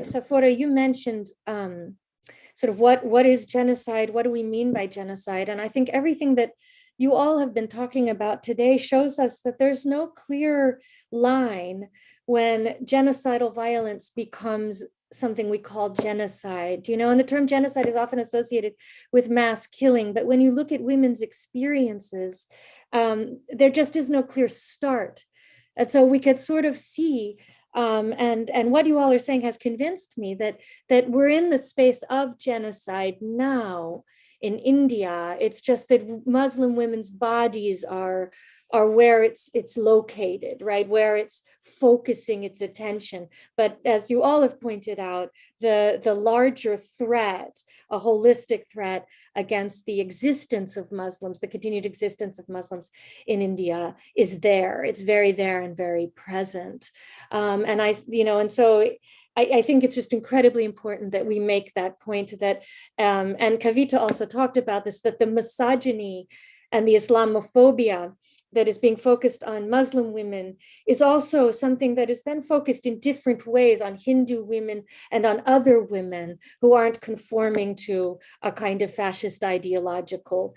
Safura, you mentioned sort of what is genocide, what do we mean by genocide? And I think everything that you all have been talking about today shows us that there's no clear line when genocidal violence becomes something we call genocide, and the term genocide is often associated with mass killing, but when you look at women's experiences, there just is no clear start. And so we could sort of see, and what you all are saying has convinced me that we're in the space of genocide now in India. It's just that Muslim women's bodies are where it's located, right? Where it's focusing its attention. But as you all have pointed out, the larger threat, a holistic threat against the existence of Muslims, the continued existence of Muslims in India is there. It's very there and very present. And so I think it's just incredibly important that we make that point that, and Kavita also talked about this, that the misogyny and the Islamophobia that is being focused on Muslim women is also something that is then focused in different ways on Hindu women and on other women who aren't conforming to a kind of fascist ideological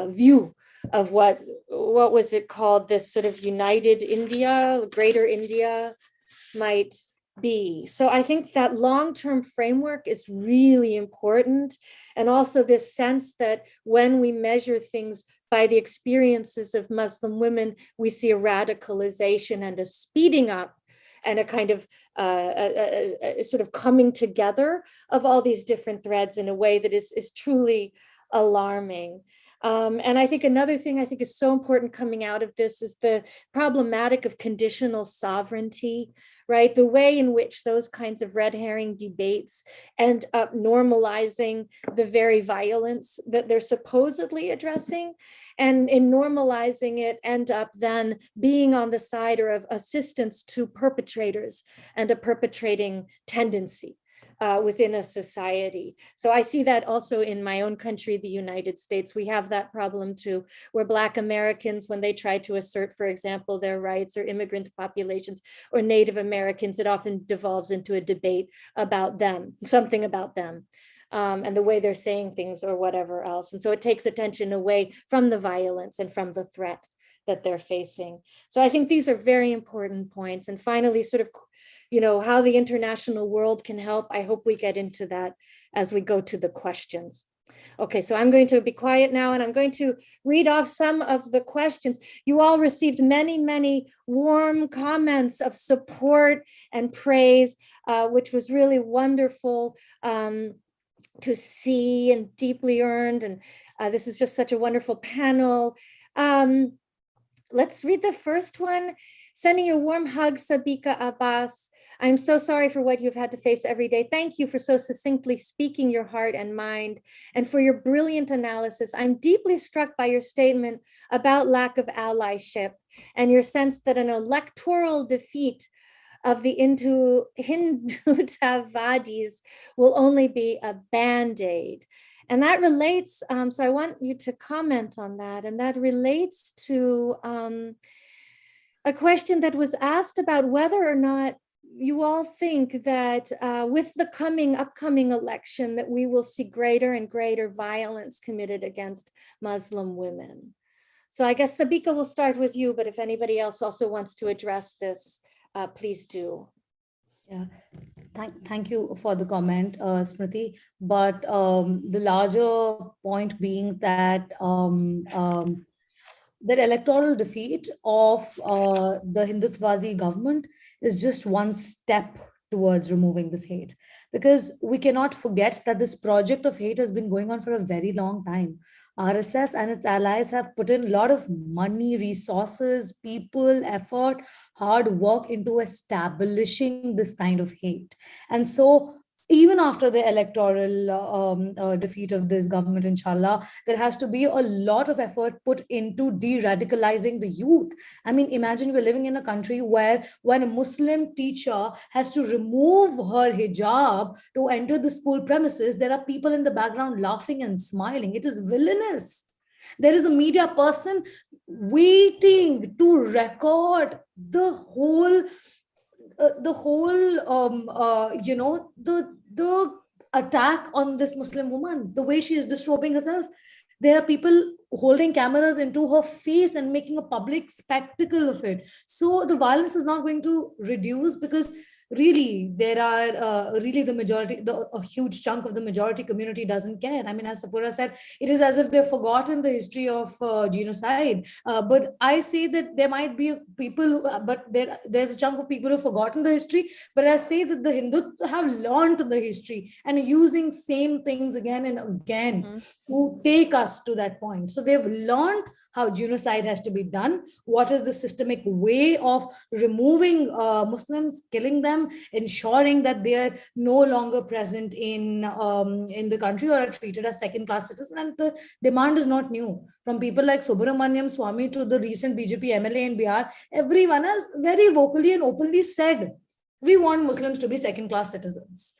view of what was it called, this sort of united India, greater India might be. So I think that long-term framework is really important. And also this sense that when we measure things by the experiences of Muslim women, we see a radicalization and a speeding up and a kind of a sort of coming together of all these different threads in a way that is truly alarming. And I think another thing I think is so important coming out of this is the problematic of conditional sovereignty, right? The way in which those kinds of red herring debates end up normalizing the very violence that they're supposedly addressing, and in normalizing it end up then being on the side or of assistance to perpetrators and a perpetrating tendency within a society. So I see that also in my own country, the United States. We have that problem too, where Black Americans, when they try to assert, for example, their rights, or immigrant populations or Native Americans, it often devolves into a debate about them, something about them, and the way they're saying things or whatever else. And so it takes attention away from the violence and from the threat that they're facing. So I think these are very important points. And finally, sort of, how the international world can help. I hope we get into that as we go to the questions. Okay, so I'm going to be quiet now, and I'm going to read off some of the questions. You all received many, many warm comments of support and praise, which was really wonderful to see and deeply earned. And this is just such a wonderful panel. Let's read the first one. Sending a warm hug, Sabika Abbas. I'm so sorry for what you've had to face every day. Thank you for so succinctly speaking your heart and mind, and for your brilliant analysis. I'm deeply struck by your statement about lack of allyship and your sense that an electoral defeat of the Hindutavadis will only be a band-aid. And that relates, so I want you to comment on that, and that relates to a question that was asked about whether or not you all think that with the upcoming election that we will see greater and greater violence committed against Muslim women. So I guess Sabika will start with you, but if anybody else also wants to address this, please do. Yeah, thank you for the comment, Smriti. But the larger point being that that electoral defeat of the Hindutvadi government is just one step towards removing this hate, because we cannot forget that this project of hate has been going on for a very long time. RSS and its allies have put in a lot of money, resources, people, effort, hard work into establishing this kind of hate. And so even after the electoral defeat of this government, inshallah, there has to be a lot of effort put into de-radicalizing the youth. I mean, imagine we're living in a country where when a Muslim teacher has to remove her hijab to enter the school premises, there are people in the background laughing and smiling. It is villainous. There is a media person waiting to record the whole the attack on this Muslim woman, the way she is disturbing herself. There are people holding cameras into her face and making a public spectacle of it. So the violence is not going to reduce, because really there are really the majority, a huge chunk of the majority community doesn't care. I mean, as Safura said, it is as if they've forgotten the history of genocide. But I say that there might be people, but there's a chunk of people who've forgotten the history. But I say that the Hindus have learned the history and using same things again and again to take us to that point. So they've learned how genocide has to be done. What is the systemic way of removing Muslims, killing them, ensuring that they are no longer present in the country or are treated as second-class citizens. And the demand is not new. From people like Subramaniam Swamy to the recent BJP MLA in Bihar, everyone has very vocally and openly said, we want Muslims to be second-class citizens.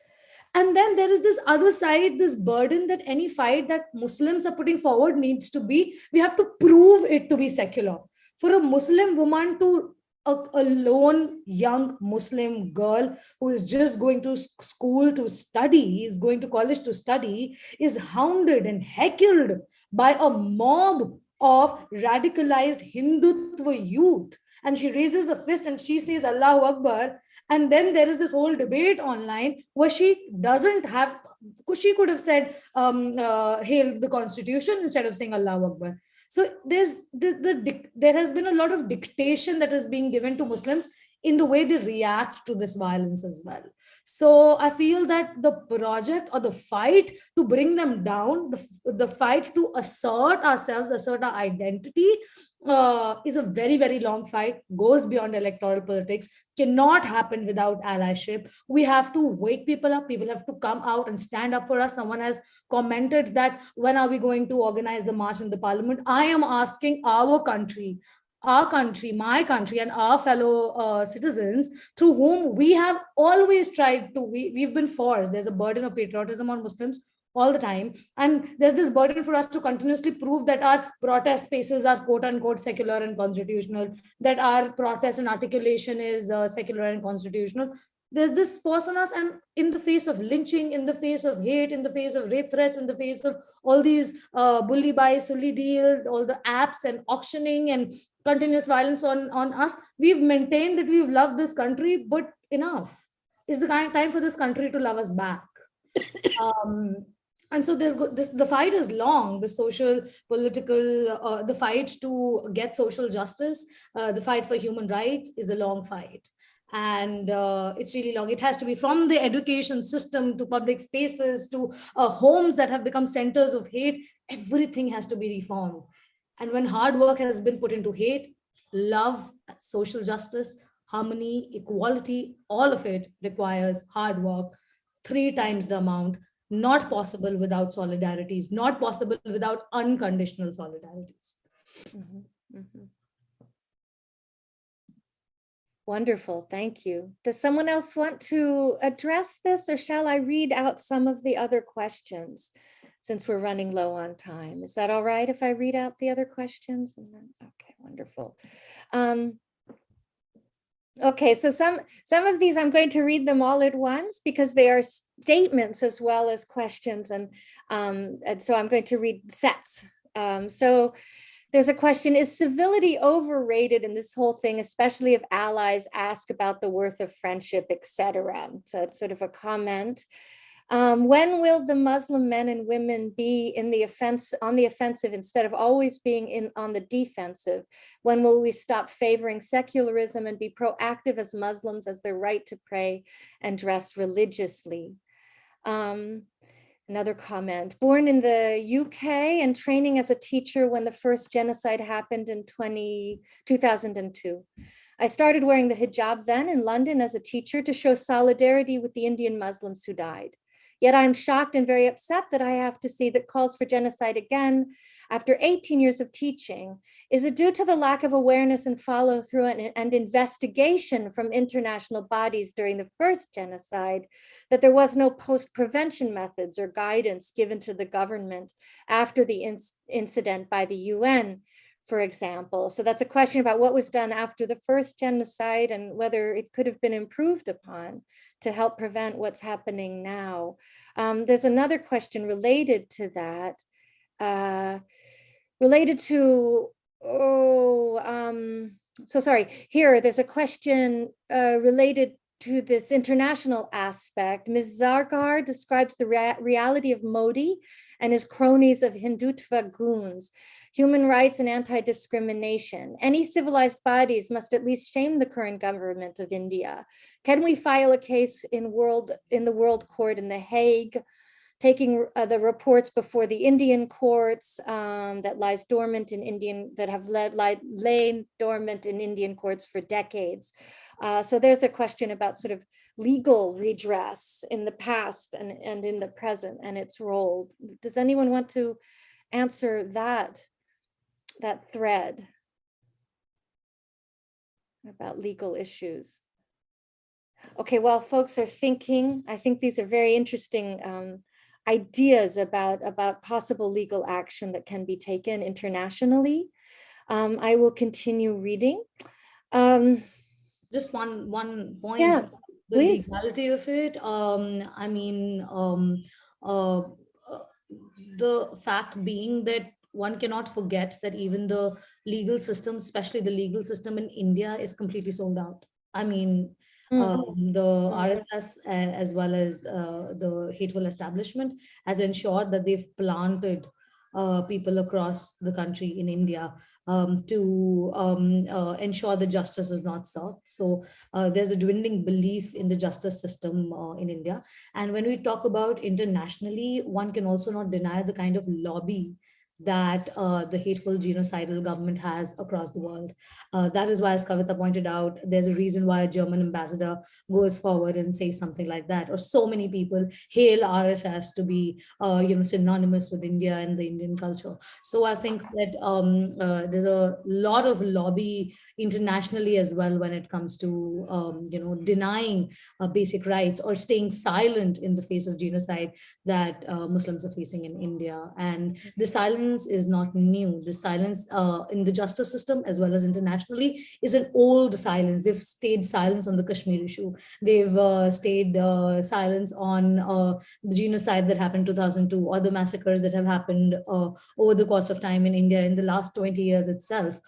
And then there is this other side, this burden that any fight that Muslims are putting forward needs to be, we have to prove it to be secular. For a Muslim woman to, a lone young Muslim girl who is just going to school to study, is going to college to study, is hounded and heckled by a mob of radicalized Hindutva youth. And she raises a fist and she says, Allahu Akbar. And then there is this whole debate online where she doesn't have, she could have said, hail the constitution instead of saying Allahu Akbar. So there has been a lot of dictation that is being given to Muslims in the way they react to this violence as well. So I feel that the project or the fight to bring them down, the fight to assert ourselves, assert our identity is a very, very long fight, goes beyond electoral politics, cannot happen without allyship. We have to wake people up. People have to come out and stand up for us. Someone has commented that when are we going to organize the march in the parliament? I am asking our country, my country, and our fellow citizens through whom we have always tried to, we've been forced. There's a burden of patriotism on Muslims all the time. And there's this burden for us to continuously prove that our protest spaces are quote unquote secular and constitutional, that our protest and articulation is secular and constitutional. there's this force on us, and in the face of lynching, in the face of hate, in the face of rape threats, in the face of all these bully buy, sully deal, all the apps and auctioning and continuous violence on us, we've maintained that we've loved this country, but enough. It's the time for this country to love us back. And so the fight is long, the social, political, the fight to get social justice, the fight for human rights is a long fight. And it's really long. It has to be from the education system to public spaces to homes that have become centers of hate. Everything has to be reformed. And when hard work has been put into hate, love, social justice, harmony, equality, all of it requires hard work, 3 times the amount. Not possible without solidarities, not possible without unconditional solidarities. Mm-hmm. Mm-hmm. Wonderful, thank you. Does someone else want to address this, or shall I read out some of the other questions since we're running low on time? Is that all right if I read out the other questions? And then, okay, wonderful. Okay, so some of these, I'm going to read them all at once because they are statements as well as questions. And so I'm going to read sets. So there's a question, is civility overrated in this whole thing, especially if allies ask about the worth of friendship, etc.? So it's sort of a comment. When will the Muslim men and women be on the offensive instead of always being on the defensive? When will we stop favoring secularism and be proactive as Muslims as their right to pray and dress religiously? Another comment, born in the UK and training as a teacher when the first genocide happened in 2002. I started wearing the hijab then in London as a teacher to show solidarity with the Indian Muslims who died. Yet I'm shocked and very upset that I have to see that calls for genocide again after 18 years of teaching. Is it due to the lack of awareness and follow through and investigation from international bodies during the first genocide that there was no post-prevention methods or guidance given to the government after the incident by the UN, for example? So that's a question about what was done after the first genocide and whether it could have been improved upon to help prevent what's happening now. There's another question related to that, here, there's a question related to this international aspect. Ms. Zargar describes the reality of Modi and his cronies of Hindutva goons, human rights and anti-discrimination. Any civilized bodies must at least shame the current government of India. Can we file a case in the World Court in The Hague, taking the reports before the Indian courts that lies dormant in lain dormant in Indian courts for decades? So there's a question about sort of legal redress in the past and in the present and its role. Does anyone want to answer that thread about legal issues? Okay, while folks are thinking, I think these are very interesting ideas about possible legal action that can be taken internationally. I will continue reading. Just one point. Yeah, the please. legality of it. The fact being that one cannot forget that even the legal system, especially the legal system in India, is completely sold out. I mean, the RSS as well as the hateful establishment has ensured that they've planted people across the country in India to ensure that justice is not served. So there's a dwindling belief in the justice system in India. And when we talk about internationally, one can also not deny the kind of lobby that the hateful genocidal government has across the world. That is why, as Kavita pointed out, there's a reason why a German ambassador goes forward and says something like that, or so many people hail RSS to be synonymous with India and the Indian culture. So I think that there's a lot of lobby internationally as well when it comes to denying basic rights or staying silent in the face of genocide that Muslims are facing in India. And the silence silence is not new. The silence in the justice system as well as internationally is an old silence. They've stayed silent on the Kashmir issue. They've stayed silence on the genocide that happened in 2002, or the massacres that have happened over the course of time in India in the last 20 years itself.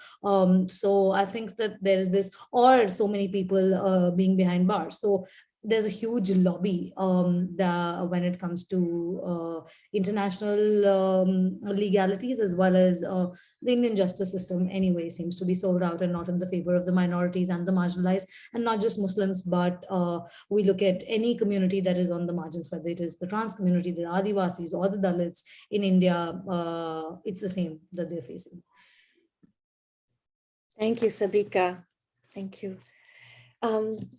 So I think that there's this, or so many people being behind bars. So there's a huge lobby when it comes to international legalities, as well as the Indian justice system anyway seems to be sold out and not in the favor of the minorities and the marginalized, and not just Muslims, but we look at any community that is on the margins, whether it is the trans community, the Adivasis, or the Dalits in India, it's the same that they're facing. Thank you, Sabika. Thank you.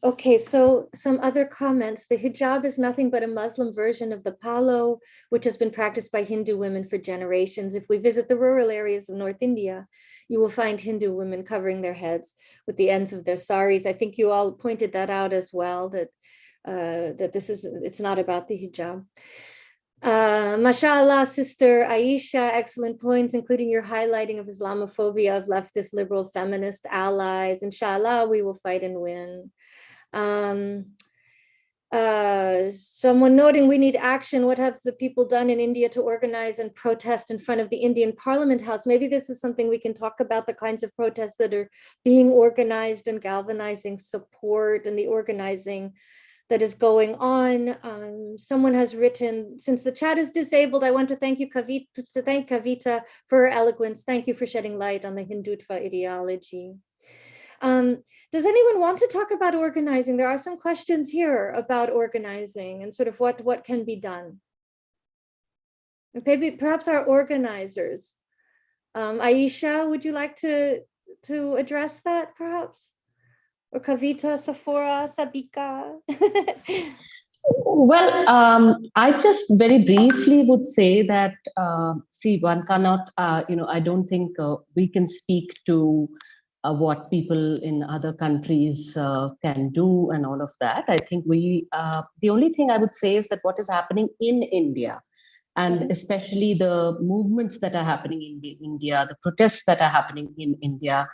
Okay, so some other comments. The hijab is nothing but a Muslim version of the palo, which has been practiced by Hindu women for generations. If we visit the rural areas of North India, you will find Hindu women covering their heads with the ends of their saris. I think you all pointed that out as well, that it's not about the hijab. Mashallah, Sister Aisha, excellent points, including your highlighting of Islamophobia of leftist liberal feminist allies. Inshallah, we will fight and win. Someone noting we need action. What have the people done in India to organize and protest in front of the Indian Parliament House? Maybe this is something we can talk about, the kinds of protests that are being organized and galvanizing support and the organizing that is going on. Someone has written, since the chat is disabled, I want to thank you, Kavita, for her eloquence. Thank you for shedding light on the Hindutva ideology. Does anyone want to talk about organizing? There are some questions here about organizing and sort of what can be done. Maybe perhaps our organizers. Aisha, would you like to address that perhaps? Or Kavita, Sephora, Sabika? Well, I just very briefly would say that, see, one cannot, I don't think we can speak to what people in other countries can do and all of that. I think the only thing I would say is that what is happening in India, and especially the movements that are happening in India, the protests that are happening in India,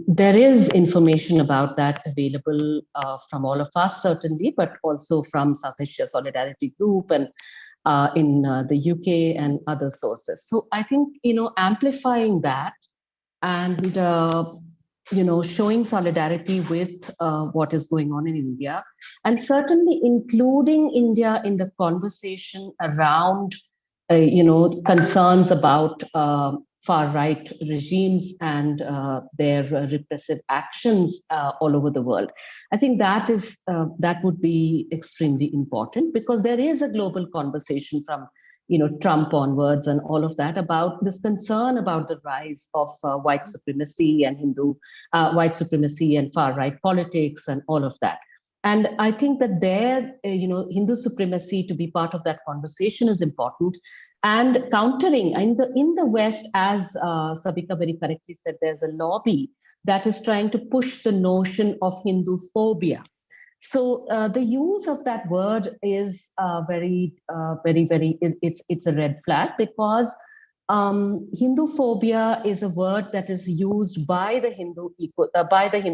there is information about that available from all of us, certainly, but also from South Asia Solidarity Group and in the UK and other sources. So I think, amplifying that and, showing solidarity with what is going on in India, and certainly including India in the conversation around, concerns about far-right regimes and their repressive actions all over the world. I think that would be extremely important, because there is a global conversation from Trump onwards and all of that about this concern about the rise of white supremacy and white supremacy and far-right politics and all of that. And I think that Hindu supremacy to be part of that conversation is important. And countering in the West, as Sabika very correctly said, there's a lobby that is trying to push the notion of Hindu phobia. So the use of that word is very, very, it's a red flag, because Hindu phobia is a word that is used by the Hindu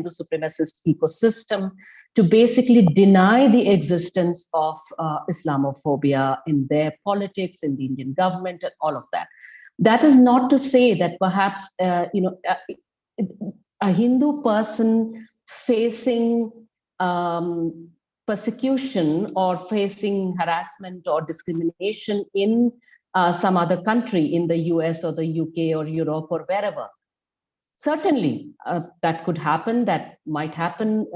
supremacist ecosystem to basically deny the existence of Islamophobia in their politics, in the Indian government, and all of that. That is not to say that perhaps a Hindu person facing persecution or facing harassment or discrimination in some other country, in the US or the UK or Europe or wherever. Certainly, that could happen, that might happen,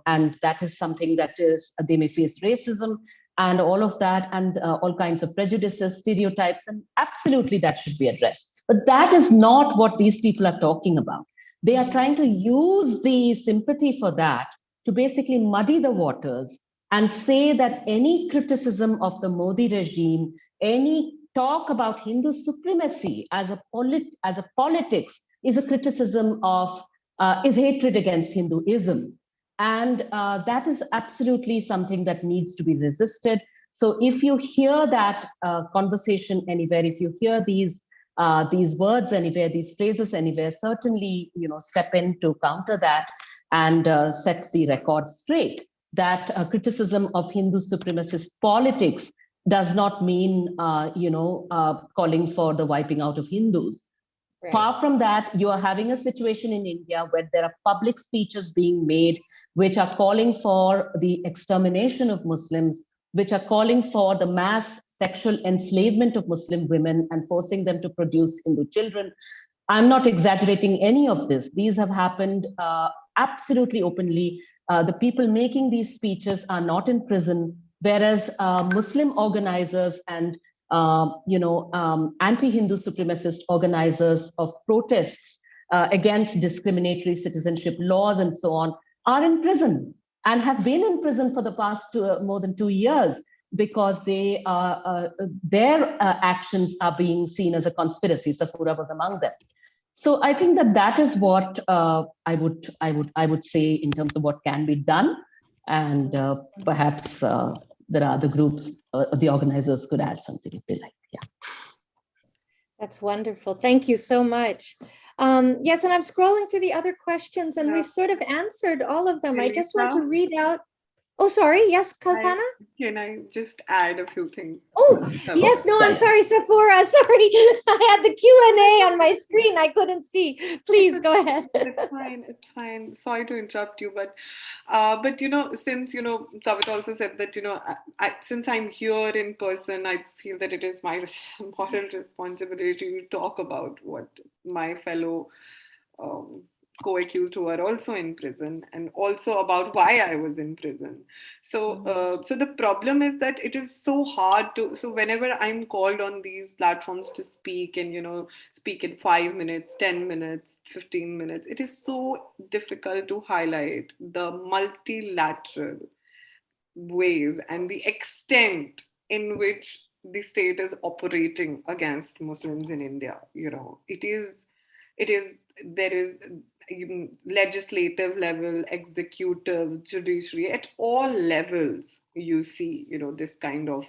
and that is something that they may face racism and all of that, and all kinds of prejudices, stereotypes, and absolutely that should be addressed. But that is not what these people are talking about. They are trying to use the sympathy for that to basically muddy the waters and say that any criticism of the Modi regime, any talk about Hindu supremacy as a politics is a criticism of, is hatred against Hinduism. And that is absolutely something that needs to be resisted. So if you hear that conversation anywhere, if you hear these words anywhere, these phrases anywhere, certainly, step in to counter that and set the record straight. That criticism of Hindu supremacist politics does not mean, calling for the wiping out of Hindus. Right. Far from that, you are having a situation in India where there are public speeches being made which are calling for the extermination of Muslims, which are calling for the mass sexual enslavement of Muslim women and forcing them to produce Hindu children. I'm not exaggerating any of this. These have happened absolutely openly. The people making these speeches are not in prison, whereas Muslim organizers and anti-Hindu supremacist organizers of protests against discriminatory citizenship laws and so on are in prison and have been in prison for the past more than 2 years because their actions are being seen as a conspiracy. Safura was among them. So I think that is what I would say in terms of what can be done, and perhaps there are other groups, the organizers could add something if they like. Yeah. That's wonderful. Thank you so much. Yes, and I'm scrolling through the other questions and we've sort of answered all of them. I just want to read out. Oh, sorry. Yes, Kalpana? Can I just add a few things? Oh, yes. No, I'm sorry, Safura. Sorry. I had the Q&A on my screen. I couldn't see. Please go ahead. It's fine. It's fine. Sorry to interrupt you, but since, Kavit also said that, since I'm here in person, I feel that it is my moral responsibility to talk about what my fellow co-accused who are also in prison, and also about why I was in prison. So so the problem is that it is so hard so whenever I'm called on these platforms to speak and speak in 5 minutes, 10 minutes, 15 minutes, it is so difficult to highlight the multilateral ways and the extent in which the state is operating against Muslims in India. There is legislative level, executive, judiciary, at all levels you see this kind of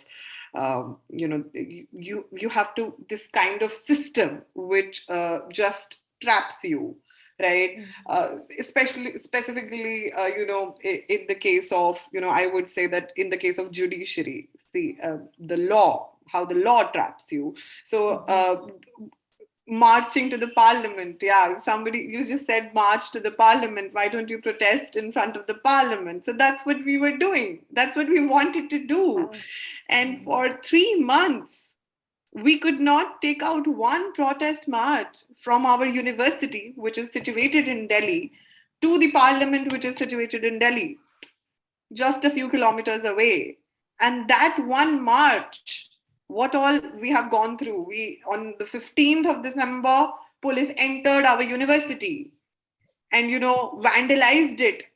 you have to, this kind of system which just traps you, right? Specifically in the case of I would say that in the case of judiciary, see the law, how the law traps you. So marching to the parliament, you just said march to the parliament, why don't you protest in front of the parliament? So that's what we were doing, that's what we wanted to do. And for 3 months we could not take out one protest march from our university, which is situated in Delhi, to the parliament, which is situated in Delhi, just a few kilometers away. And that one march, what all we have gone through. On the 15th of December, police entered our university and, vandalized it,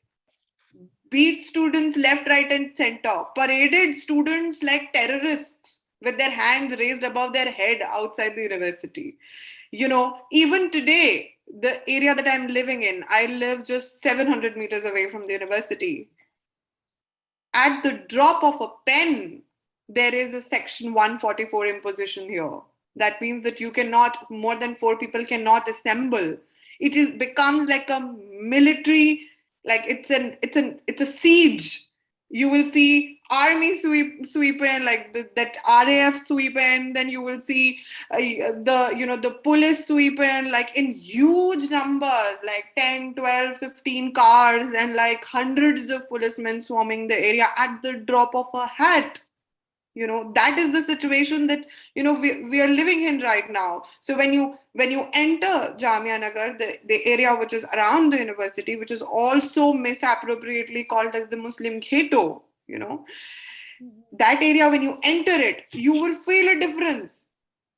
beat students left, right, and center, paraded students like terrorists with their hands raised above their head outside the university. Even today, the area that I'm living in, I live just 700 meters away from the university. At the drop of a pen, there is a section 144 imposition here. That means that you cannot, more than 4 people cannot assemble. It becomes like a military, like it's a siege. You will see army sweep in, like that RAF sweep in. Then you will see the police sweep in, like in huge numbers, like 10, 12, 15 cars, and like hundreds of policemen swarming the area at the drop of a hat. That is the situation that we are living in right now. So when you enter Jamia Nagar, the area which is around the university, which is also misappropriately called as the Muslim ghetto, that area, when you enter it, you will feel a difference.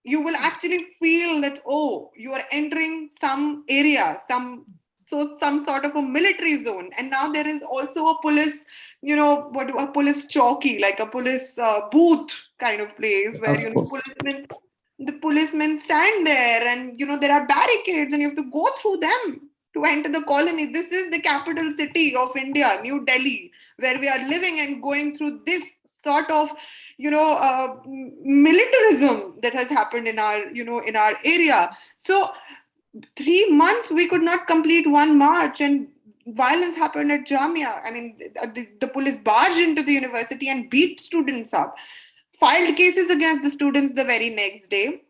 You will actually feel that, oh, you are entering some area, some sort of a military zone. And now there is also a police, a police chowki, like a police booth kind of place where, the policemen stand there, and, there are barricades and you have to go through them to enter the colony. This is the capital city of India, New Delhi, where we are living and going through this sort of, militarism that has happened in our, in our area. So 3 months we could not complete one march, and violence happened at Jamia. I mean, the police barged into the university and beat students up, filed cases against the students the very next day.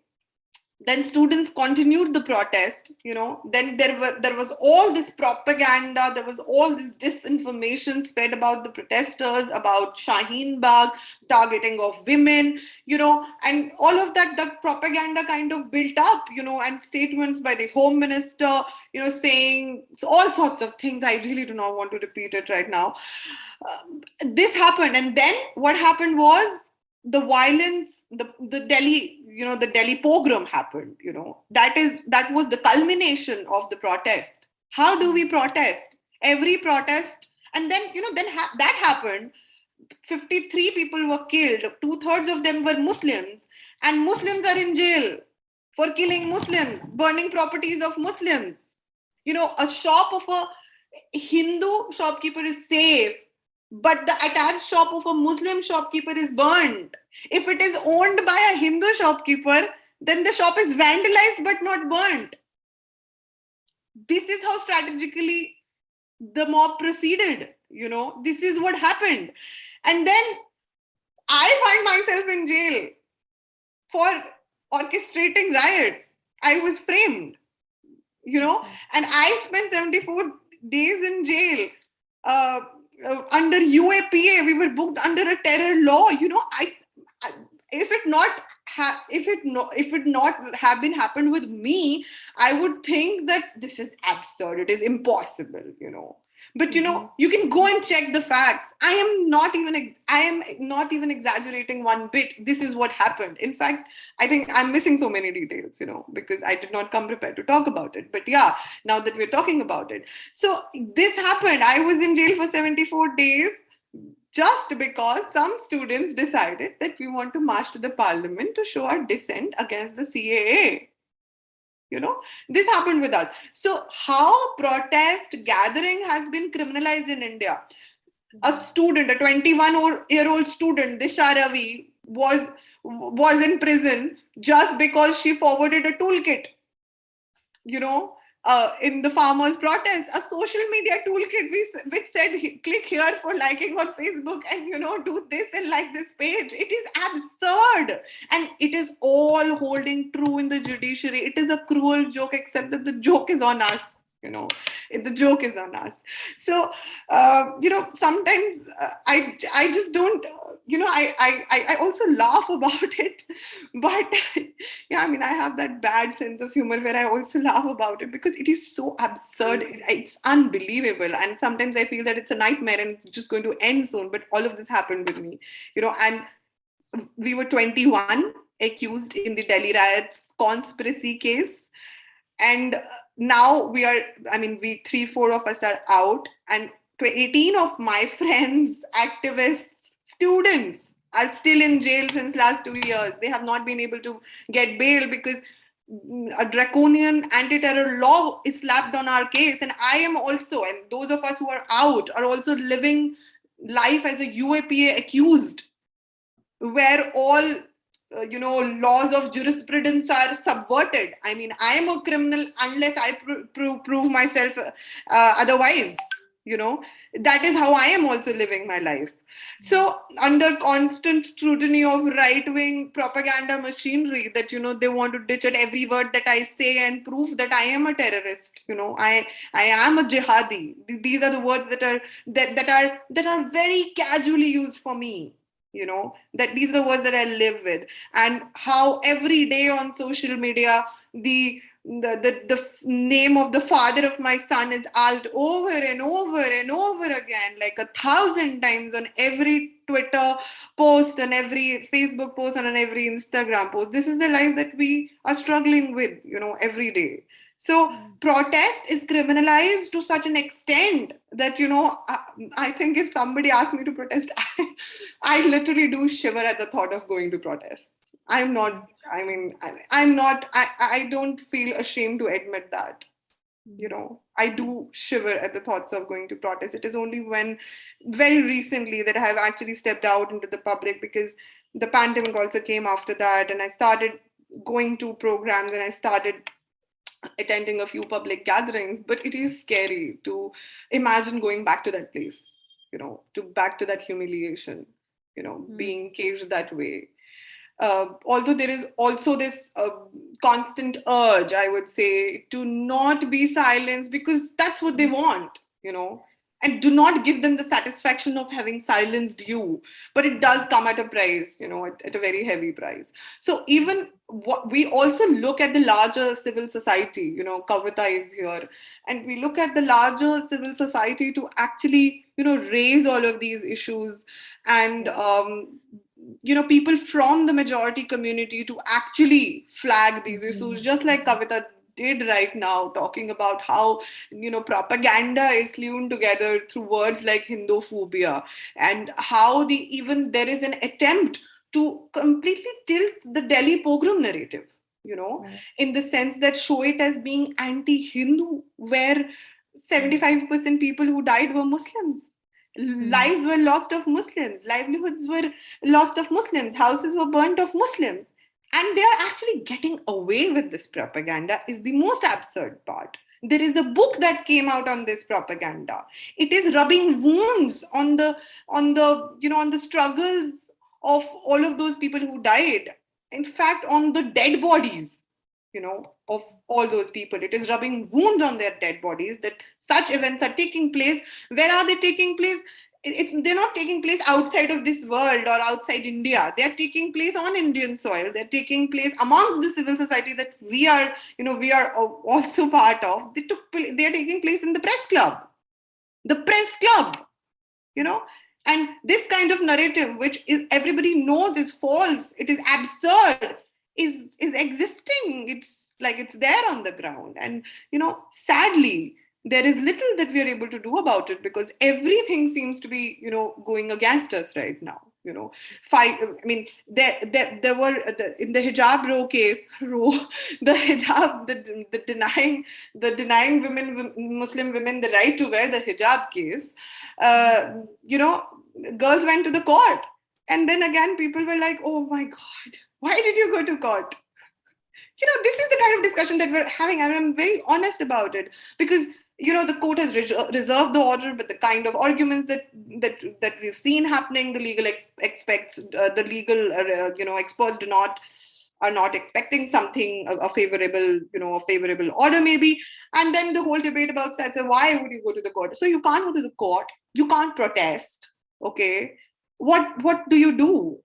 Then students continued the protest, then there was all this propaganda, there was all this disinformation spread about the protesters, about Shaheen Bagh, targeting of women, and all of that, the propaganda kind of built up, and statements by the Home Minister, saying all sorts of things. I really do not want to repeat it right now. This happened, and then what happened was the violence, the Delhi, the Delhi pogrom happened, that was the culmination of the protest. How do we protest? Every protest, and then, that happened. 53 people were killed. 2/3 of them were Muslims, and Muslims are in jail for killing Muslims, burning properties of Muslims. A shop of a Hindu shopkeeper is safe, but the attached shop of a Muslim shopkeeper is burned. If it is owned by a Hindu shopkeeper, then the shop is vandalized but not burnt. This is how strategically the mob proceeded. This is what happened. And then I find myself in jail for orchestrating riots. I was framed, and I spent 74 days in jail. Under UAPA, we were booked under a terror law. If it not have been happened with me, I would think that this is absurd. It is impossible. But you can go and check the facts. I am not even exaggerating one bit. This is what happened. In fact, I think I'm missing so many details, because I did not come prepared to talk about it. But yeah, now that we're talking about it. So this happened. I was in jail for 74 days just because some students decided that we want to march to the parliament to show our dissent against the CAA. This happened with us. So how protest gathering has been criminalized in India. A student, a 21-year-old student, Disha Ravi, was in prison just because she forwarded a toolkit, in the farmers' protest, a social media toolkit which said, click here for liking on Facebook and, do this and like this page. It is absurd. And it is all holding true in the judiciary. It is a cruel joke, except that the joke is on us. The joke is on us. So, sometimes I just don't, I also laugh about it. But yeah, I mean, I have that bad sense of humor where I also laugh about it because it is so absurd. It's unbelievable. And sometimes I feel that it's a nightmare and it's just going to end soon. But all of this happened with me, and we were 21 accused in the Delhi riots conspiracy case. And now we 3-4 of us are out, and 18 of my friends, activists, students are still in jail since last 2 years. They have not been able to get bail because a draconian anti-terror law is slapped on our case. And I am also, and those of us who are out are also living life as a UAPA accused, where all laws of jurisprudence are subverted. I mean, I am a criminal unless I prove myself otherwise. That is how I am also living my life. So under constant scrutiny of right-wing propaganda machinery that, they want to ditch at every word that I say and prove that I am a terrorist. I am a jihadi. These are the words that are very casually used for me. That these are the words that I live with, and how every day on social media, the name of the father of my son is asked over and over and over again, like 1,000 times on every Twitter post, and every Facebook post, and on every Instagram post. This is the life that we are struggling with, every day. So protest is criminalized to such an extent that, I think if somebody asked me to protest, I literally do shiver at the thought of going to protest. I don't feel ashamed to admit that. You know, I do shiver at the thoughts of going to protest. It is only when very recently that I have actually stepped out into the public, because the pandemic also came after that, and I started going to programs and I started attending a few public gatherings. But it is scary to imagine going back to that place, you know, to back to that humiliation, you know, being caged that way. Although there is also this constant urge, I would say, to not be silenced, because that's what they want, you know, and do not give them the satisfaction of having silenced you. But it does come at a price, you know, at a very heavy price. So even what we also look at the larger civil society, you know, Kavita is here, and we look at the larger civil society to actually, you know, raise all of these issues, and you know, people from the majority community to actually flag these issues, just like Kavita did right now, talking about how, you know, propaganda is sewn together through words like Hinduphobia, and how even there is an attempt to completely tilt the Delhi pogrom narrative, you know, in the sense that show it as being anti-Hindu, where 75% people who died were Muslims. Lives were lost of Muslims, livelihoods were lost of Muslims, houses were burnt of Muslims. And they are actually getting away with this propaganda is the most absurd part. There is a book that came out on this propaganda. It is rubbing wounds on the you know, on the struggles of all of those people who died. In fact, on the dead bodies, you know, of all those people. It is rubbing wounds on their dead bodies that such events are taking place. Where are they taking place? They're not taking place outside of this world or outside India. They're taking place on Indian soil. They're taking place amongst the civil society that we are, you know, we are also part of. They're taking place in the press club. The press club, you know. And this kind of narrative, which is everybody knows is false, it is absurd, is existing. It's like it's there on the ground. And, you know, sadly, there is little that we are able to do about it, because everything seems to be, you know, going against us right now. You know, I mean, there were in the hijab case, the hijab, the denying women, Muslim women, the right to wear the hijab case. You know, girls went to the court, and then again, people were like, "Oh my God, why did you go to court?" You know, this is the kind of discussion that we're having, and I'm very honest about it, because, you know, the court has reserved the order, but the kind of arguments that we've seen happening, the legal you know, experts are not expecting something, a favorable, you know, a favorable order maybe. And then the whole debate about that, so why would you go to the court? So you can't go to the court, you can't protest, okay? What do?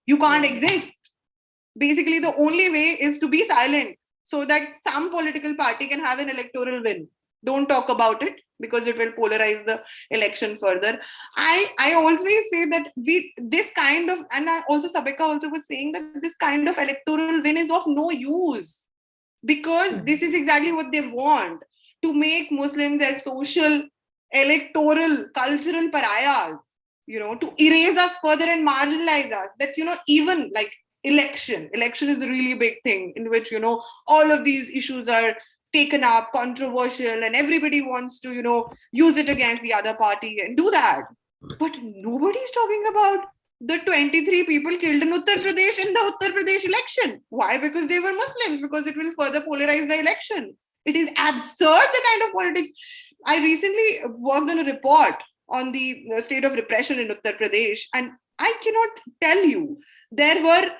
You can't exist. Basically, the only way is to be silent, so that some political party can have an electoral win. Don't talk about it, because it will polarize the election further. I always say that this kind of, and also Sabika also was saying that this kind of electoral win is of no use, because this is exactly what they want, to make Muslims as social, electoral, cultural pariahs, you know, to erase us further and marginalize us. That, you know, even like election is a really big thing in which, you know, all of these issues are taken up, controversial, and everybody wants to, you know, use it against the other party and do that. But nobody's talking about the 23 people killed in Uttar Pradesh in the Uttar Pradesh election. Why? Because they were Muslims, because it will further polarize the election. It is absurd, the kind of politics. I recently worked on a report on the state of repression in Uttar Pradesh, and I cannot tell you, there were,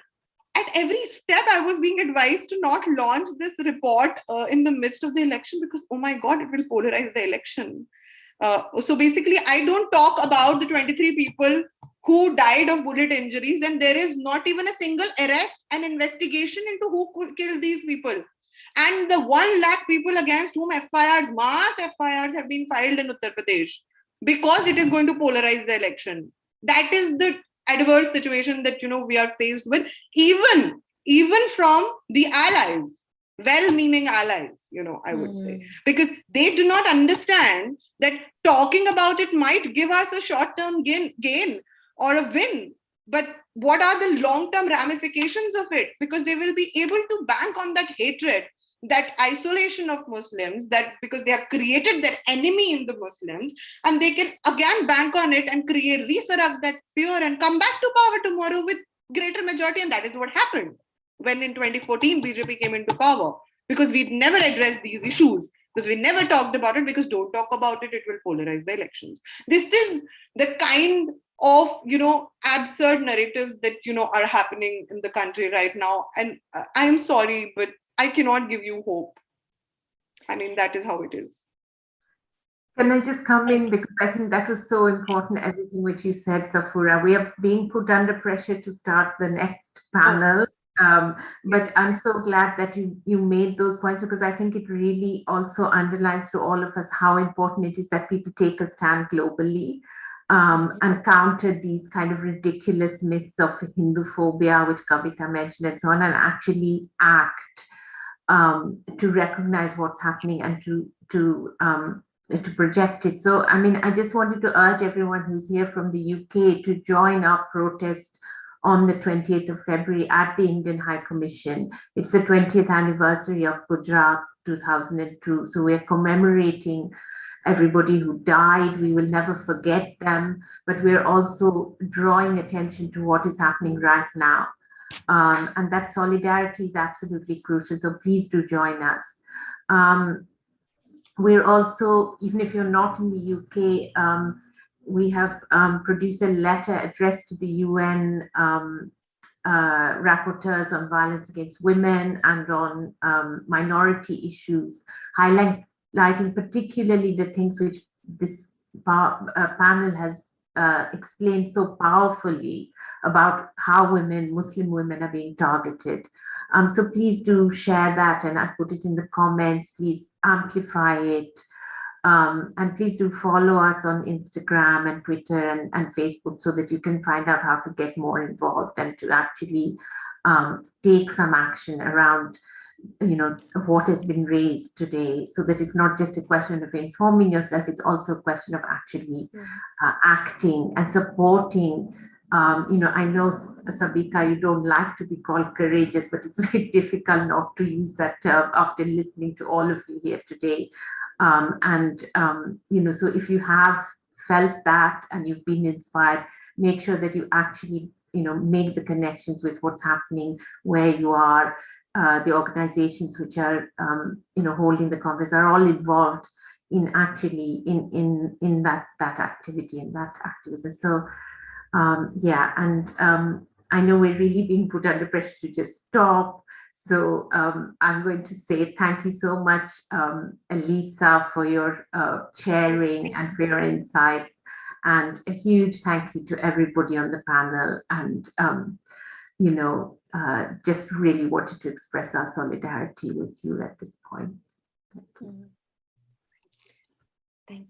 at every step, I was being advised to not launch this report in the midst of the election, because, oh my God, it will polarize the election. So basically, I don't talk about the 23 people who died of bullet injuries, and there is not even a single arrest and investigation into who killed these people. And the 1 lakh people against whom mass FIRs have been filed in Uttar Pradesh, because it is going to polarize the election. That is the adverse situation that, you know, we are faced with, even from the allies, well-meaning allies, you know, I would say, because they do not understand that talking about it might give us a short-term gain or a win, but what are the long-term ramifications of it? Because they will be able to bank on that hatred, that isolation of Muslims, that because they have created their enemy in the Muslims, and they can again bank on it and resurrect that fear and come back to power tomorrow with greater majority. And that is what happened when in 2014 BJP came into power, because we'd never addressed these issues, because we never talked about it, because don't talk about it, it will polarize the elections. This is the kind of, absurd narratives that, are happening in the country right now. And I'm sorry, but I cannot give you hope. I mean, that is how it is. Can I just come in, because I think that was so important, everything which you said, Safura. We are being put under pressure to start the next panel. But I'm so glad that you made those points, because I think it really also underlines to all of us how important it is that people take a stand globally and counter these kind of ridiculous myths of Hindu phobia, which Kavita mentioned, and so on, and actually act to recognize what's happening and to project it. So, I mean, I just wanted to urge everyone who's here from the UK to join our protest on the 20th of February at the Indian High Commission. It's the 20th anniversary of Gujarat 2002. So we're commemorating everybody who died. We will never forget them, but we're also drawing attention to what is happening right now. And that solidarity is absolutely crucial. So please do join us. We're also, even if you're not in the UK, we have produced a letter addressed to the UN rapporteurs on violence against women and on minority issues, highlighting particularly the things which this panel has explained so powerfully about how Muslim women are being targeted. So please do share that, and I've put it in the comments. Please amplify it. And please do follow us on Instagram and Twitter and Facebook, so that you can find out how to get more involved and to actually take some action around what has been raised today, so that it's not just a question of informing yourself, it's also a question of actually acting and supporting. I know, Sabika, you don't like to be called courageous, but it's very difficult not to use that term after listening to all of you here today. So if you have felt that and you've been inspired, make sure that you actually, make the connections with what's happening where you are. The organizations which are, holding the conference are all involved in actually in that activity and that activism. So, I know we're really being put under pressure to just stop. So I'm going to say thank you so much, Elisa, for your sharing and for your insights, and a huge thank you to everybody on the panel. And just really wanted to express our solidarity with you at this point. Thank you.